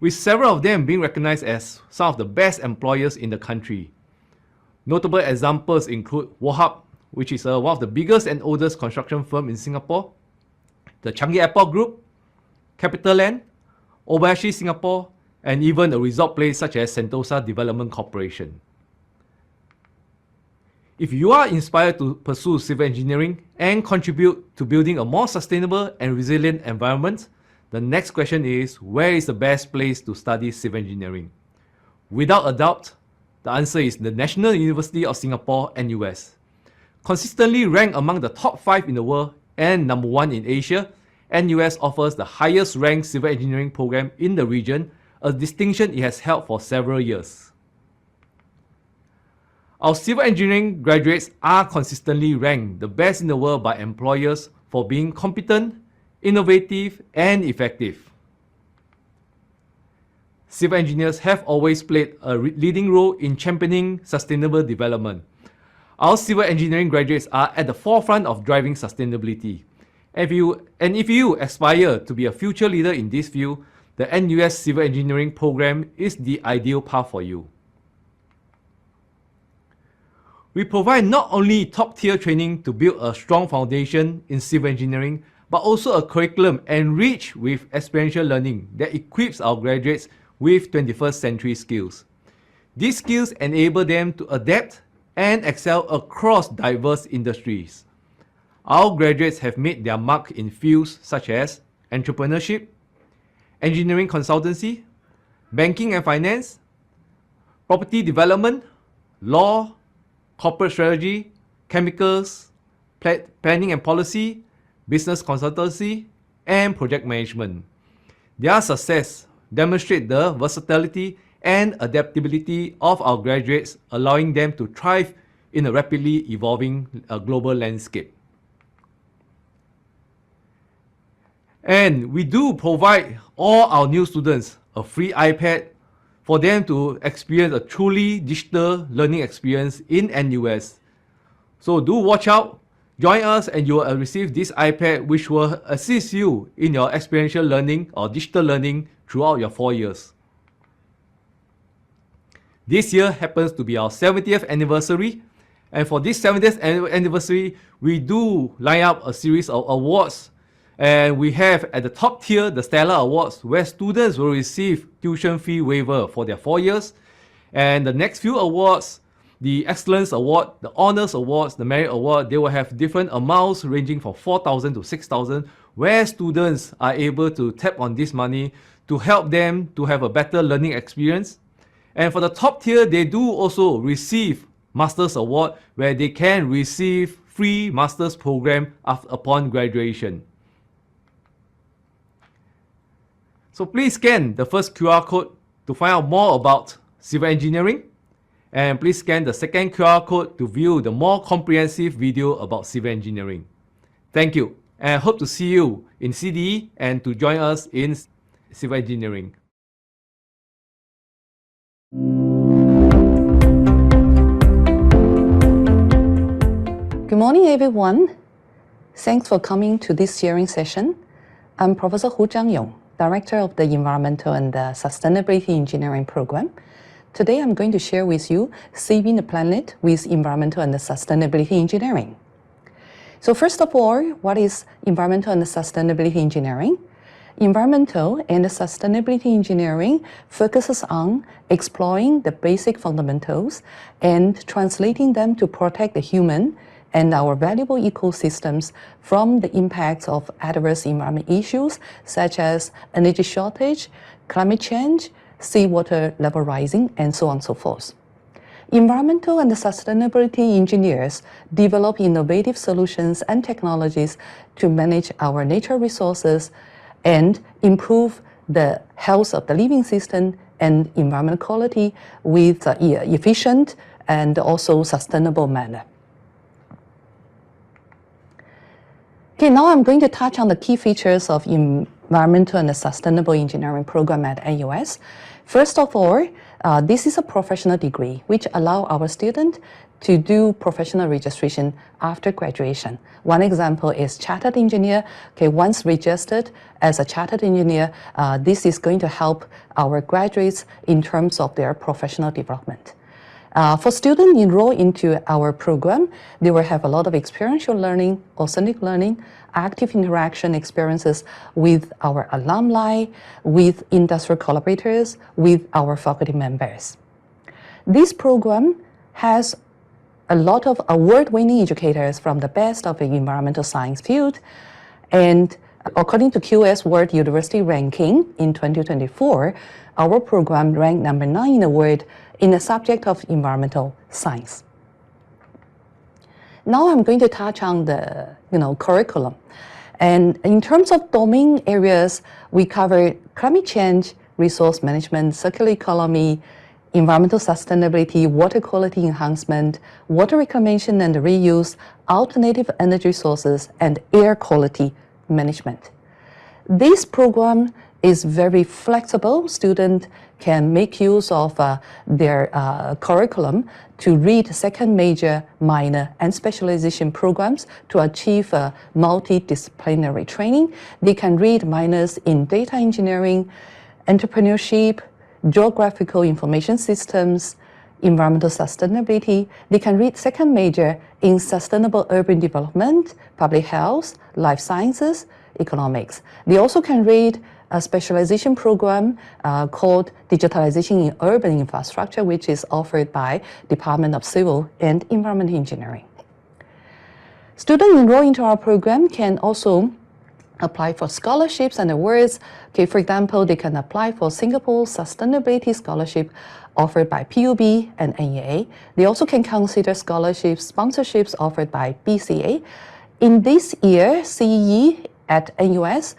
[SPEAKER 5] with several of them being recognized as some of the best employers in the country. Notable examples include Wohab, which is one of the biggest and oldest construction firm in Singapore, the Changi Airport Group, CapitaLand, Obayashi Singapore, and even a resort place such as Sentosa Development Corporation. If you are inspired to pursue civil engineering and contribute to building a more sustainable and resilient environment, the next question is, where is the best place to study civil engineering? Without a doubt, the answer is the National University of Singapore, NUS. Consistently ranked among the top 5 in the world and number 1 in Asia, NUS offers the highest ranked civil engineering program in the region, a distinction it has held for several years. Our civil engineering graduates are consistently ranked the best in the world by employers for being competent, innovative, and effective. Civil engineers have always played a leading role in championing sustainable development. Our civil engineering graduates are at the forefront of driving sustainability. If you aspire to be a future leader in this field, the NUS Civil Engineering program is the ideal path for you. We provide not only top-tier training to build a strong foundation in civil engineering, but also a curriculum enriched with experiential learning that equips our graduates with 21st century skills. These skills enable them to adapt and excel across diverse industries. Our graduates have made their mark in fields such as entrepreneurship, engineering consultancy, banking and finance, property development, law, corporate strategy, chemicals, planning and policy, business consultancy, and project management. Their success demonstrates the versatility and adaptability of our graduates, allowing them to thrive in a rapidly evolving global landscape. And we do provide all our new students a free iPad for them to experience a truly digital learning experience in NUS. So do watch out, join us, and you will receive this iPad which will assist you in your experiential learning or digital learning throughout your 4 years. This year happens to be our 70th anniversary, and for this 70th anniversary, we do line up a series of awards, and we have at the top tier the Stellar Awards, where students will receive tuition fee waiver for their 4 years, and the next few awards, the Excellence Award, the Honours Awards, the Merit Award, they will have different amounts ranging from 4,000 to 6,000, where students are able to tap on this money to help them to have a better learning experience. And for the top tier, they do also receive Master's Award, where they can receive free Master's program upon graduation. So please scan the first QR code to find out more about civil engineering. And please scan the second QR code to view the more comprehensive video about civil engineering. Thank you, and I hope to see you in CDE and to join us in civil engineering.
[SPEAKER 6] Good morning, everyone. Thanks for coming to this sharing session. I'm Professor Hu Zhangyong, Director of the Environmental and Sustainability Engineering Program. Today, I'm going to share with you Saving the Planet with Environmental and Sustainability Engineering. So first of all, what is Environmental and Sustainability Engineering? Environmental and Sustainability Engineering focuses on exploring the basic fundamentals and translating them to protect the human and our valuable ecosystems from the impacts of adverse environment issues such as energy shortage, climate change, seawater level rising, and so on and so forth. Environmental and sustainability engineers develop innovative solutions and technologies to manage our natural resources and improve the health of the living system and environment quality with efficient and also sustainable manner. Okay, now I'm going to touch on the key features of Environmental and Sustainable Engineering program at NUS. First of all, this is a professional degree which allows our student to do professional registration after graduation. One example is chartered engineer. Okay, once registered as a chartered engineer, this is going to help our graduates in terms of their professional development. For students enrolled into our program, they will have a lot of experiential learning, authentic learning, active interaction experiences with our alumni, with industrial collaborators, with our faculty members. This program has a lot of award-winning educators from the best of the environmental science field, and according to QS World University Ranking in 2024, our program ranked number 9 in the world in the subject of environmental science. Now I'm going to touch on the curriculum. And in terms of domain areas, we cover climate change, resource management, circular economy, environmental sustainability, water quality enhancement, water reclamation and reuse, alternative energy sources, and air quality management. This program is very flexible. Students can make use of their curriculum to read second major, minor, and specialization programs to achieve multidisciplinary training. They can read minors in data engineering, entrepreneurship, geographical information systems, environmental sustainability. They can read second major in sustainable urban development, public health, life sciences, economics. They also can read a specialization program called Digitalization in Urban Infrastructure, which is offered by Department of Civil and Environmental Engineering. Students enrolled into our program can also apply for scholarships and awards. Okay, for example, they can apply for Singapore Sustainability Scholarship offered by PUB and NEA. They also can consider scholarships, sponsorships offered by BCA. In this year, CEE at NUS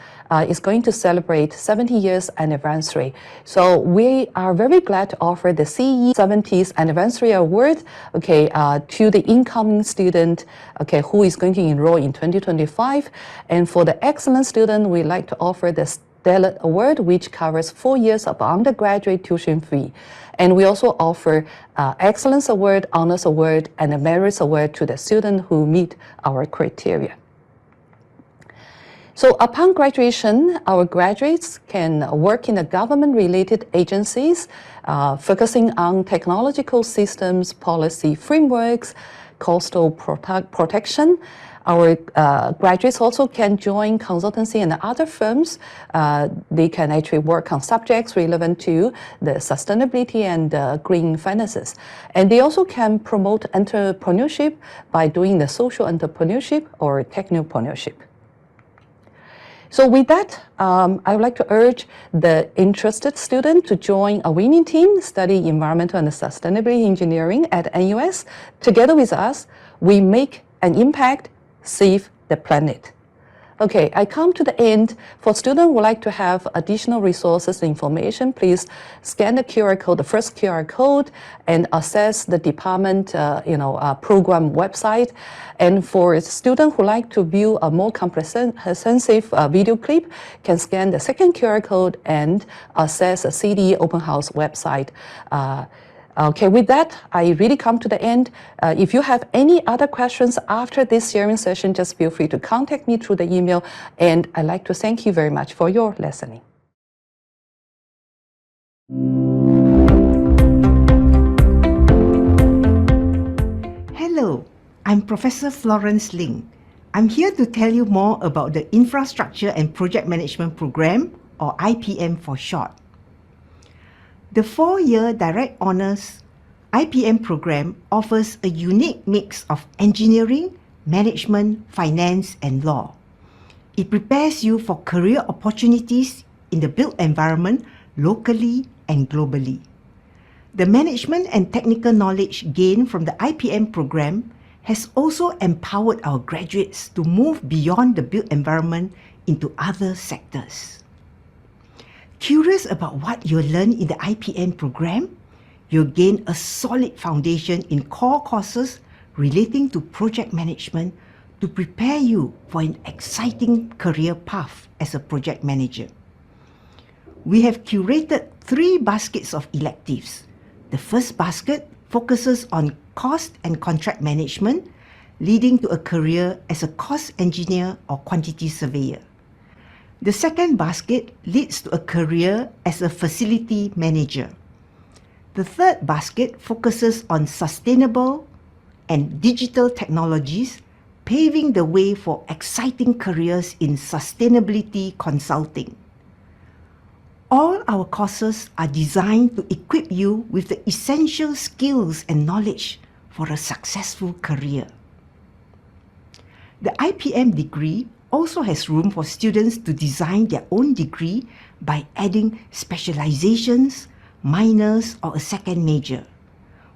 [SPEAKER 6] is going to celebrate 70 years anniversary. So we are very glad to offer the CE 70th anniversary award, okay, to the incoming student, okay, who is going to enroll in 2025. And for the excellent student, we like to offer the Stellar Award, which covers 4 years of undergraduate tuition fee. And we also offer Excellence Award, Honors Award, and a Merits Award to the student who meet our criteria. So upon graduation, our graduates can work in the government-related agencies, focusing on technological systems, policy frameworks, coastal protection. Our graduates also can join consultancy and other firms. They can actually work on subjects relevant to the sustainability and green finances. And they also can promote entrepreneurship by doing the social entrepreneurship or technopreneurship. So with that, I would like to urge the interested student to join a winning team, study environmental and sustainability engineering at NUS. Together with us, we make an impact, save the planet. Okay, I come to the end. For students who would like to have additional resources and information, please scan the QR code, the first QR code, and access the department program website. And for students who like to view a more comprehensive video clip, can scan the second QR code and access the CDE Open House website. Okay, with that, I really come to the end. If you have any other questions after this sharing session, just feel free to contact me through the email. And I'd like to thank you very much for your listening.
[SPEAKER 7] Hello, I'm Professor Florence Ling. I'm here to tell you more about the Infrastructure and Project Management Program, or IPM for short. The 4-year Direct Honours IPM program offers a unique mix of engineering, management, finance, and law. It prepares you for career opportunities in the built environment locally and globally. The management and technical knowledge gained from the IPM program has also empowered our graduates to move beyond the built environment into other sectors. Curious about what you'll learn in the IPM program? You'll gain a solid foundation in core courses relating to project management to prepare you for an exciting career path as a project manager. We have curated 3 baskets of electives. The first basket focuses on cost and contract management, leading to a career as a cost engineer or quantity surveyor. The second basket leads to a career as a facility manager. The third basket focuses on sustainable and digital technologies, paving the way for exciting careers in sustainability consulting. All our courses are designed to equip you with the essential skills and knowledge for a successful career. The IPM degree also has room for students to design their own degree by adding specializations, minors, or a second major.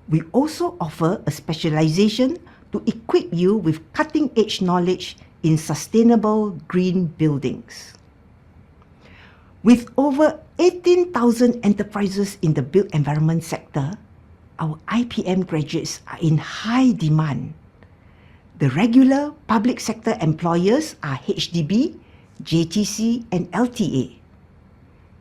[SPEAKER 7] We also offer a specialization to equip you with cutting-edge knowledge in sustainable green buildings. With over 18,000 enterprises in the built environment sector, our IPM graduates are in high demand. The regular public sector employers are HDB, JTC, and LTA.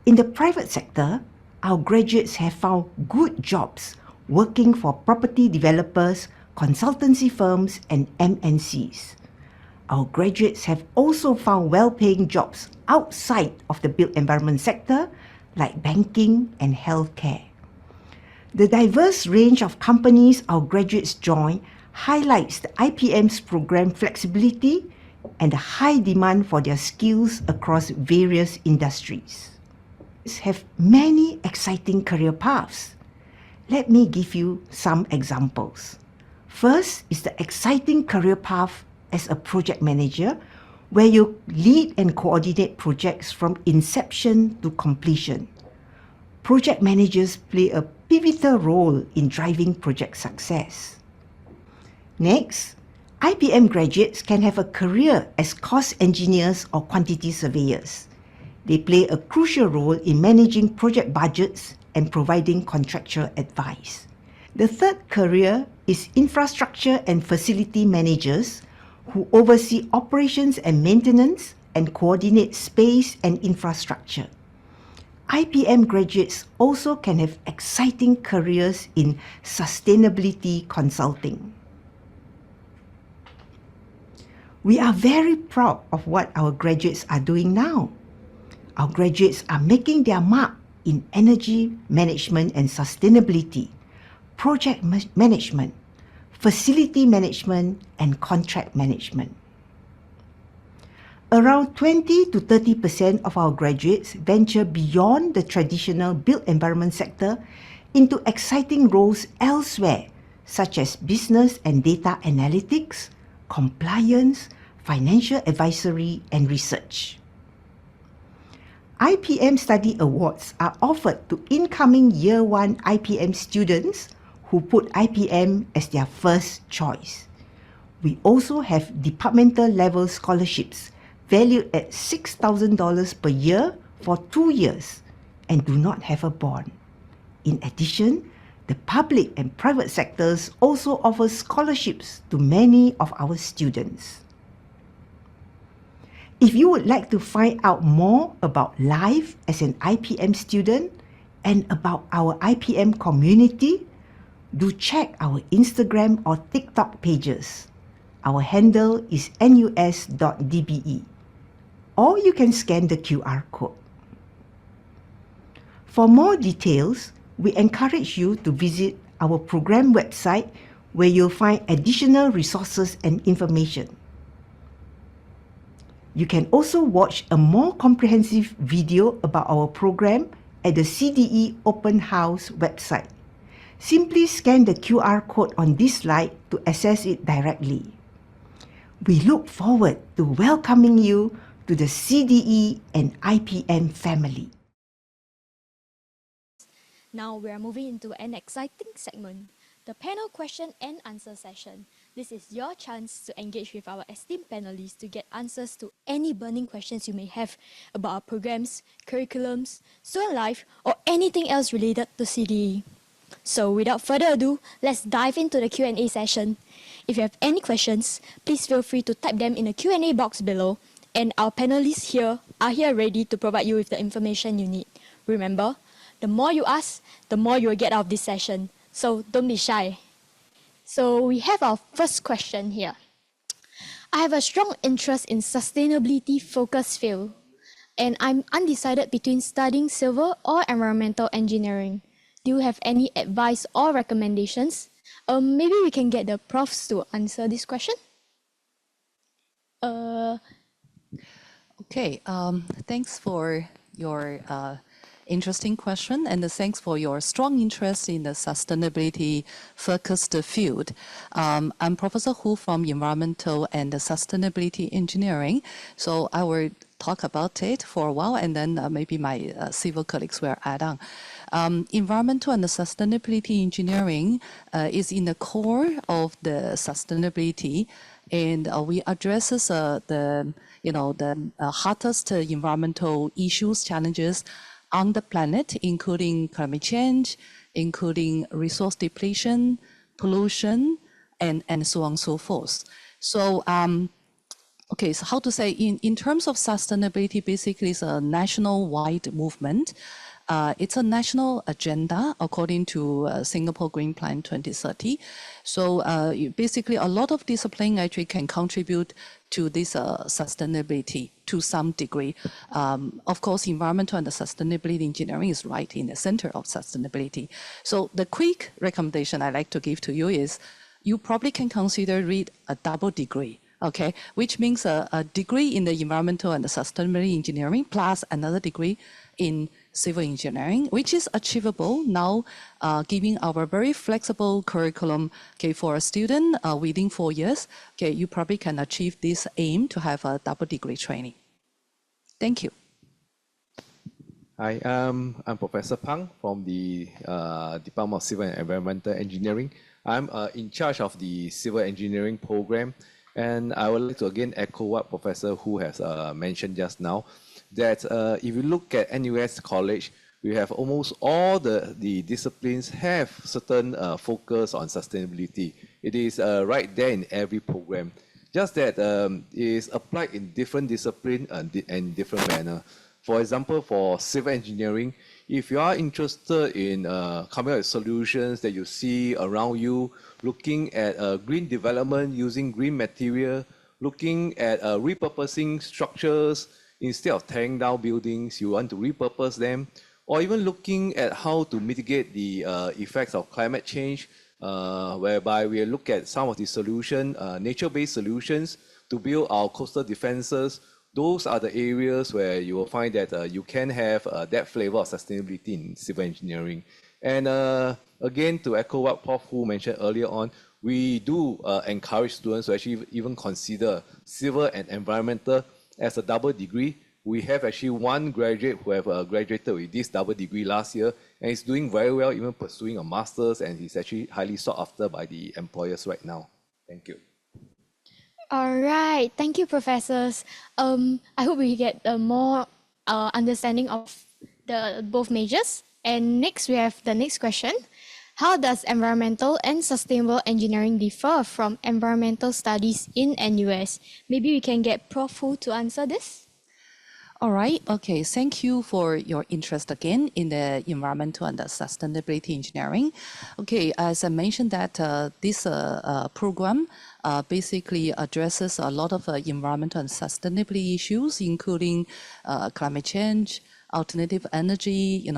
[SPEAKER 7] In the private sector, our graduates have found good jobs working for property developers, consultancy firms, and MNCs. Our graduates have also found well-paying jobs outside of the built environment sector, like banking and healthcare. The diverse range of companies our graduates join highlights the IPM's program flexibility and the high demand for their skills across various industries. Have many exciting career paths. Let me give you some examples. First is the exciting career path as a project manager, where you lead and coordinate projects from inception to completion. Project managers play a pivotal role in driving project success. Next, IPM graduates can have a career as cost engineers or quantity surveyors. They play a crucial role in managing project budgets and providing contractual advice. The third career is infrastructure and facility managers who oversee operations and maintenance and coordinate space and infrastructure. IPM graduates also can have exciting careers in sustainability consulting. We are very proud of what our graduates are doing now. Our graduates are making their mark in energy management and sustainability, project management, facility management, and contract management. Around 20 to 30% of our graduates venture beyond the traditional built environment sector into exciting roles elsewhere, such as business and data analytics, compliance, financial advisory, and research. IPM Study Awards are offered to incoming Year 1 IPM students who put IPM as their first choice. We also have departmental level scholarships valued at $6,000 per year for 2 years and do not have a bond. In addition, the public and private sectors also offer scholarships to many of our students. If you would like to find out more about life as an IPM student and about our IPM community, do check our Instagram or TikTok pages. Our handle is nus.dbe, or you can scan the QR code. For more details, we encourage you to visit our program website where you'll find additional resources and information. You can also watch a more comprehensive video about our program at the CDE Open House website. Simply scan the QR code on this slide to access it directly. We look forward to welcoming you to the CDE and IPM family.
[SPEAKER 14] Now we are moving into an exciting segment, the panel question and answer session. This is your chance to engage with our esteemed panelists to get answers to any burning questions you may have about our programs, curriculums, student life, or anything else related to CDE. So without further ado, let's dive into the Q&A session. If you have any questions, please feel free to type them in the Q&A box below, and our panelists here are ready to provide you with the information you need. Remember, the more you ask, the more you will get out of this session. So don't be shy. So we have our first question here. I have a strong interest in sustainability-focused field, and I'm undecided between studying civil or environmental engineering. Do you have any advice or recommendations? Maybe we can get the profs to answer this question.
[SPEAKER 6] Okay, thanks for your interesting question, and thanks for your strong interest in the sustainability-focused field. I'm Professor Hu from Environmental and Sustainability Engineering, so I will talk about it for a while, and then maybe my civil colleagues will add on. Environmental and sustainability engineering is in the core of the sustainability, and we addresses the hottest environmental issues, challenges on the planet, including climate change, including resource depletion, pollution, and so on and so forth. So, okay, so how to say, in terms of sustainability, basically it's a national-wide movement. It's a national agenda according to Singapore Green Plan 2030. So basically a lot of discipline actually can contribute to this sustainability to some degree. Of course, environmental and sustainability engineering is right in the center of sustainability. So the quick recommendation I like to give to you is you probably can consider read a double degree. Okay, which means a degree in the environmental and sustainability engineering plus another degree in civil engineering, which is achievable now, given our very flexible curriculum. Okay, for a student within 4 years, okay, you probably can achieve this aim to have a double degree training. Thank you.
[SPEAKER 13] Hi, I'm Professor Pang from the Department of Civil and Environmental Engineering. I'm in charge of the Civil Engineering program, and I would like to again echo what Professor Hu has mentioned just now, that if you look at NUS College, we have almost all the disciplines have certain focus on sustainability. It is right there in every program, just that it is applied in different discipline and different manner. For example, for civil engineering, if you are interested in coming up with solutions that you see around you, looking at green development using green material, looking at repurposing structures instead of tearing down buildings, you want to repurpose them, or even looking at how to mitigate the effects of climate change, whereby we look at some of the nature-based solutions to build our coastal defenses. Those are the areas where you will find that you can have that flavor of sustainability in civil engineering. And again, to echo what Prof. Hu mentioned earlier on, we do encourage students to actually even consider civil and environmental as a double degree. We have actually one graduate who have graduated with this double degree last year, and he's doing very well, even pursuing a master's, and he's actually highly sought after by the employers right now. Thank you.
[SPEAKER 14] All right, thank you, professors. I hope we get a more understanding of the both majors. And next, we have the next question. How does environmental and sustainable engineering differ from environmental studies in NUS? Maybe we can get Prof. Hu to answer this.
[SPEAKER 6] All right. Okay. Thank you for your interest again in the environmental and the sustainability engineering. Okay. As I mentioned that this program basically addresses a lot of environmental and sustainability issues, including climate change, alternative energy,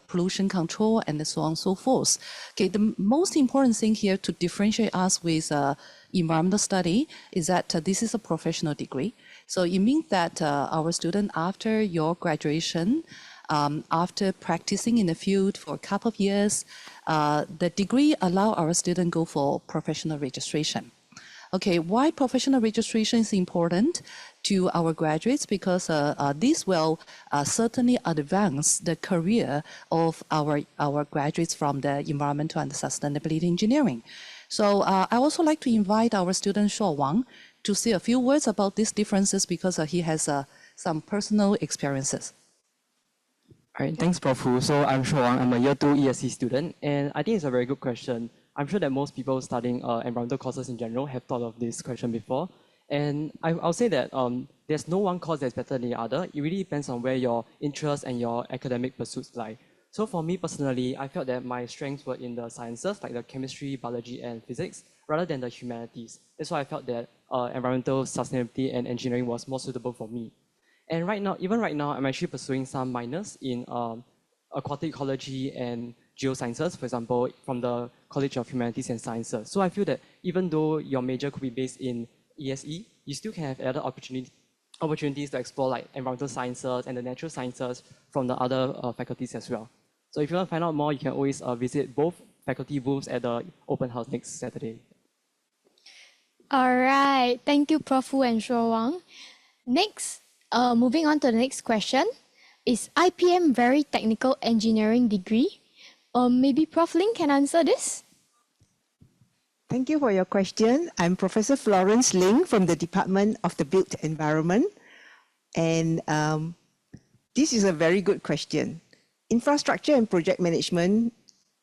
[SPEAKER 6] pollution control, and so on and so forth. Okay. The most important thing here to differentiate us with environmental study is that this is a professional degree. So it means that our student, after your graduation, after practicing in the field for a couple of years, the degree allow our student go for professional registration. Okay, why professional registration is important to our graduates? Because this will certainly advance the career of our graduates from the environmental and sustainability engineering. So I also like to invite our student Shuo Wang to say a few words about these differences because he has some personal experiences.
[SPEAKER 15] All right, thanks, Prof. Hu. So I'm Shuo Wang. I'm a year 2 ESC student, and I think it's a very good question. I'm sure that most people studying environmental courses in general have thought of this question before. And I'll say that there's no one course that's better than the other. It really depends on where your interests and your academic pursuits lie. So for me personally, I felt that my strengths were in the sciences, like the chemistry, biology, and physics, rather than the humanities. That's why I felt that environmental sustainability and engineering was more suitable for me. And even right now, I'm actually pursuing some minors in aquatic ecology and geosciences, for example, from the College of Humanities and Sciences. So I feel that even though your major could be based in ESE, you still can have other opportunities to explore like environmental sciences and the natural sciences from the other faculties as well. So if you want to find out more, you can always visit both faculty booths at the open house next Saturday.
[SPEAKER 14] All right, thank you, Prof. Hu and Shuo Wang. Next, moving on to the next question. Is IPM very technical engineering degree? Maybe Prof. Ling can answer this?
[SPEAKER 7] Thank you for your question. I'm Professor Florence Ling from the Department of the Built Environment. And this is a very good question. Infrastructure and project management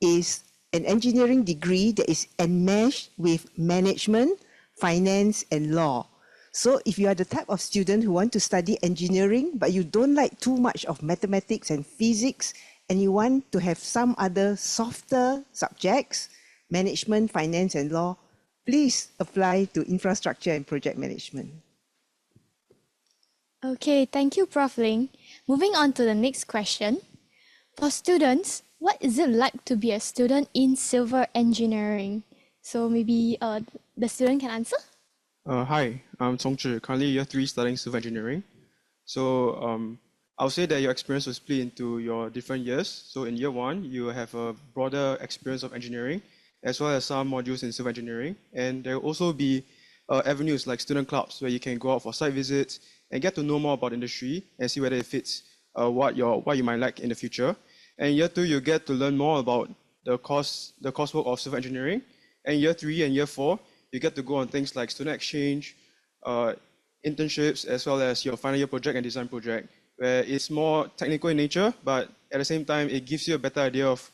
[SPEAKER 7] is an engineering degree that is enmeshed with management, finance, and law. So if you are the type of student who want to study engineering, but you don't like too much of mathematics and physics, and you want to have some other softer subjects, management, finance, and law, please apply to infrastructure and project management.
[SPEAKER 14] Okay, thank you, Prof. Ling. Moving on to the next question. For students, what is it like to be a student in civil engineering? So maybe the student can answer?
[SPEAKER 16] Hi, I'm Song Zhi, currently year 3 studying civil engineering. So I'll say that your experience will split into your different years. So in year 1, you have a broader experience of engineering, as well as some modules in civil engineering. And there will also be avenues like student clubs where you can go out for site visits and get to know more about industry and see whether it fits what you might like in the future. And year 2, you get to learn more about the coursework of civil engineering. And year 3 and year 4, you get to go on things like student exchange, internships, as well as your final year project and design project, where it's more technical in nature, but at the same time, it gives you a better idea of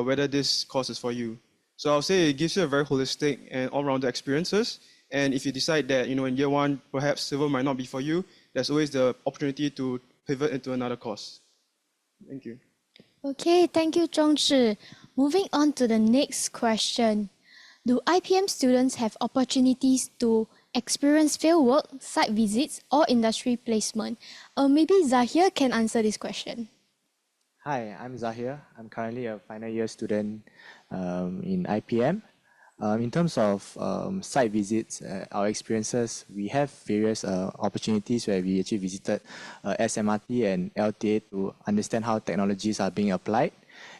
[SPEAKER 16] whether this course is for you. So I'll say it gives you a very holistic and all-rounded experiences. And if you decide that, in year 1, perhaps civil might not be for you, there's always the opportunity to pivot into another course. Thank you.
[SPEAKER 14] Okay, thank you, Zhongzhi. Moving on to the next question. Do IPM students have opportunities to experience fieldwork, site visits, or industry placement? Maybe Zahir can answer this question.
[SPEAKER 8] Hi, I'm Zahir. I'm currently a final year student in IPM. In terms of site visits, our experiences, we have various opportunities where we actually visited SMRT and LTA to understand how technologies are being applied.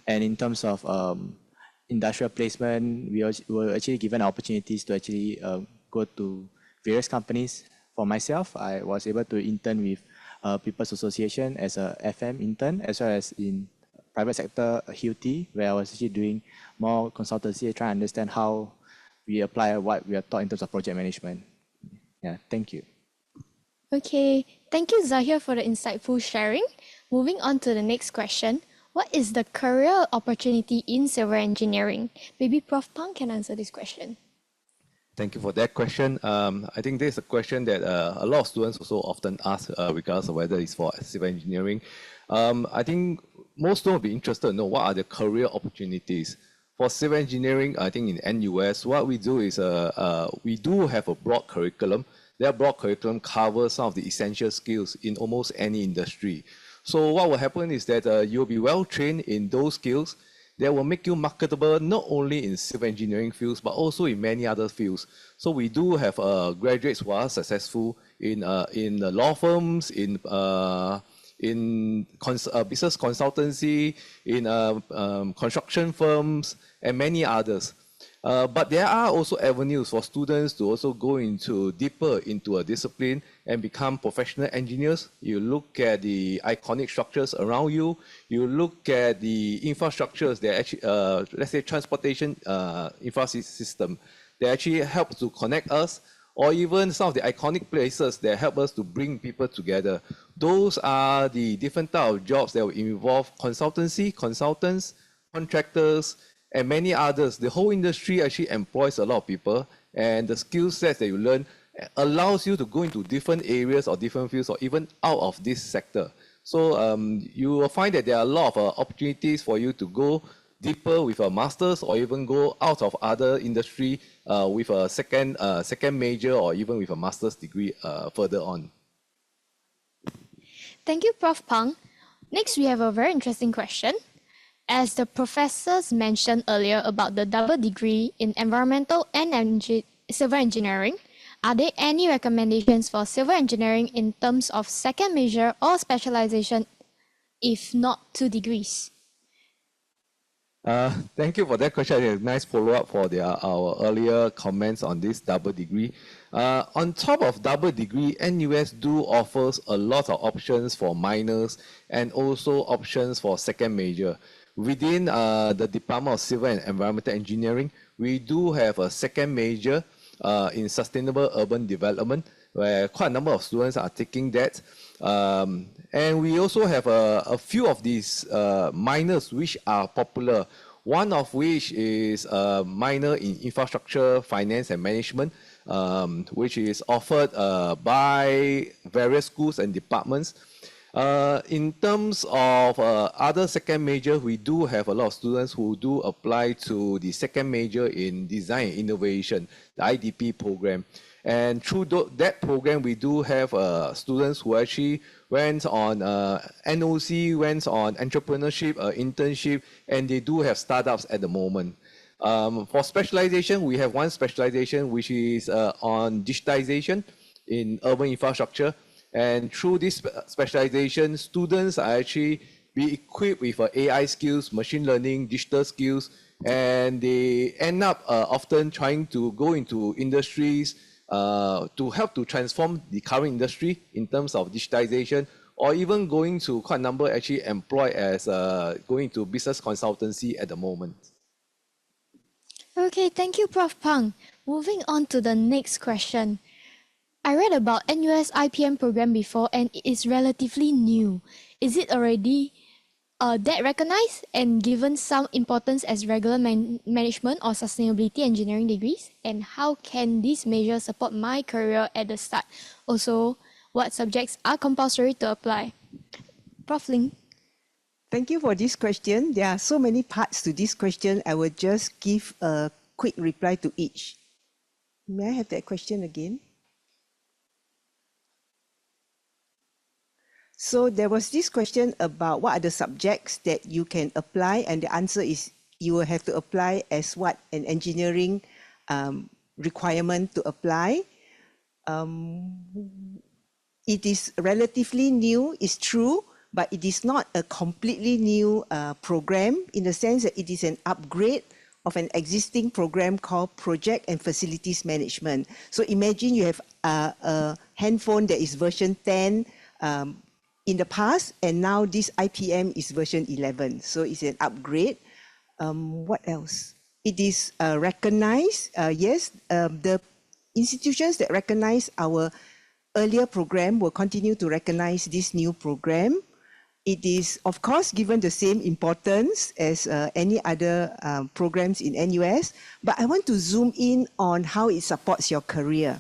[SPEAKER 8] And in terms of industrial placement, we were actually given opportunities to actually go to various companies. For myself, I was able to intern with People's Association as a FM intern, as well as in private sector HUT, where I was actually doing more consultancy, trying to understand how we apply what we are taught in terms of project management. Yeah, thank you.
[SPEAKER 14] Okay, thank you, Zahir, for the insightful sharing. Moving on to the next question. What is the career opportunity in civil engineering? Maybe Prof. Pang can answer this question.
[SPEAKER 13] Thank you for that question. I think this is a question that a lot of students also often ask regardless of whether it's for civil engineering. I think most students will be interested to know what are the career opportunities. For civil engineering, I think in NUS, what we do is we do have a broad curriculum. That broad curriculum covers some of the essential skills in almost any industry. So what will happen is that you'll be well trained in those skills that will make you marketable not only in civil engineering fields, but also in many other fields. So we do have graduates who are successful in law firms, in business consultancy, in construction firms, and many others. But there are also avenues for students to also go deeper into a discipline and become professional engineers. You look at the iconic structures around you. You look at the infrastructures that actually, let's say transportation infrastructure system that actually help to connect us, or even some of the iconic places that help us to bring people together. Those are the different type of jobs that will involve consultancy, consultants, contractors, and many others. The whole industry actually employs a lot of people, and the skill sets that you learn allows you to go into different areas or different fields or even out of this sector. So you will find that there are a lot of opportunities for you to go deeper with a master's or even go out of other industry with a second major or even with a master's degree further on.
[SPEAKER 14] Thank you, Prof. Pang. Next, we have a very interesting question. As the professors mentioned earlier about the double degree in environmental and civil engineering, are there any recommendations for civil engineering in terms of second major or specialization, if not 2 degrees?
[SPEAKER 13] Thank you for that question. It's a nice follow-up for our earlier comments on this double degree. On top of double degree, NUS do offers a lot of options for minors and also options for second major. Within the Department of Civil and Environmental Engineering, we do have a second major in Sustainable Urban Development, where quite a number of students are taking that. And we also have a few of these minors which are popular. One of which is a minor in Infrastructure, Finance and Management, which is offered by various schools and departments. In terms of other second major, we do have a lot of students who do apply to the second major in Design and Innovation, the IDP program. And through that program, we do have students who actually went on NOC, went on entrepreneurship, internship, and they do have startups at the moment. For specialization, we have one specialization which is on digitization in urban infrastructure. And through this specialization, students are actually be equipped with AI skills, machine learning, digital skills, and they end up often trying to go into industries to help to transform the current industry in terms of digitization, or even going to quite a number actually employed as going to business consultancy at the moment.
[SPEAKER 14] Okay, thank you, Prof. Pang. Moving on to the next question. I read about NUS IPM program before and it is relatively new. Is it already that recognized and given some importance as regular management or sustainability engineering degrees? And how can these measures support my career at the start? Also, what subjects are compulsory to apply? Prof. Ling.
[SPEAKER 7] Thank you for this question. There are so many parts to this question. I will just give a quick reply to each. May I have that question again? So there was this question about what are the subjects that you can apply, and the answer is you will have to apply as what an engineering requirement to apply. It is relatively new, it's true, but it is not a completely new program in the sense that it is an upgrade of an existing program called Project and Facilities Management. So imagine you have a handphone that is version 10 in the past, and now this IPM is version 11. So it's an upgrade. What else? It is recognized. Yes, the institutions that recognize our earlier program will continue to recognize this new program. It is, of course, given the same importance as any other programs in NUS, but I want to zoom in on how it supports your career.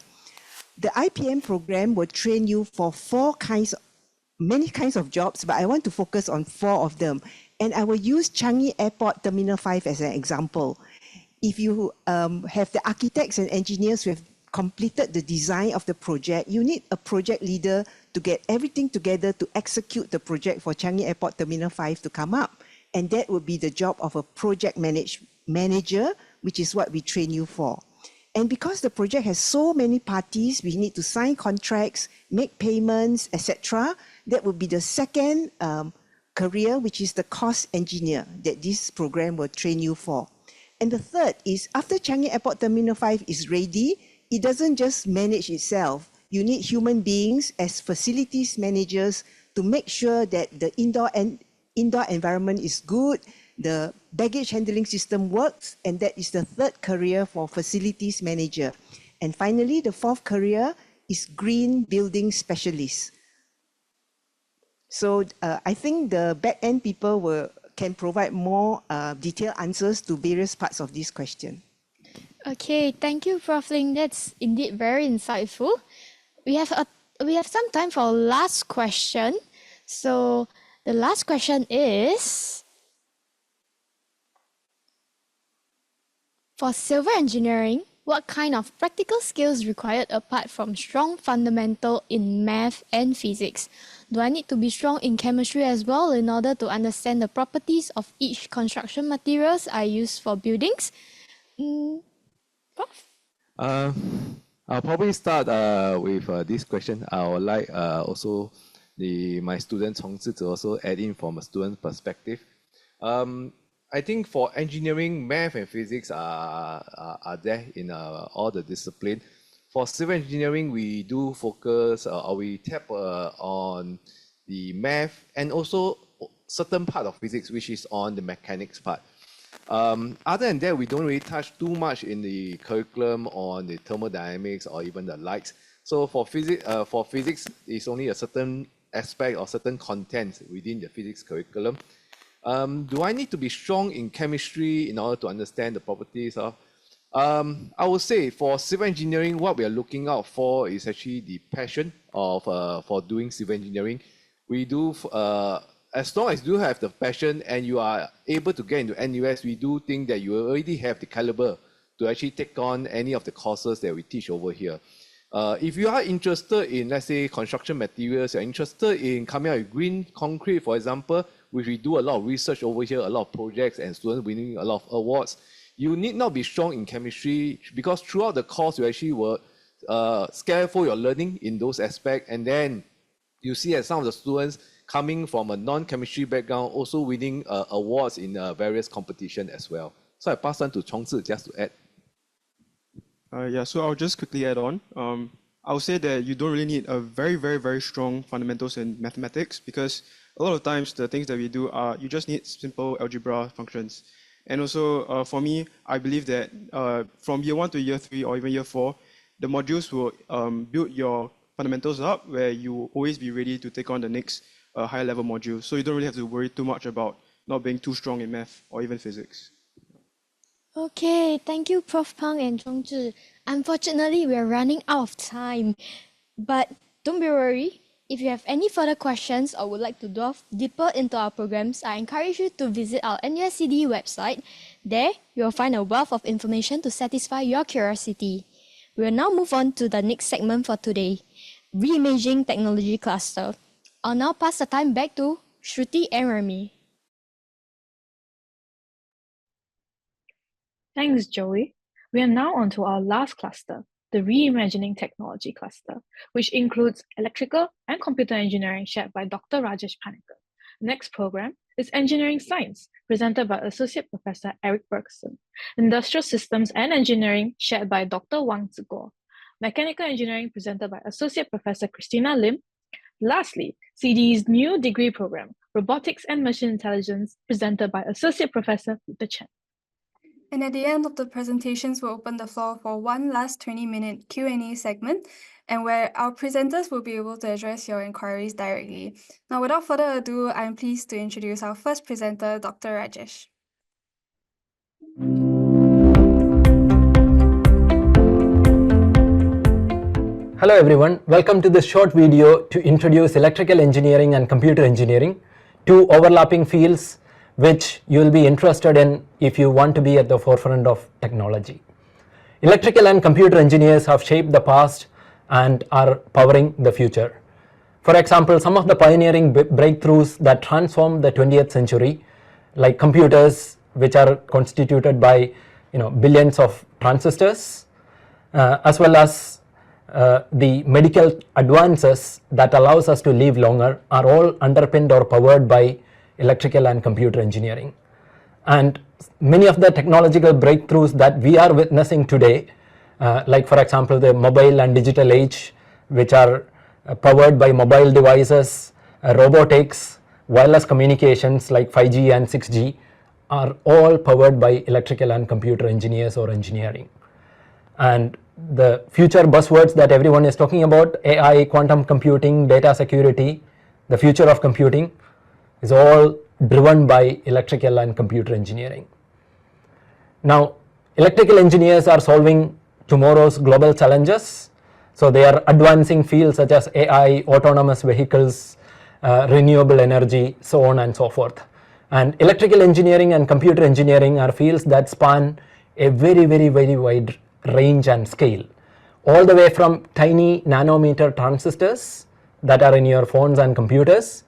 [SPEAKER 7] The IPM program will train you for many kinds of jobs, but I want to focus on 4 of them. And I will use Changi Airport Terminal 5 as an example. If you have the architects and engineers who have completed the design of the project, you need a project leader to get everything together to execute the project for Changi Airport Terminal 5 to come up. And that would be the job of a project manager, which is what we train you for. And because the project has so many parties, we need to sign contracts, make payments, etc. That would be the second career, which is the cost engineer that this program will train you for. And the third is after Changi Airport Terminal 5 is ready, it doesn't just manage itself. You need human beings as facilities managers to make sure that the indoor environment is good, the baggage handling system works, and that is the third career for facilities manager. And finally, the fourth career is green building specialist. So I think the back-end people can provide more detailed answers to various parts of this question.
[SPEAKER 14] Okay, thank you, Prof. Ling. That's indeed very insightful. We have some time for last question. So the last question is, for civil engineering, what kind of practical skills required apart from strong fundamental in math and physics? Do I need to be strong in chemistry as well in order to understand the properties of each construction materials I use for buildings? Prof?
[SPEAKER 13] I'll probably start with this question. I would like also my student Chong Zhi to also add in from a student perspective. I think for engineering, math and physics are there in all the discipline. For civil engineering, we do focus or we tap on the math and also certain part of physics, which is on the mechanics part. Other than that, we don't really touch too much in the curriculum on the thermodynamics or even the lights. So for physics, it's only a certain aspect or certain content within the physics curriculum. Do I need to be strong in chemistry in order to understand the properties of? I would say for civil engineering, what we are looking out for is actually the passion of for doing civil engineering. We do, as long as you have the passion and you are able to get into NUS, we do think that you already have the caliber to actually take on any of the courses that we teach over here. If you are interested in, let's say, construction materials, you're interested in coming out with green concrete, for example, which we do a lot of research over here, a lot of projects and students winning a lot of awards, you need not be strong in chemistry because throughout the course, you actually will scaffold your learning in those aspects. And then you see that some of the students coming from a non-chemistry background also winning awards in various competitions as well. So I pass on to Chong Zhi just to add.
[SPEAKER 16] Yeah, so I'll just quickly add on. I would say that you don't really need a very strong fundamentals in mathematics, because a lot of times the things that we do are, you just need simple algebra functions. And also for me, I believe that from year 1 to year 3 or even year 4, the modules will build your fundamentals up, where you will always be ready to take on the next higher level module. So you don't really have to worry too much about not being too strong in math or even physics.
[SPEAKER 14] Okay, thank you, Prof. Pang and Zhongzhi. Unfortunately, we are running out of time. But don't be worried. If you have any further questions or would like to delve deeper into our programs, I encourage you to visit our NUS CDE website. There, you will find a wealth of information to satisfy your curiosity. We will now move on to the next segment for today, Reimaging Technology Cluster. I'll now pass the time back to Shruti and Remy.
[SPEAKER 9] Thanks, Joey. We are now on to our last cluster, the Reimagining Technology Cluster, which includes electrical and computer engineering shared by Dr. Rajesh Panikkar. Next program is Engineering Science, presented by Associate Professor Eric Bergson. Industrial Systems and Engineering shared by Dr. Wang Ziguo. Mechanical Engineering presented by Associate Professor Christina Lim. Lastly, CDE's new degree program, Robotics and Machine Intelligence, presented by Associate Professor Peter Chen.
[SPEAKER 2] And at the end of the presentations, we'll open the floor for one last 20-minute Q&A segment, and where our presenters will be able to address your inquiries directly. Now, without further ado, I'm pleased to introduce our first presenter, Dr. Rajesh.
[SPEAKER 10] Hello everyone, welcome to this short video to introduce electrical engineering and computer engineering, two overlapping fields which you will be interested in if you want to be at the forefront of technology. Electrical and computer engineers have shaped the past and are powering the future. For example, some of the pioneering breakthroughs that transformed the 20th century, like computers, which are constituted by billions of transistors, as well as the medical advances that allows us to live longer, are all underpinned or powered by electrical and computer engineering. And many of the technological breakthroughs that we are witnessing today, like for example the mobile and digital age, which are powered by mobile devices, robotics, wireless communications like 5G and 6G, are all powered by electrical and computer engineers or engineering. And the future buzzwords that everyone is talking about, AI, quantum computing, data security, the future of computing, is all driven by electrical and computer engineering. Now, electrical engineers are solving tomorrow's global challenges. So they are advancing fields such as AI, autonomous vehicles, renewable energy, so on and so forth. And electrical engineering and computer engineering are fields that span a very wide range and scale, all the way from tiny nanometer transistors that are in your phones and computers,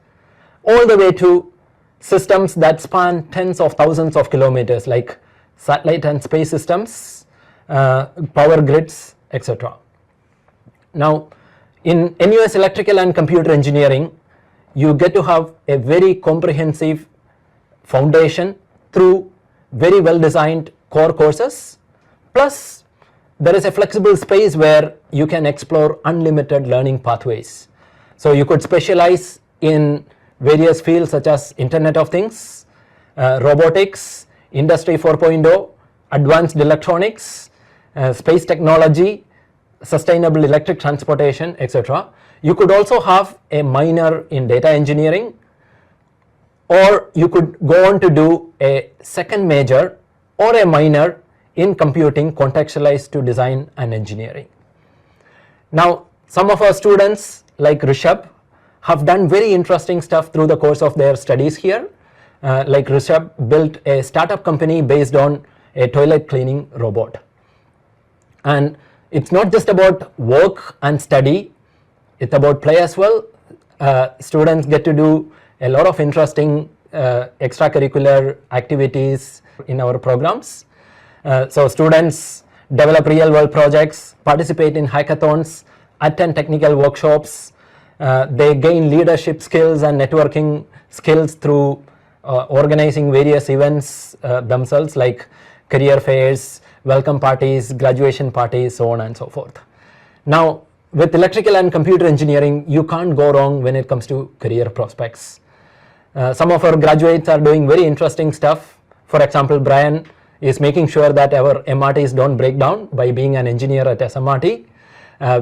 [SPEAKER 10] all the way to systems that span tens of thousands of kilometers, like satellite and space systems, power grids, etc. Now, in NUS Electrical and Computer Engineering, you get to have a very comprehensive foundation through very well designed core courses, plus there is a flexible space where you can explore unlimited learning pathways. So you could specialize in various fields such as Internet of Things, robotics, Industry 4.0, advanced electronics, space technology, sustainable electric transportation, etc. You could also have a minor in data engineering, or you could go on to do a second major or a minor in computing contextualized to design and engineering. Now, some of our students like Rishabh have done very interesting stuff through the course of their studies here. Like Rishabh built a startup company based on a toilet cleaning robot. And it's not just about work and study, it's about play as well. Students get to do a lot of interesting extracurricular activities in our programs. So students develop real world projects, participate in hackathons, attend technical workshops. They gain leadership skills and networking skills through organizing various events themselves, like career fairs, welcome parties, graduation parties, so on and so forth. Now, with electrical and computer engineering, you can't go wrong when it comes to career prospects. Some of our graduates are doing very interesting stuff. For example, Brian is making sure that our MRTs don't break down by being an engineer at SMRT.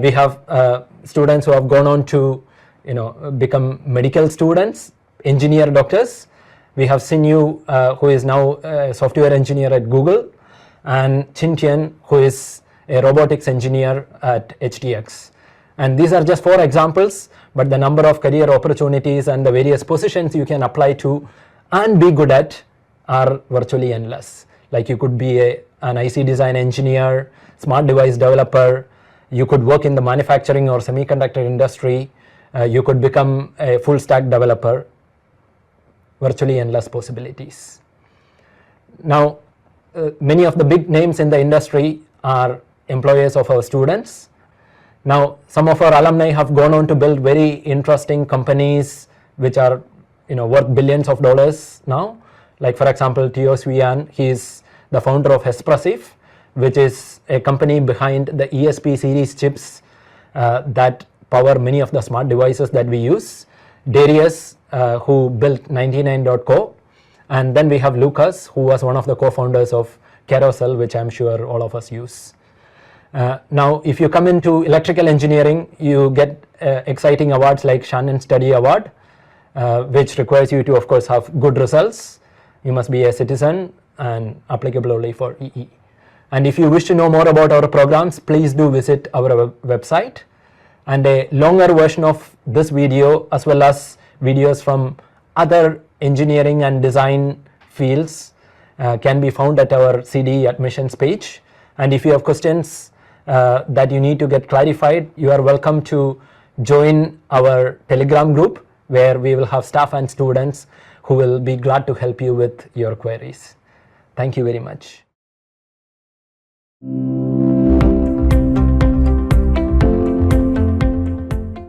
[SPEAKER 10] We have students who have gone on to become medical students, engineer doctors. We have Sinyu, who is now a software engineer at Google, and Chin Tian, who is a robotics engineer at HTX. And these are just 4 examples, but the number of career opportunities and the various positions you can apply to and be good at are virtually endless. Like you could be an IC design engineer, smart device developer, you could work in the manufacturing or semiconductor industry, you could become a full stack developer, virtually endless possibilities. Now, many of the big names in the industry are employers of our students. Now, some of our alumni have gone on to build very interesting companies which are worth billions of dollars now. Like for example, Teo Swian, he is the founder of Espressif, which is a company behind the ESP series chips that power many of the smart devices that we use. Darius, who built 99.co, and then we have Lucas, who was one of the co-founders of Carousel, which I'm sure all of us use. Now, if you come into electrical engineering, you get exciting awards like Shannon Study Award, which requires you to, of course, have good results. You must be a citizen and applicable only for EE. And if you wish to know more about our programs, please do visit our website. And a longer version of this video, as well as videos from other engineering and design fields, can be found at our CDE admissions page. And if you have questions that you need to get clarified, you are welcome to join our Telegram group, where we will have staff and students who will be glad to help you with your queries. Thank you very much.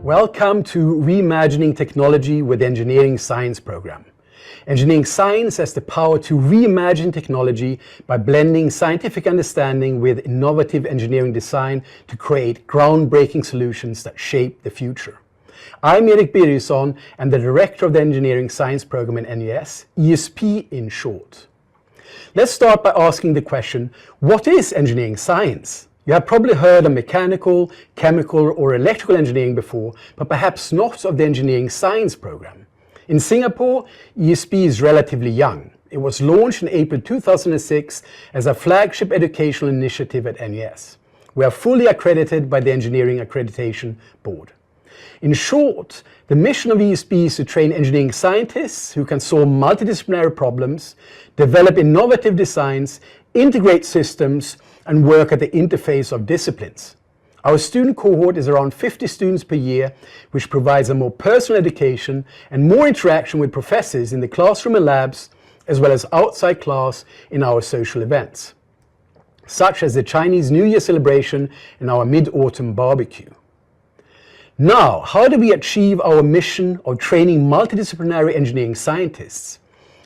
[SPEAKER 11] Welcome to Reimagining Technology with Engineering Science program. Engineering science has the power to reimagine technology by blending scientific understanding with innovative engineering design to create groundbreaking solutions that shape the future. I'm Erik Birgersson and the director of the Engineering Science program in NUS, ESP in short. Let's start by asking the question, what is engineering science? You have probably heard of mechanical, chemical or electrical engineering before, but perhaps not of the Engineering Science program. In Singapore, ESP is relatively young. It was launched in April 2006 as a flagship educational initiative at NUS. We are fully accredited by the Engineering Accreditation Board. In short, the mission of ESP is to train engineering scientists who can solve multidisciplinary problems, develop innovative designs, integrate systems, and work at the interface of disciplines. Our student cohort is around 50 students per year, which provides a more personal education and more interaction with professors in the classroom and labs, as well as outside class in our social events, such as the Chinese New Year celebration and our Mid-Autumn barbecue. Now, how do we achieve our mission of training multidisciplinary engineering scientists?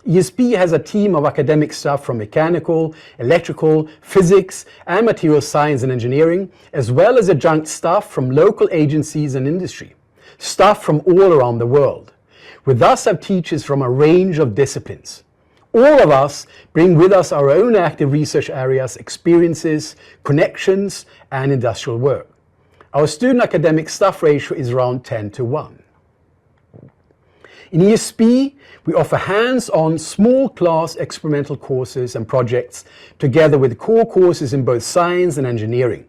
[SPEAKER 11] ESP has a team of academic staff from mechanical, electrical, physics, and material science and engineering, as well as adjunct staff from local agencies and industry, staff from all around the world. With us have teachers from a range of disciplines. All of us bring with us our own active research areas, experiences, connections, and industrial work. Our student-academic staff ratio is around 10:1. In ESP, we offer hands-on small class experimental courses and projects together with core courses in both science and engineering.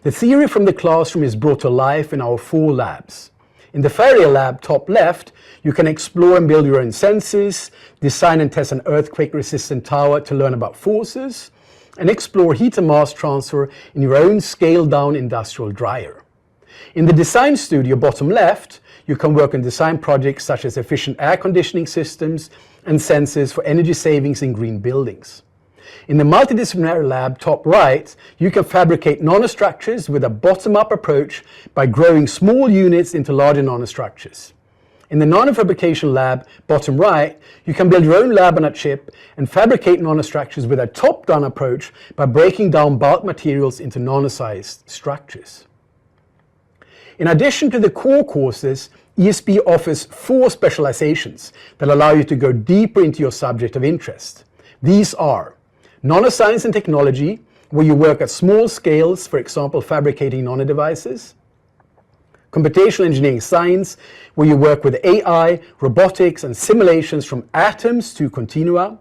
[SPEAKER 11] The theory from the classroom is brought to life in our 4 labs. In the Farrier lab, top left, you can explore and build your own sensors, design and test an earthquake-resistant tower to learn about forces, and explore heat and mass transfer in your own scaled-down industrial dryer. In the design studio, bottom left, you can work on design projects such as efficient air conditioning systems and sensors for energy savings in green buildings. In the multidisciplinary lab, top right, you can fabricate nanostructures with a bottom-up approach by growing small units into larger nanostructures. In the nanofabrication lab, bottom right, you can build your own lab on a chip and fabricate nanostructures with a top-down approach by breaking down bulk materials into nano-sized structures. In addition to the core courses, ESP offers 4 specializations that allow you to go deeper into your subject of interest. These are Nanoscience and Technology, where you work at small scales, for example, fabricating nanodevices. Computational Engineering Science, where you work with AI, robotics, and simulations from atoms to continua.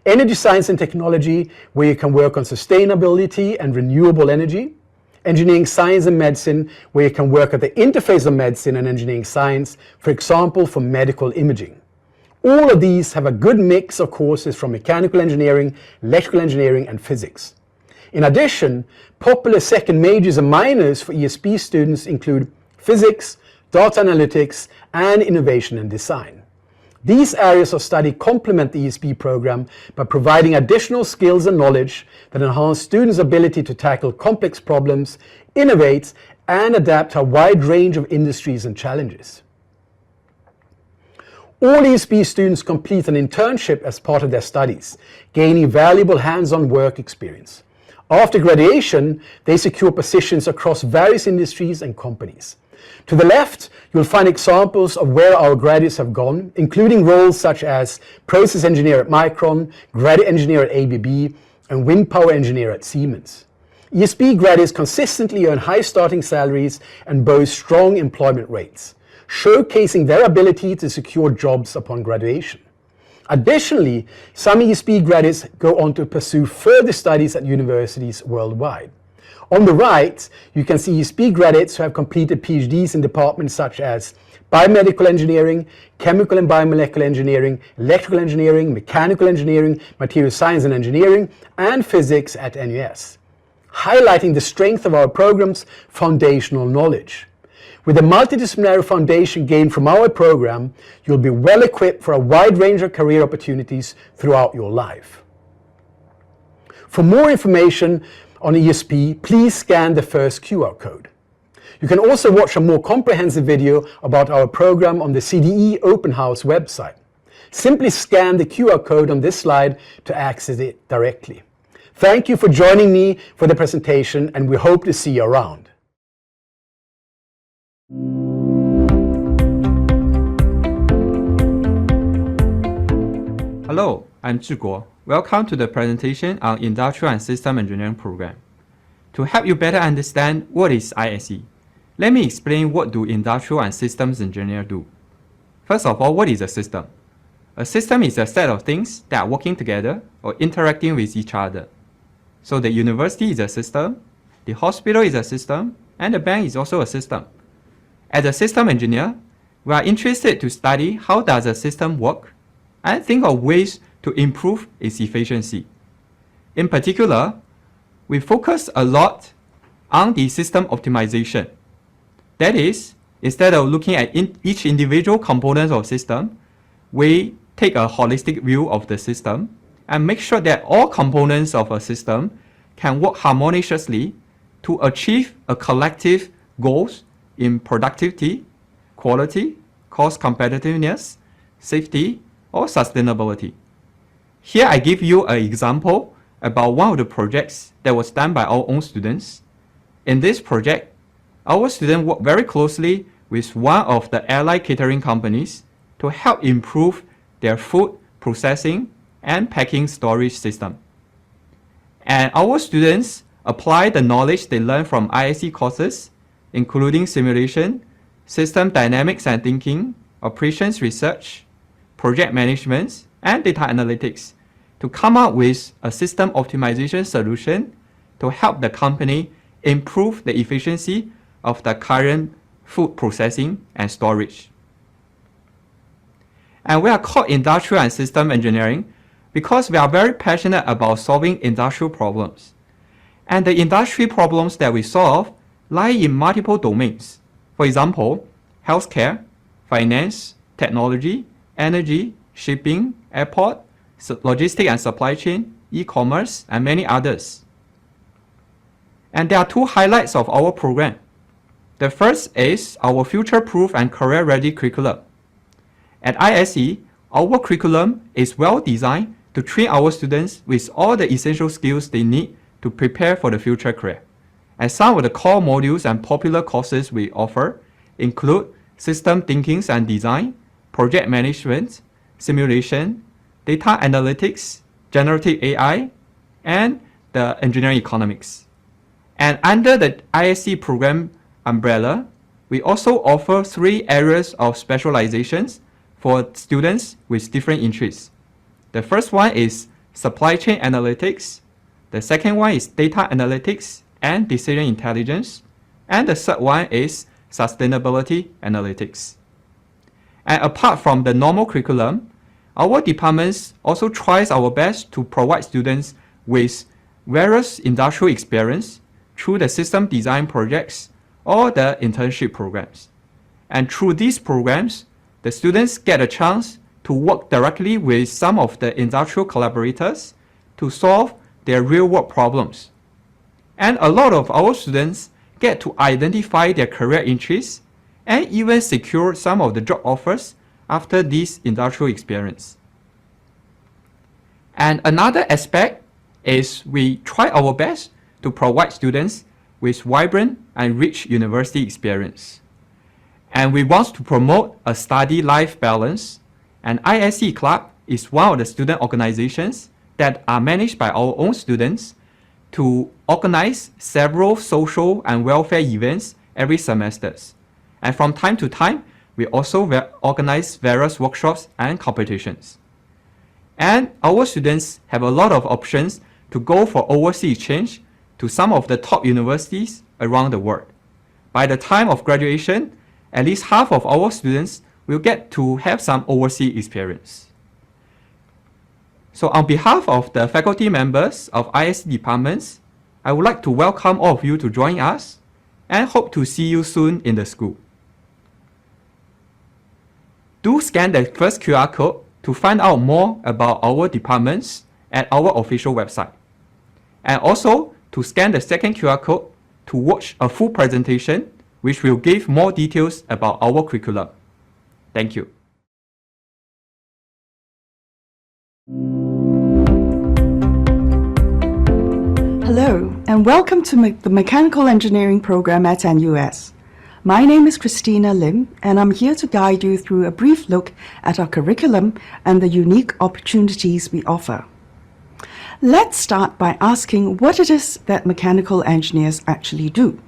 [SPEAKER 11] Energy Science and Technology, where you can work on sustainability and renewable energy. Engineering Science and Medicine, where you can work at the interface of medicine and engineering science, for example, for medical imaging. All of these have a good mix of courses from mechanical engineering, electrical engineering, and physics. In addition, popular second majors and minors for ESP students include physics, data analytics, and innovation and design. These areas of study complement the ESP program by providing additional skills and knowledge that enhance students' ability to tackle complex problems, innovate, and adapt to a wide range of industries and challenges. All ESP students complete an internship as part of their studies, gaining valuable hands-on work experience. After graduation, they secure positions across various industries and companies. To the left, you'll find examples of where our graduates have gone, including roles such as process engineer at Micron, graduate engineer at ABB, and wind power engineer at Siemens. ESP graduates consistently earn high starting salaries and boast strong employment rates, showcasing their ability to secure jobs upon graduation. Additionally, some ESP graduates go on to pursue further studies at universities worldwide. On the right, you can see ESP graduates who have completed PhDs in departments such as biomedical engineering, chemical and biomolecular engineering, electrical engineering, mechanical engineering, material science and engineering, and physics at NUS, highlighting the strength of our program's foundational knowledge. With a multidisciplinary foundation gained from our program, you'll be well equipped for a wide range of career opportunities throughout your life. For more information on ESP, please scan the first QR code. You can also watch a more comprehensive video about our program on the CDE Open House website. Simply scan the QR code on this slide to access it directly. Thank you for joining me for the presentation, and we hope to see you around.
[SPEAKER 12] Hello, I'm Zhiguo. Welcome to the presentation on Industrial and System Engineering program. To help you better understand what is ISE, let me explain what do Industrial and Systems Engineer do. First of all, what is a system? A system is a set of things that are working together or interacting with each other. So the university is a system, the hospital is a system, and the bank is also a system. As a system engineer, we are interested to study how does a system work and think of ways to improve its efficiency. In particular, we focus a lot on the system optimization. That is, instead of looking at each individual component of system, we take a holistic view of the system and make sure that all components of a system can work harmoniously to achieve a collective goals in productivity, quality, cost competitiveness, safety, or sustainability. Here I give you an example about one of the projects that was done by our own students. In this project, our students worked very closely with one of the airline catering companies to help improve their food processing and packing storage system. And our students apply the knowledge they learned from ISE courses, including simulation, system dynamics and thinking, operations research, project management, and data analytics to come up with a system optimization solution to help the company improve the efficiency of the current food processing and storage. And we are called Industrial and System Engineering because we are very passionate about solving industrial problems. And the industry problems that we solve lie in multiple domains. For example, healthcare, finance, technology, energy, shipping, airport, logistics and supply chain, e-commerce, and many others. And there are two highlights of our program. The first is our future-proof and career-ready curriculum. At ISE, our curriculum is well designed to train our students with all the essential skills they need to prepare for the future career. And some of the core modules and popular courses we offer include system thinking and design, project management, simulation, data analytics, generative AI, and the engineering economics. And under the ISC program umbrella, we also offer 3 areas of specializations for students with different interests. The first one is supply chain analytics. The second one is data analytics and decision intelligence. And the third one is sustainability analytics. And apart from the normal curriculum, our departments also tries our best to provide students with various industrial experience through the system design projects or the internship programs. And through these programs, the students get a chance to work directly with some of the industrial collaborators to solve their real-world problems. And a lot of our students get to identify their career interests and even secure some of the job offers after this industrial experience. And another aspect is we try our best to provide students with vibrant and rich university experience. And we want to promote a study-life balance, and ISC Club is one of the student organizations that are managed by our own students to organize several social and welfare events every semester. And from time to time, we also organize various workshops and competitions. And our students have a lot of options to go for overseas exchange to some of the top universities around the world. By the time of graduation, at least half of our students will get to have some overseas experience. So on behalf of the faculty members of ISC departments, I would like to welcome all of you to join us and hope to see you soon in the school. Do scan the first QR code to find out more about our departments at our official website. And also to scan the second QR code to watch a full presentation which will give more details about our curriculum. Thank you.
[SPEAKER 17] Hello, and welcome to the Mechanical Engineering program at NUS. My name is Christina Lim, and I'm here to guide you through a brief look at our curriculum and the unique opportunities we offer. Let's start by asking what it is that mechanical engineers actually do.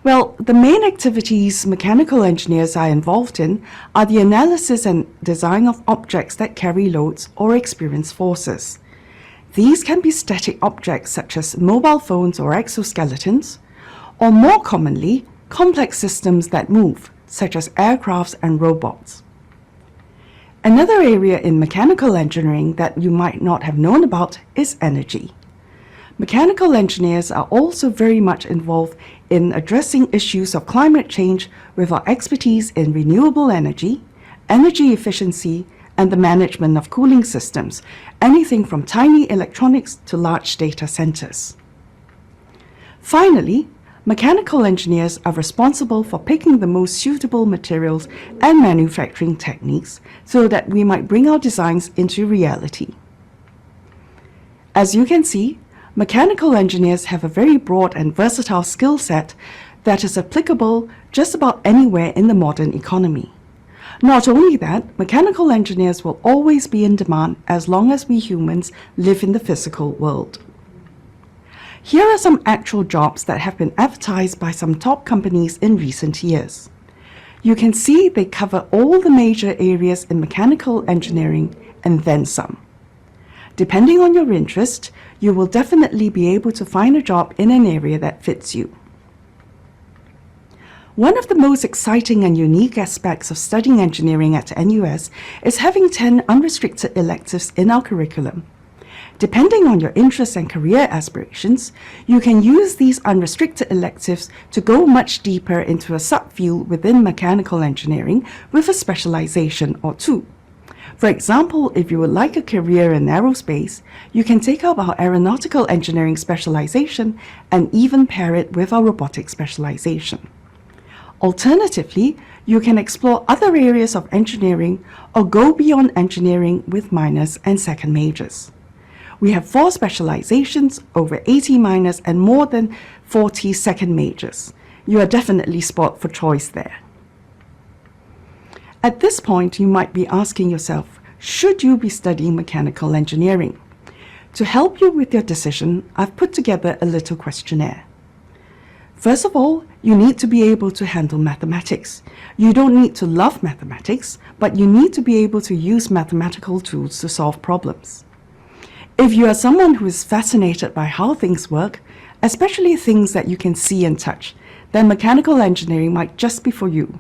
[SPEAKER 17] Well, the main activities mechanical engineers are involved in are the analysis and design of objects that carry loads or experience forces. These can be static objects such as mobile phones or exoskeletons, or more commonly, complex systems that move, such as aircrafts and robots. Another area in mechanical engineering that you might not have known about is energy. Mechanical engineers are also very much involved in addressing issues of climate change with our expertise in renewable energy, energy efficiency, and the management of cooling systems, anything from tiny electronics to large data centers. Finally, mechanical engineers are responsible for picking the most suitable materials and manufacturing techniques so that we might bring our designs into reality. As you can see, mechanical engineers have a very broad and versatile skill set that is applicable just about anywhere in the modern economy. Not only that, mechanical engineers will always be in demand as long as we humans live in the physical world. Here are some actual jobs that have been advertised by some top companies in recent years. You can see they cover all the major areas in mechanical engineering and then some. Depending on your interest, you will definitely be able to find a job in an area that fits you. One of the most exciting and unique aspects of studying engineering at NUS is having 10 unrestricted electives in our curriculum. Depending on your interests and career aspirations, you can use these unrestricted electives to go much deeper into a subfield within mechanical engineering with a specialization or two. For example, if you would like a career in aerospace, you can take up our aeronautical engineering specialization and even pair it with our robotics specialization. Alternatively, you can explore other areas of engineering or go beyond engineering with minors and second majors. We have 4 specializations, over 80 minors, and more than 40 second majors. You are definitely spot for choice there. At this point, you might be asking yourself, should you be studying mechanical engineering? To help you with your decision, I've put together a little questionnaire. First of all, you need to be able to handle mathematics. You don't need to love mathematics, but you need to be able to use mathematical tools to solve problems. If you are someone who is fascinated by how things work, especially things that you can see and touch, then mechanical engineering might just be for you.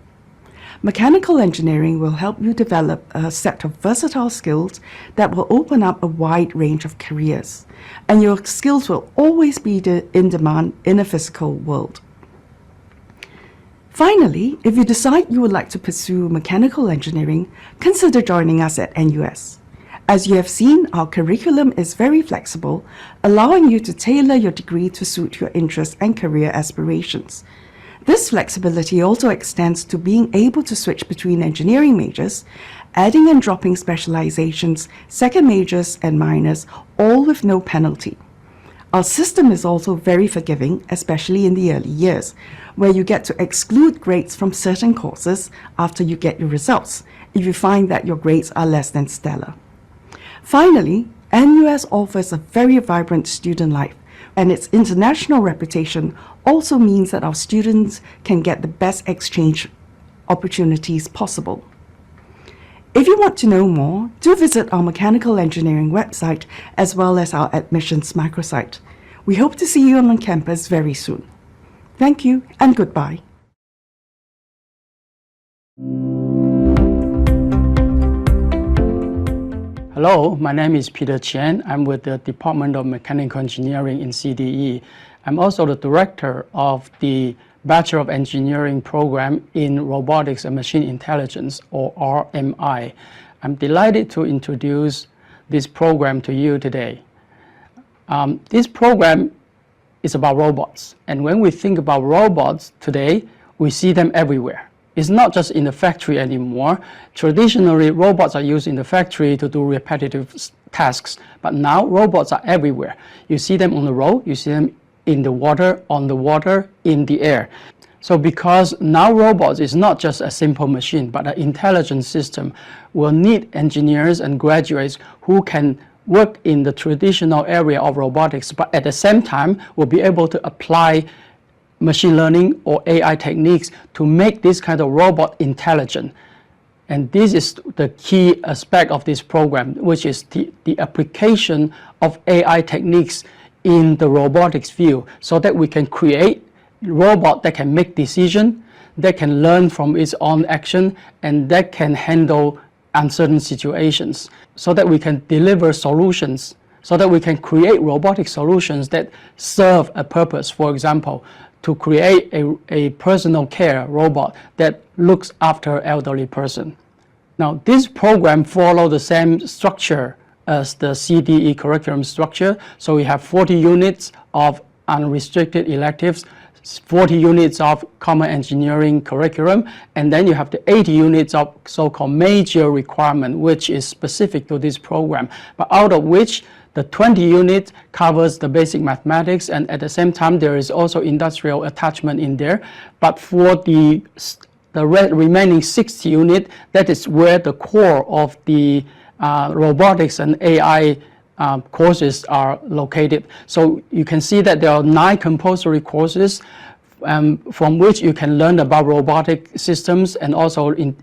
[SPEAKER 17] Mechanical engineering will help you develop a set of versatile skills that will open up a wide range of careers, and your skills will always be in demand in a physical world. Finally, if you decide you would like to pursue mechanical engineering, consider joining us at NUS. As you have seen, our curriculum is very flexible, allowing you to tailor your degree to suit your interests and career aspirations. This flexibility also extends to being able to switch between engineering majors, adding and dropping specializations, second majors and minors, all with no penalty. Our system is also very forgiving, especially in the early years, where you get to exclude grades from certain courses after you get your results, if you find that your grades are less than stellar. Finally, NUS offers a very vibrant student life, and its international reputation also means that our students can get the best exchange opportunities possible. If you want to know more, do visit our mechanical engineering website as well as our admissions microsite. We hope to see you on campus very soon. Thank you and goodbye.
[SPEAKER 18] Hello, my name is Peter Chen. I'm with the Department of Mechanical Engineering in CDE. I'm also the director of the Bachelor of Engineering program in Robotics and Machine Intelligence, or RMI. I'm delighted to introduce this program to you today. This program is about robots, and when we think about robots today, we see them everywhere. It's not just in the factory anymore. Traditionally, robots are used in the factory to do repetitive tasks, but now robots are everywhere. You see them on the road, you see them in the water, on the water, in the air. So because now robots is not just a simple machine, but an intelligent system, will need engineers and graduates who can work in the traditional area of robotics, but at the same time will be able to apply machine learning or AI techniques to make this kind of robot intelligent. And this is the key aspect of this program, which is the application of AI techniques in the robotics field, so that we can create robot that can make decisions, that can learn from its own action, and that can handle uncertain situations, so that we can deliver solutions, so that we can create robotic solutions that serve a purpose. For example, to create a personal care robot that looks after an elderly person. Now, this program follows the same structure as the CDE curriculum structure. So we have 40 units of unrestricted electives, 40 units of common engineering curriculum, and then you have the 80 units of so-called major requirement, which is specific to this program, but out of which the 20 units covers the basic mathematics, and at the same time there is also industrial attachment in there. But for the remaining 60 units, that is where the core of the robotics and AI courses are located. So you can see that there are 9 compulsory courses from which you can learn about robotic systems and also in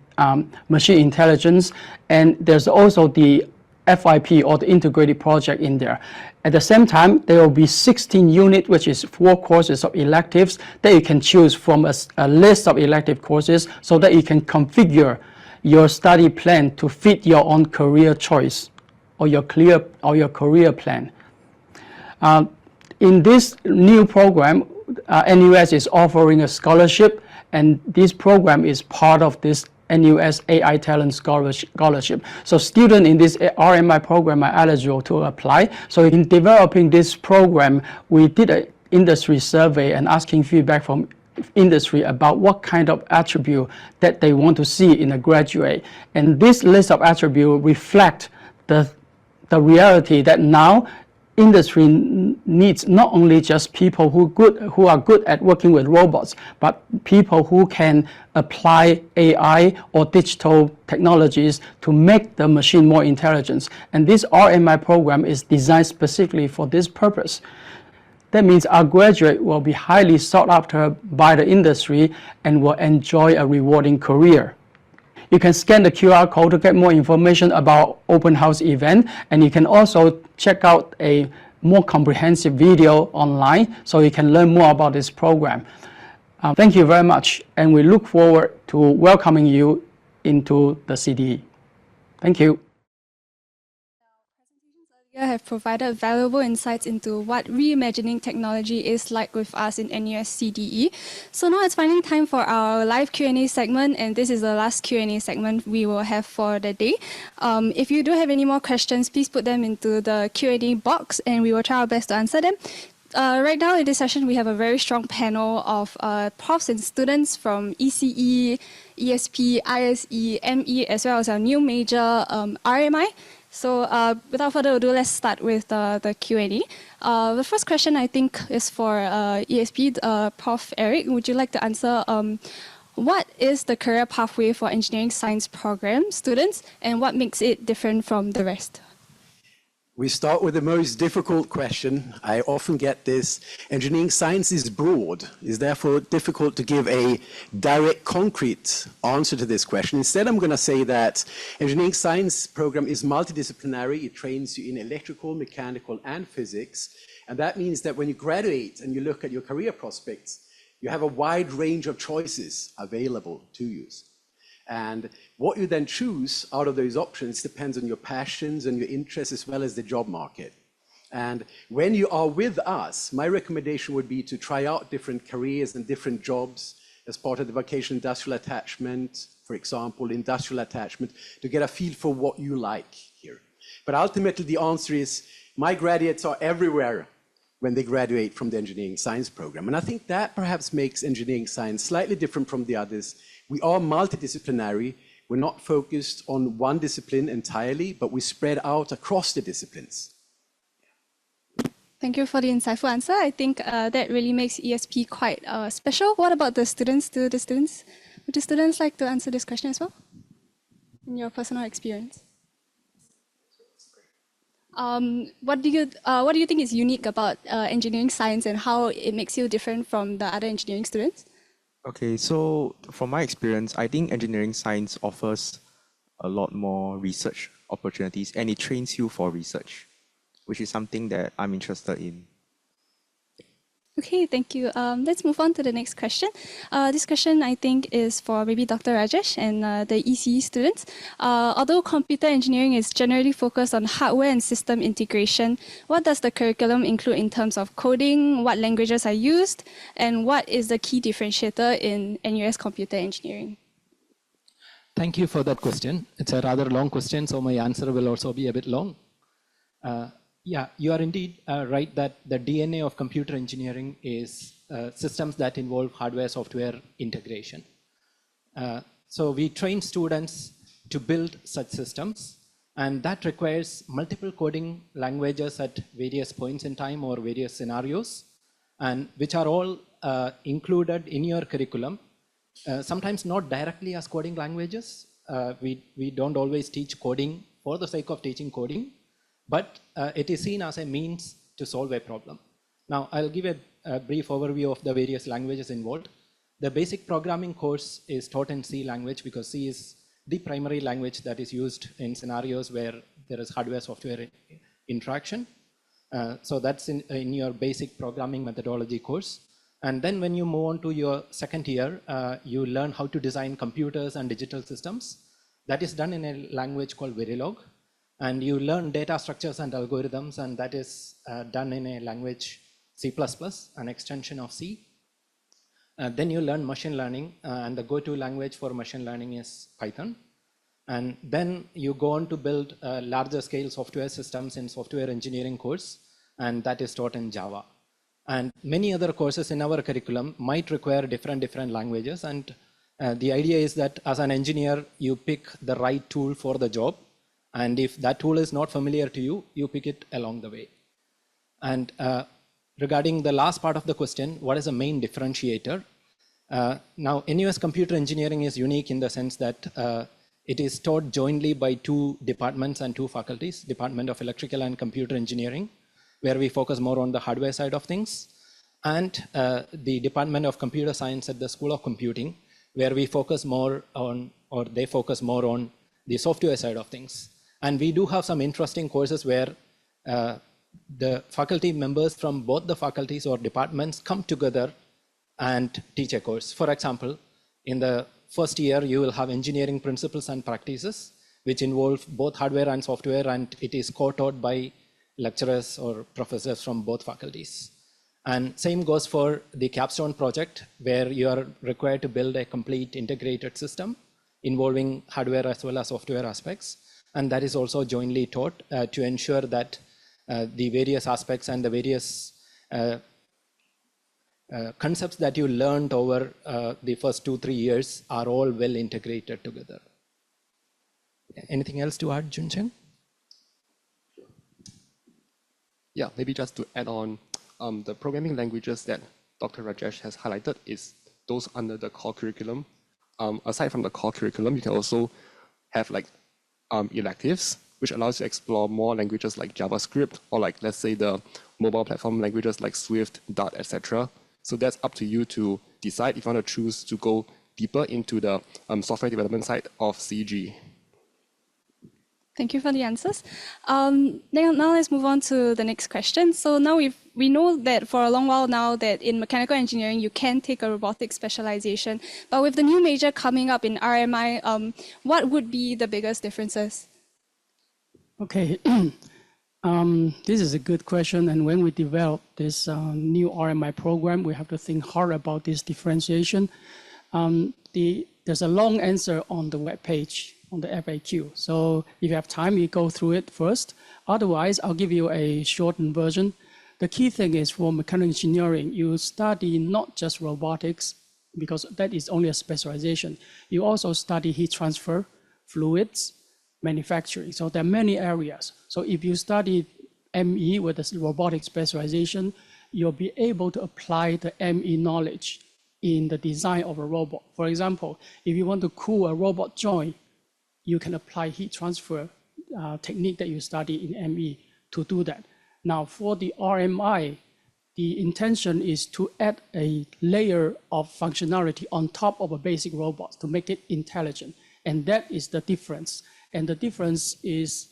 [SPEAKER 18] machine intelligence. And there's also the FIP, or the integrated project, in there. At the same time, there will be 16 units, which is 4 courses of electives that you can choose from a list of elective courses, so that you can configure your study plan to fit your own career choice or your career plan. In this new program, NUS is offering a scholarship, and this program is part of this NUS AI Talent Scholarship. So students in this RMI program are eligible to apply. So in developing this program, we did an industry survey and asking feedback from industry about what kind of attribute that they want to see in a graduate. And this list of attributes reflect the reality that now industry needs not only just people who are good at working with robots, but people who can apply AI or digital technologies to make the machine more intelligent. And this RMI program is designed specifically for this purpose. That means our graduate will be highly sought after by the industry and will enjoy a rewarding career. You can scan the QR code to get more information about open house event, and you can also check out a more comprehensive video online so you can learn more about this program. Thank you very much, and we look forward to welcoming you into the CDE. Thank you.
[SPEAKER 2] Have provided valuable insights into what reimagining technology is like with us in NUS CDE. So now it's finally time for our live Q&A segment, and this is the last Q&A segment we will have for the day. If you do have any more questions, please put them into the Q&A box and we will try our best to answer them. Right now in this session, we have a very strong panel of profs and students from ECE, ESP, ISE, ME, as well as our new major RMI. So without further ado, let's start with the Q&A. The first question I think is for ESP, Prof. Eric. Would you like to answer what is the career pathway for engineering science program students and what makes it different from the rest?
[SPEAKER 11] We start with the most difficult question. I often get this. Engineering science is broad. It's therefore difficult to give a direct, concrete answer to this question. Instead, I'm going to say that engineering science program is multidisciplinary. It trains you in electrical, mechanical, and physics. And that means that when you graduate and you look at your career prospects, you have a wide range of choices available to you. And what you then choose out of those options depends on your passions and your interests as well as the job market. And when you are with us, my recommendation would be to try out different careers and different jobs as part of the vocational industrial attachment, for example, industrial attachment, to get a feel for what you like here. But ultimately, the answer is my graduates are everywhere when they graduate from the engineering science program. And I think that perhaps makes engineering science slightly different from the others. We are multidisciplinary. We're not focused on one discipline entirely, but we spread out across the disciplines.
[SPEAKER 2] Thank you for the insightful answer. I think that really makes ESP quite special. What about the students? Would the students like to answer this question as well? In your personal experience? What do you think is unique about engineering science and how it makes you different from the other engineering students?
[SPEAKER 19] Okay, so from my experience, I think engineering science offers a lot more research opportunities and it trains you for research, which is something that I'm interested in.
[SPEAKER 2] Okay, thank you. Let's move on to the next question. This question, I think, is for maybe Dr. Rajesh and the ECE students. Although computer engineering is generally focused on hardware and system integration, what does the curriculum include in terms of coding, what languages are used, and what is the key differentiator in NUS computer engineering?
[SPEAKER 20] Thank you for that question. It's a rather long question, so my answer will also be a bit long. Yeah, you are indeed right that the DNA of computer engineering is systems that involve hardware-software integration. So we train students to build such systems, and that requires multiple coding languages at various points in time or various scenarios, and which are all included in your curriculum. Sometimes not directly as coding languages. We don't always teach coding for the sake of teaching coding, but it is seen as a means to solve a problem. Now, I'll give a brief overview of the various languages involved. The basic programming course is taught in C language because C is the primary language that is used in scenarios where there is hardware-software interaction. So that's in your basic programming methodology course. And then when you move on to your second year, you learn how to design computers and digital systems. That is done in a language called Verilog. And you learn data structures and algorithms, and that is done in a language C++, an extension of C. Then you learn machine learning, and the go-to language for machine learning is Python. And then you go on to build larger scale software systems in software engineering course, and that is taught in Java. And many other courses in our curriculum might require different languages. And the idea is that as an engineer, you pick the right tool for the job. And if that tool is not familiar to you, you pick it along the way. And regarding the last part of the question, what is the main differentiator? Now, NUS computer engineering is unique in the sense that it is taught jointly by two departments and two faculties, Department of Electrical and Computer Engineering, where we focus more on the hardware side of things, and the Department of Computer Science at the School of Computing, where we focus more on, or they focus more on the software side of things. And we do have some interesting courses where the faculty members from both the faculties or departments come together and teach a course. For example, in the first year, you will have engineering principles and practices, which involve both hardware and software, and it is co-taught by lecturers or professors from both faculties. And same goes for the capstone project, where you are required to build a complete integrated system involving hardware as well as software aspects. And that is also jointly taught to ensure that the various aspects and the various concepts that you learned over the first 2-3 years are all well integrated together. Anything else to add, Juncheng?
[SPEAKER 1] Yeah, maybe just to add on, the programming languages that Dr. Rajesh has highlighted is those under the core curriculum. Aside from the core curriculum, you can also have like electives, which allows you to explore more languages like JavaScript, or like, let's say, the mobile platform languages like Swift, Dart, etc. So that's up to you to decide if you want to choose to go deeper into the software development side of CG.
[SPEAKER 2] Thank you for the answers. Now let's move on to the next question. So now we know that for a long while now that in mechanical engineering, you can take a robotics specialization. But with the new major coming up in RMI, what would be the biggest differences?
[SPEAKER 18] Okay, this is a good question. And when we develop this new RMI program, we have to think hard about this differentiation. There's a long answer on the web page, on the FAQ. So if you have time, you go through it first. Otherwise, I'll give you a shortened version. The key thing is for mechanical engineering, you study not just robotics, because that is only a specialization. You also study heat transfer, fluids, manufacturing. So there are many areas. So if you study ME with a robotic specialization, you'll be able to apply the ME knowledge in the design of a robot. For example, if you want to cool a robot joint, you can apply heat transfer technique that you study in ME to do that. Now for the RMI, the intention is to add a layer of functionality on top of a basic robot to make it intelligent. And that is the difference. And the difference is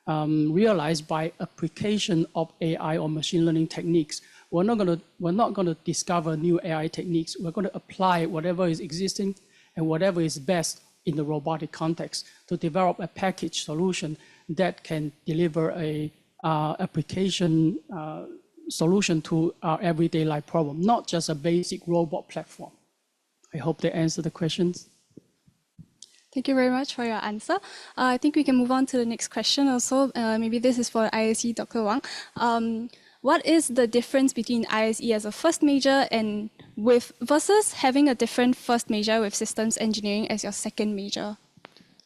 [SPEAKER 18] realized by application of AI or machine learning techniques. We're not going to discover new AI techniques. We're going to apply whatever is existing and whatever is best in the robotic context to develop a package solution that can deliver a application solution to our everyday life problem, not just a basic robot platform. I hope they answer the questions.
[SPEAKER 2] Thank you very much for your answer. I think we can move on to the next question also. Maybe this is for ISE, Dr. Wang. What is the difference between ISE as a first major and versus having a different first major with systems engineering as your second major?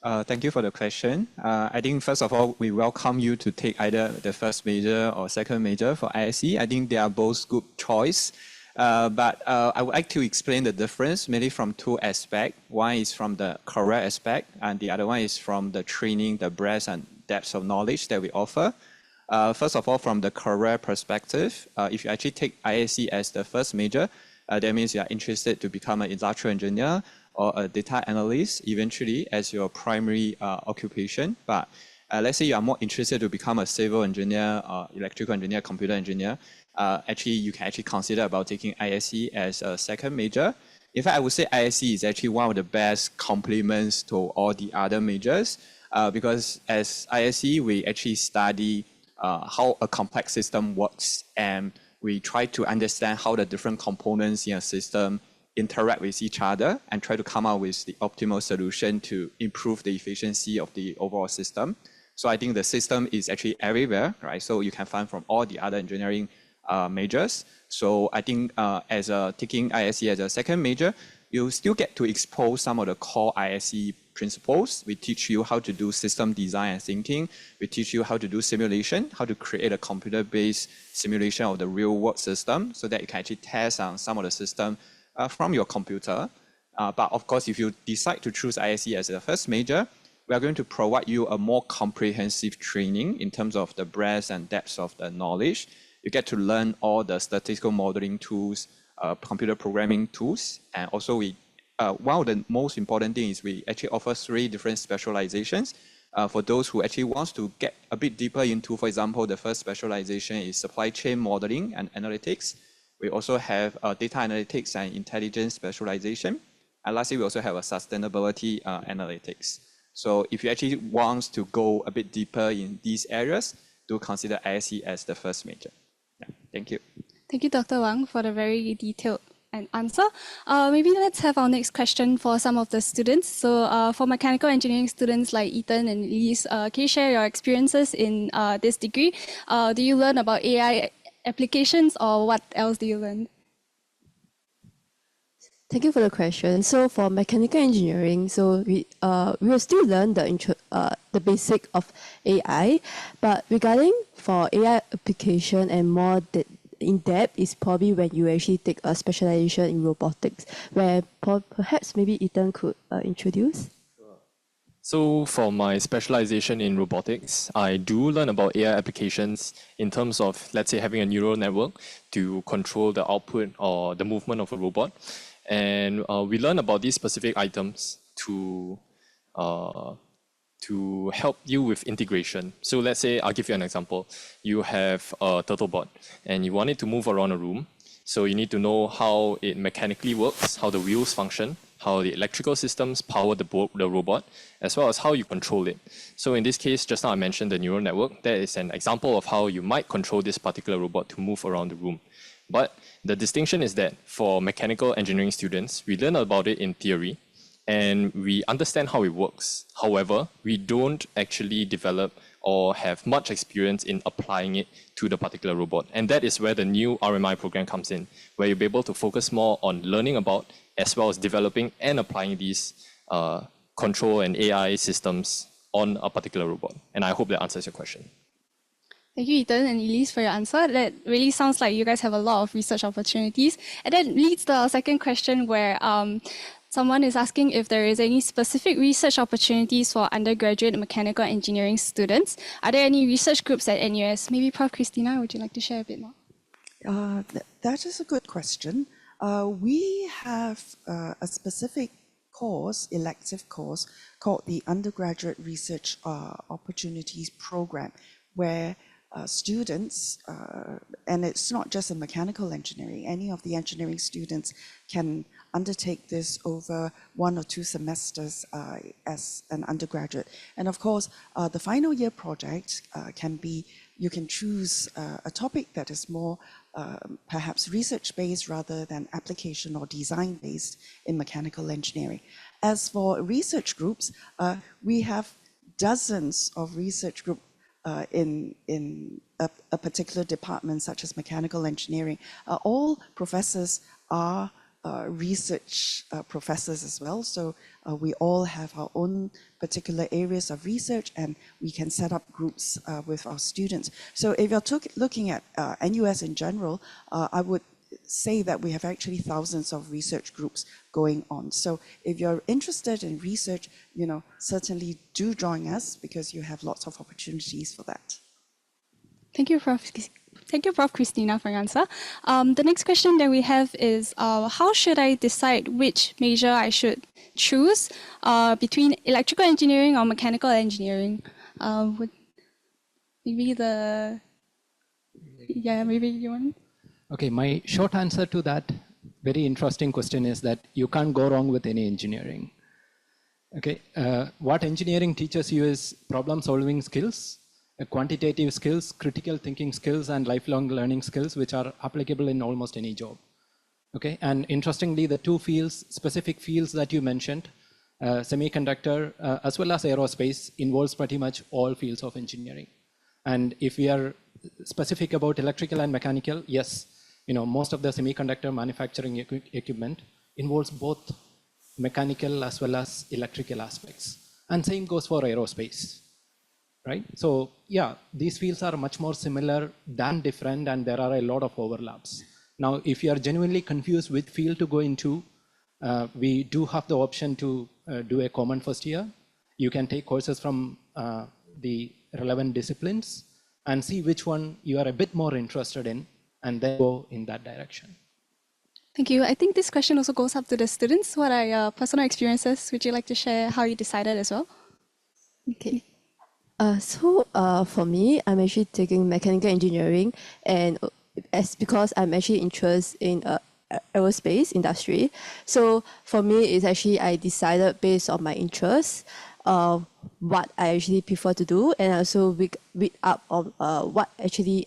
[SPEAKER 12] Thank you for the question. I think first of all, we welcome you to take either the first major or second major for ISE. I think they are both good choice. But I would like to explain the difference mainly from two aspects. One is from the career aspect, and the other one is from the training, the breadth and depth of knowledge that we offer. First of all, from the career perspective, if you actually take ISE as the first major, that means you are interested to become an industrial engineer or a data analyst eventually as your primary occupation. But let's say you are more interested to become a civil engineer, electrical engineer, computer engineer. Actually, you can actually consider about taking ISE as a second major. In fact, I would say ISE is actually one of the best complements to all the other majors because as ISE, we actually study how a complex system works, and we try to understand how the different components in a system interact with each other and try to come up with the optimal solution to improve the efficiency of the overall system. So I think the system is actually everywhere, right? So you can find from all the other engineering majors. So I think taking ISE as a second major, you still get to explore some of the core ISE principles. We teach you how to do system design and thinking. We teach you how to do simulation, how to create a computer-based simulation of the real-world system so that you can actually test on some of the system from your computer. But of course, if you decide to choose ISE as the first major, we are going to provide you a more comprehensive training in terms of the breadth and depth of the knowledge. You get to learn all the statistical modeling tools, computer programming tools, and also one of the most important things is we actually offer 3 different specializations for those who actually wants to get a bit deeper into, for example, the first specialization is supply chain modeling and analytics. We also have data analytics and intelligence specialization. And lastly, we also have a sustainability analytics. So if you actually want to go a bit deeper in these areas, do consider ISE as the first major. Yeah, thank you.
[SPEAKER 3] Thank you, Dr. Wang, for the very detailed answer. Maybe let's have our next question for some of the students. So for mechanical engineering students like Ethan and Elise, can you share your experiences in this degree? Do you learn about AI applications or what else do you learn?
[SPEAKER 21] Thank you for the question. So for mechanical engineering, so we will still learn the basic of AI, but regarding for AI application and more in depth is probably when you actually take a specialization in robotics, where perhaps maybe Ethan could introduce.
[SPEAKER 22] So for my specialization in robotics, I do learn about AI applications in terms of, let's say, having a neural network to control the output or the movement of a robot. And we learn about these specific items to help you with integration. So let's say, I'll give you an example. You have a turtle bot and you want it to move around a room. So you need to know how it mechanically works, how the wheels function, how the electrical systems power the robot, as well as how you control it. So in this case, just now I mentioned the neural network. That is an example of how you might control this particular robot to move around the room. But the distinction is that for mechanical engineering students, we learn about it in theory and we understand how it works. However, we don't actually develop or have much experience in applying it to the particular robot. And that is where the new RMI program comes in, where you'll be able to focus more on learning about as well as developing and applying these control and AI systems on a particular robot. And I hope that answers your question.
[SPEAKER 3] Thank you, Ethan and Elise, for your answer. That really sounds like you guys have a lot of research opportunities. And that leads to our second question where someone is asking if there is any specific research opportunities for undergraduate mechanical engineering students. Are there any research groups at NUS? Maybe Prof. Christina, would you like to share a bit more?
[SPEAKER 17] That is a good question. We have a specific course, elective course, called the Undergraduate Research Opportunities Program, where students, and it's not just in mechanical engineering, any of the engineering students can undertake this over 1 or 2 semesters as an undergraduate. And of course, the final year project can be, you can choose a topic that is more perhaps research-based rather than application or design-based in mechanical engineering. As for research groups, we have dozens of research groups in a particular department, such as mechanical engineering. All professors are research professors as well, so we all have our own particular areas of research and we can set up groups with our students. So if you're looking at NUS in general, I would say that we have actually thousands of research groups going on. So if you're interested in research, certainly do join us because you have lots of opportunities for that.
[SPEAKER 3] Thank you, Prof. Thank you, Prof. Christina, for your answer. The next question that we have is, how should I decide which major I should choose between electrical engineering or mechanical engineering? Maybe you want?
[SPEAKER 20] Okay, my short answer to that very interesting question is that you can't go wrong with any engineering. Okay, what engineering teaches you is problem-solving skills, quantitative skills, critical thinking skills, and lifelong learning skills, which are applicable in almost any job. Okay, and interestingly, the 2 fields, specific fields that you mentioned, semiconductor as well as aerospace, involves pretty much all fields of engineering. And if we are specific about electrical and mechanical, yes, most of the semiconductor manufacturing equipment involves both mechanical as well as electrical aspects. And same goes for aerospace, right? So yeah, these fields are much more similar than different, and there are a lot of overlaps. Now, if you are genuinely confused which field to go into, we do have the option to do a common first year. You can take courses from the relevant disciplines and see which one you are a bit more interested in, and then go in that direction.
[SPEAKER 3] Thank you. I think this question also goes up to the students. What are your personal experiences? Would you like to share how you decided as well?
[SPEAKER 21] Okay. For me, I'm actually taking mechanical engineering, and because I'm actually interested in aerospace industry. So for me, it's actually I decided based on my interests, what I actually prefer to do, and also read up on what actually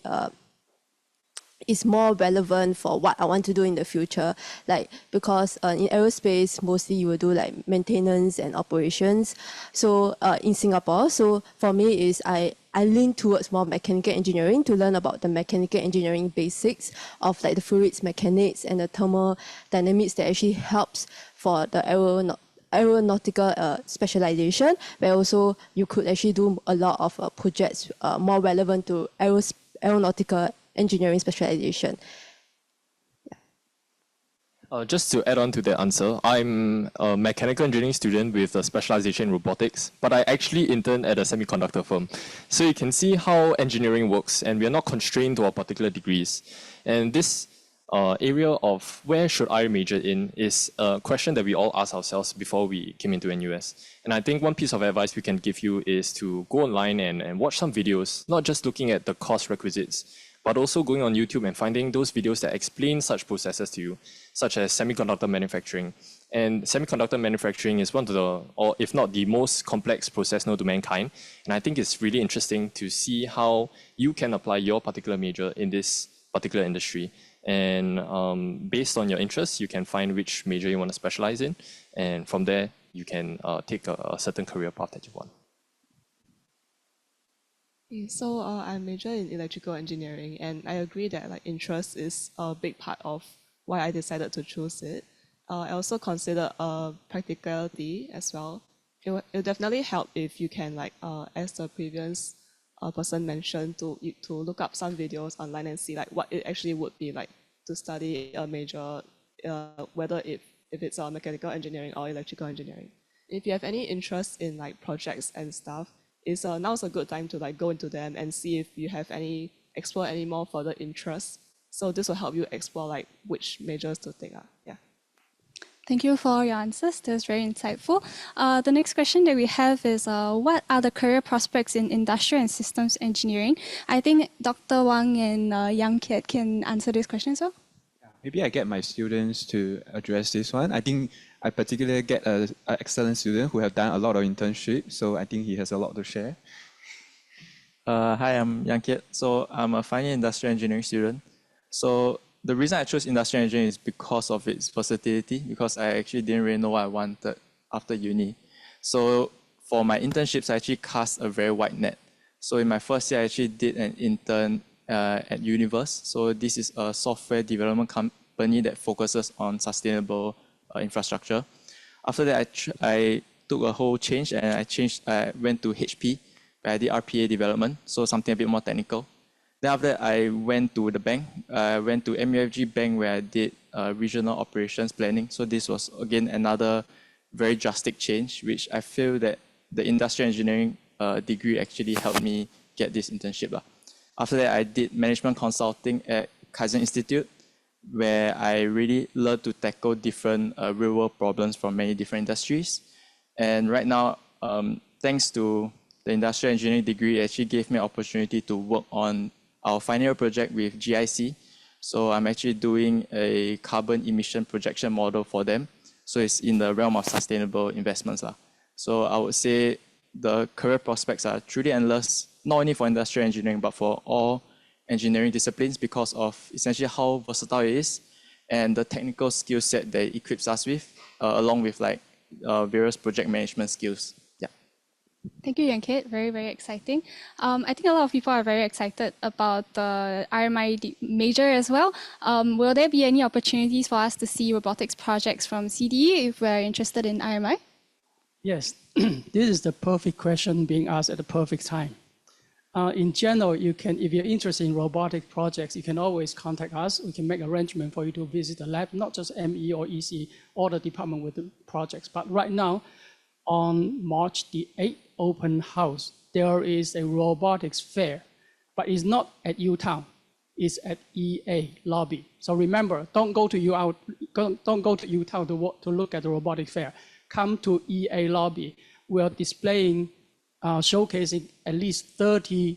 [SPEAKER 21] is more relevant for what I want to do in the future. Like, because in aerospace, mostly you will do like maintenance and operations. So in Singapore, so for me is I lean towards more mechanical engineering to learn about the mechanical engineering basics of like the fluids mechanics and the thermodynamics that actually helps for the aeronautical specialization, where also you could actually do a lot of projects more relevant to aeronautical engineering specialization.
[SPEAKER 22] Just to add on to that answer, I'm a mechanical engineering student with a specialization in robotics, but I actually intern at a semiconductor firm. So you can see how engineering works, and we are not constrained to our particular degrees. And this area of where should I major in is a question that we all ask ourselves before we came into NUS. And I think one piece of advice we can give you is to go online and watch some videos, not just looking at the course requisites, but also going on YouTube and finding those videos that explain such processes to you, such as semiconductor manufacturing. And semiconductor manufacturing is one of the, or if not the most complex process known to mankind. And I think it's really interesting to see how you can apply your particular major in this particular industry. And based on your interests, you can find which major you want to specialize in. And from there, you can take a certain career path that you want.
[SPEAKER 4] So I major in electrical engineering, and I agree that like interest is a big part of why I decided to choose it. I also consider practicality as well. It'll definitely help if you can like, as the previous person mentioned, to look up some videos online and see like what it actually would be like to study a major, whether if it's mechanical engineering or electrical engineering. If you have any interest in like projects and stuff, now's a good time to like go into them and see if you have explore any more further interests. So this will help you explore like which majors to take. Yeah.
[SPEAKER 3] Thank you for your answers. That was very insightful. The next question that we have is, what are the career prospects in industrial and systems engineering? I think Dr. Wang and Yang Kiet can answer this question as well.
[SPEAKER 5] Maybe I get my students to address this one. I think I particularly get an excellent student who have done a lot of internship, so I think he has a lot to share.
[SPEAKER 23] Hi, I'm Yang Kiet. So I'm a final industrial engineering student. So the reason I chose industrial engineering is because of its versatility, because I actually didn't really know what I wanted after uni. So for my internships, I actually cast a very wide net. So in my first year, I actually did an intern at Universe. So this is a software development company that focuses on sustainable infrastructure. After that, I took a whole change and I went to HP, where I did RPA development, so something a bit more technical. Then after that, I went to the bank. I went to MUFG Bank, where I did regional operations planning. So this was, again, another very drastic change, which I feel that the industrial engineering degree actually helped me get this internship. After that, I did management consulting at Kaizen Institute, where I really learned to tackle different real-world problems from many different industries. And right now, thanks to the industrial engineering degree, it actually gave me an opportunity to work on our final year project with GIC. So I'm actually doing a carbon emission projection model for them. So it's in the realm of sustainable investments. So I would say the career prospects are truly endless, not only for industrial engineering, but for all engineering disciplines, because of essentially how versatile it is and the technical skill set that it equips us with, along with like various project management skills. Yeah.
[SPEAKER 3] Thank you, Yankit. Very, very exciting. I think a lot of people are very excited about the RMI major as well. Will there be any opportunities for us to see robotics projects from CDE if we're interested in RMI?
[SPEAKER 18] Yes, this is the perfect question being asked at the perfect time. In general, you can, if you're interested in robotic projects, you can always contact us. We can make arrangement for you to visit the lab, not just ME or EC or the department with the projects. But right now, on March the 8th open house, there is a robotics fair, but it's not at UTown, it's at EA lobby. So remember, don't go to UTown to look at the robotics fair. Come to EA lobby. We're displaying, showcasing at least 30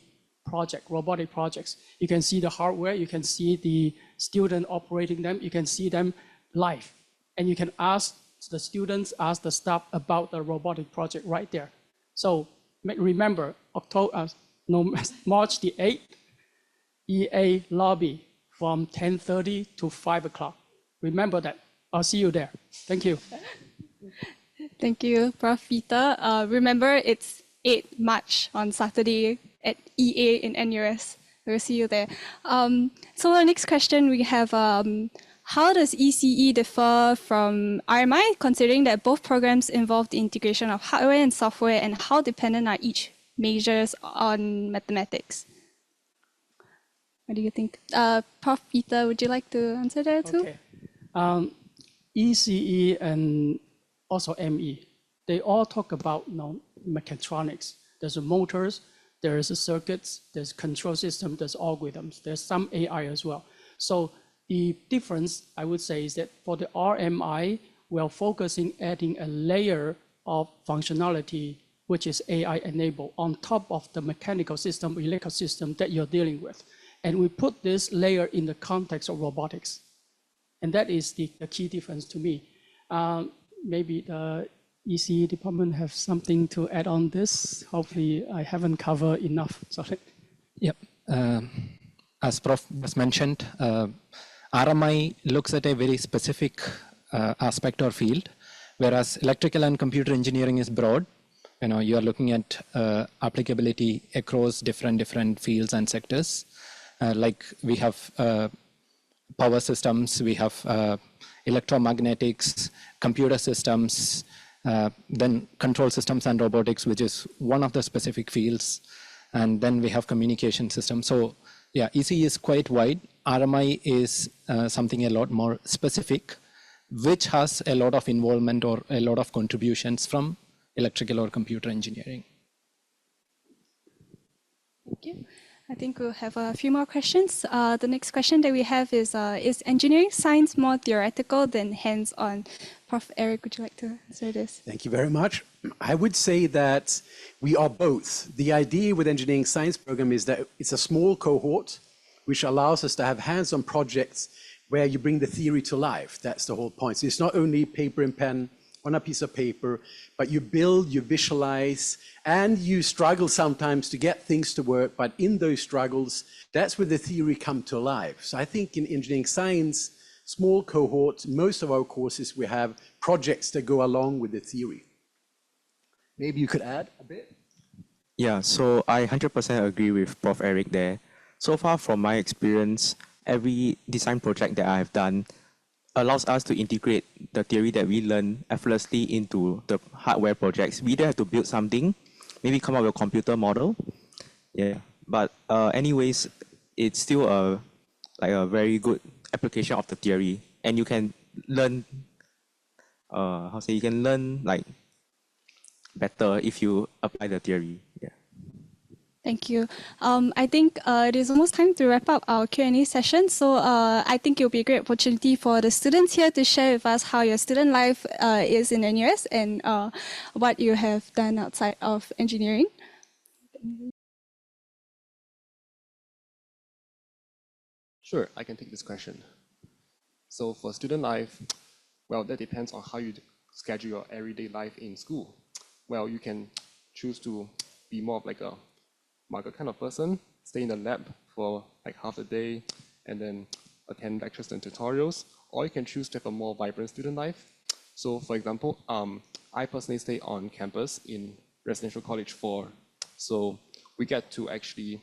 [SPEAKER 18] robotic projects. You can see the hardware, you can see the student operating them, you can see them live. And you can ask the students, ask the staff about the robotic project right there. So remember, March the 8th, EA lobby from 10:30 to 5 o'clock. Remember that. I'll see you there. Thank you.
[SPEAKER 3] Thank you, Prof. Peter. Remember, it's 8 March on Saturday at EA in NUS. We'll see you there. So the next question we have, how does ECE differ from RMI, considering that both programs involve the integration of hardware and software, and how dependent are each majors on mathematics? What do you think? Prof. Peter, would you like to answer that too?
[SPEAKER 18] Okay. ECE and also ME, they all talk about mechatronics. There's motors, there's circuits, there's control system, there's algorithms, there's some AI as well. So the difference, I would say, is that for the RMI, we're focusing adding a layer of functionality, which is AI enabled on top of the mechanical system, electrical system that you're dealing with. And we put this layer in the context of robotics. And that is the key difference to me. Maybe the ECE department have something to add on this. Hopefully I haven't covered enough, sorry.
[SPEAKER 20] Yep. As Prof was mentioned, RMI looks at a very specific aspect or field, whereas electrical and computer engineering is broad. You are looking at applicability across different fields and sectors. Like we have power systems, we have electromagnetics, computer systems, then control systems and robotics, which is one of the specific fields. And then we have communication systems. So yeah, ECE is quite wide. RMI is something a lot more specific, which has a lot of involvement or a lot of contributions from electrical or computer engineering.
[SPEAKER 3] Thank you. I think we'll have a few more questions. The next question that we have is engineering science more theoretical than hands-on? Prof. Eric, would you like to answer this?
[SPEAKER 11] Thank you very much. I would say that we are both. The idea with engineering science program is that it's a small cohort, which allows us to have hands-on projects where you bring the theory to life. That's the whole point. So it's not only paper and pen on a piece of paper, but you build, you visualize, and you struggle sometimes to get things to work. But in those struggles, that's where the theory come to life. So I think in engineering science, small cohort, most of our courses, we have projects that go along with the theory. Maybe you could add a bit?
[SPEAKER 19] Yeah, so I 100% agree with Prof. Eric there. So far from my experience, every design project that I have done allows us to integrate the theory that we learn effortlessly into the hardware projects. We either have to build something, maybe come up with a computer model. Yeah, but anyways, it's still a very good application of the theory, and you can learn you can learn better if you apply the theory. Yeah.
[SPEAKER 3] Thank you. I think it is almost time to wrap up our Q&A session. So I think it will be a great opportunity for the students here to share with us how your student life is in NUS and what you have done outside of engineering.
[SPEAKER 1] Sure, I can take this question. So for student life, well, that depends on how you schedule your everyday life in school. Well, you can choose to be more of like a market kind of person, stay in the lab for like half a day and then attend lectures and tutorials, or you can choose to have a more vibrant student life. So for example, I personally stay on campus in residential college for. So we get to actually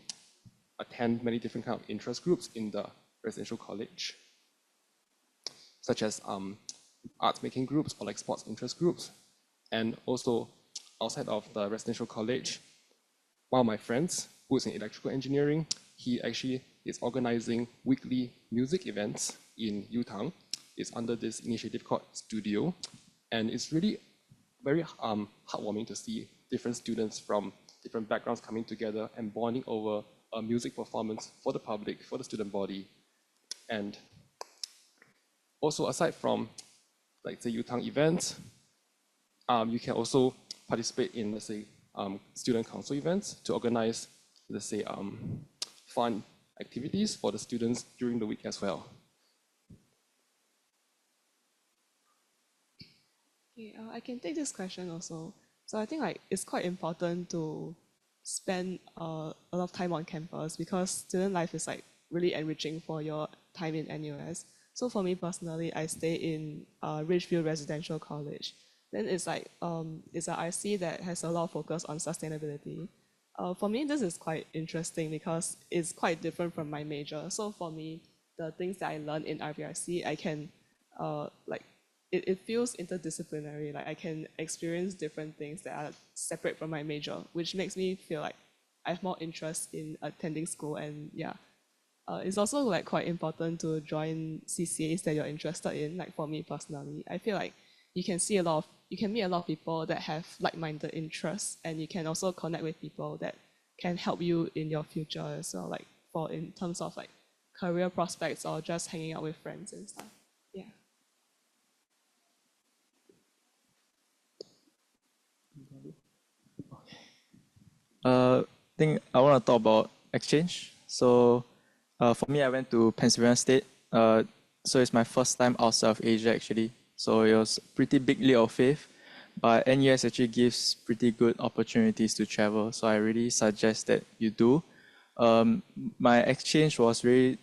[SPEAKER 1] attend many different kind of interest groups in the residential college, such as art making groups or like sports interest groups. And also outside of the residential college, one of my friends who's in electrical engineering, he actually is organizing weekly music events in Yutang. It's under this initiative called Studio. And it's really very heartwarming to see different students from different backgrounds coming together and bonding over a music performance for the public, for the student body. And also aside from like the Yutang events, you can also participate in, let's say, student council events to organize, let's say, fun activities for the students during the week as well.
[SPEAKER 4] Okay, I can take this question also. So I think like it's quite important to spend a lot of time on campus because student life is like really enriching for your time in NUS. So for me personally, I stay in Ridgeview Residential College. Then it's like it's an RC that has a lot of focus on sustainability. For me, this is quite interesting because it's quite different from my major. So for me, the things that I learned in RVRC, I can like it feels interdisciplinary. Like I can experience different things that are separate from my major, which makes me feel like I have more interest in attending school. And yeah, it's also like quite important to join CCAs that you're interested in. Like for me personally, I feel like you can meet a lot of people that have like-minded interests, and you can also connect with people that can help you in your future as well, like for in terms of like career prospects or just hanging out with friends and stuff. Yeah.
[SPEAKER 23] I think I want to talk about exchange. So for me, I went to Pennsylvania State. So it's my first time outside of Asia actually. So it was pretty big leap of faith. But NUS actually gives pretty good opportunities to travel. So I really suggest that you do. My exchange was really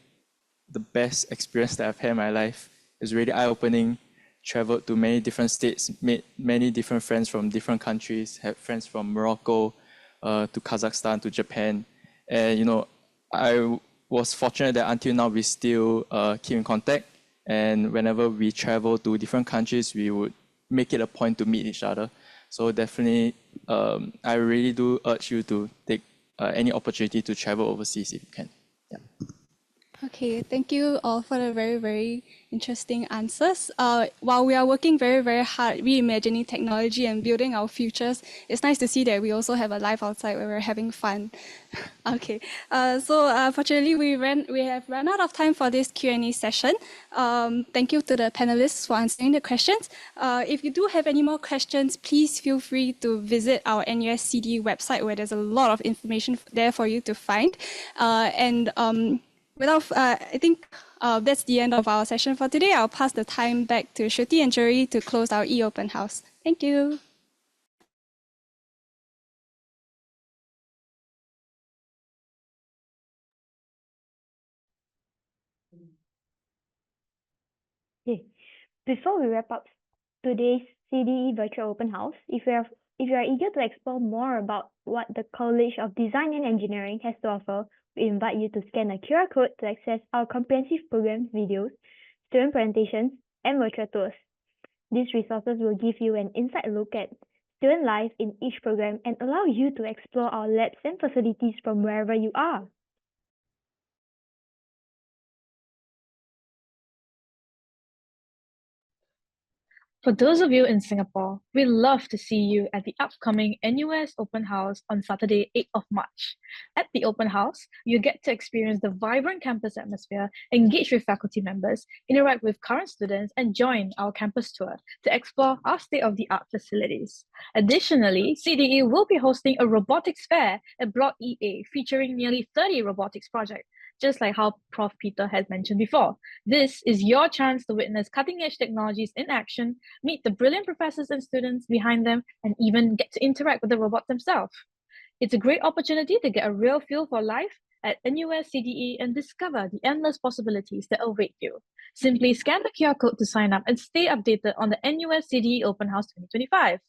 [SPEAKER 23] the best experience that I've had in my life. It was really eye-opening. Traveled to many different states, made many different friends from different countries, had friends from Morocco to Kazakhstan to Japan. And you know, I was fortunate that until now we still keep in contact. And whenever we travel to different countries, we would make it a point to meet each other. So definitely, I really do urge you to take any opportunity to travel overseas if you can. Yeah.
[SPEAKER 3] Okay, thank you all for the very, very interesting answers. While we are working very, very hard reimagining technology and building our futures, it's nice to see that we also have a life outside where we're having fun. Okay, so fortunately we have run out of time for this Q&A session. Thank you to the panelists for answering the questions. If you do have any more questions, please feel free to visit our NUS CDE website where there's a lot of information there for you to find. I think that's the end of our session for today. I'll pass the time back to Shruti and Jerry to close our e-open house. Thank you.
[SPEAKER 6] Okay. Before we wrap up today's CDE Virtual Open House, if you are eager to explore more about what the College of Design and Engineering has to offer, we invite you to scan a QR code to access our comprehensive program videos, student presentations, and virtual tours. These resources will give you an inside look at student life in each program and allow you to explore our labs and facilities from wherever you are.
[SPEAKER 9] For those of you in Singapore, we'd love to see you at the upcoming NUS Open House on Saturday, 8th of March. At the Open House, you get to experience the vibrant campus atmosphere, engage with faculty members, interact with current students, and join our campus tour to explore our state-of-the-art facilities. Additionally, CDE will be hosting a robotics fair at Block EA featuring nearly 30 robotics projects, just like how Prof. Peter had mentioned before. This is your chance to witness cutting-edge technologies in action, meet the brilliant professors and students behind them, and even get to interact with the robots themselves. It's a great opportunity to get a real feel for life at NUS CDE and discover the endless possibilities that await you. Simply scan the QR code to sign up and stay updated on the NUS CDE Open House 2025.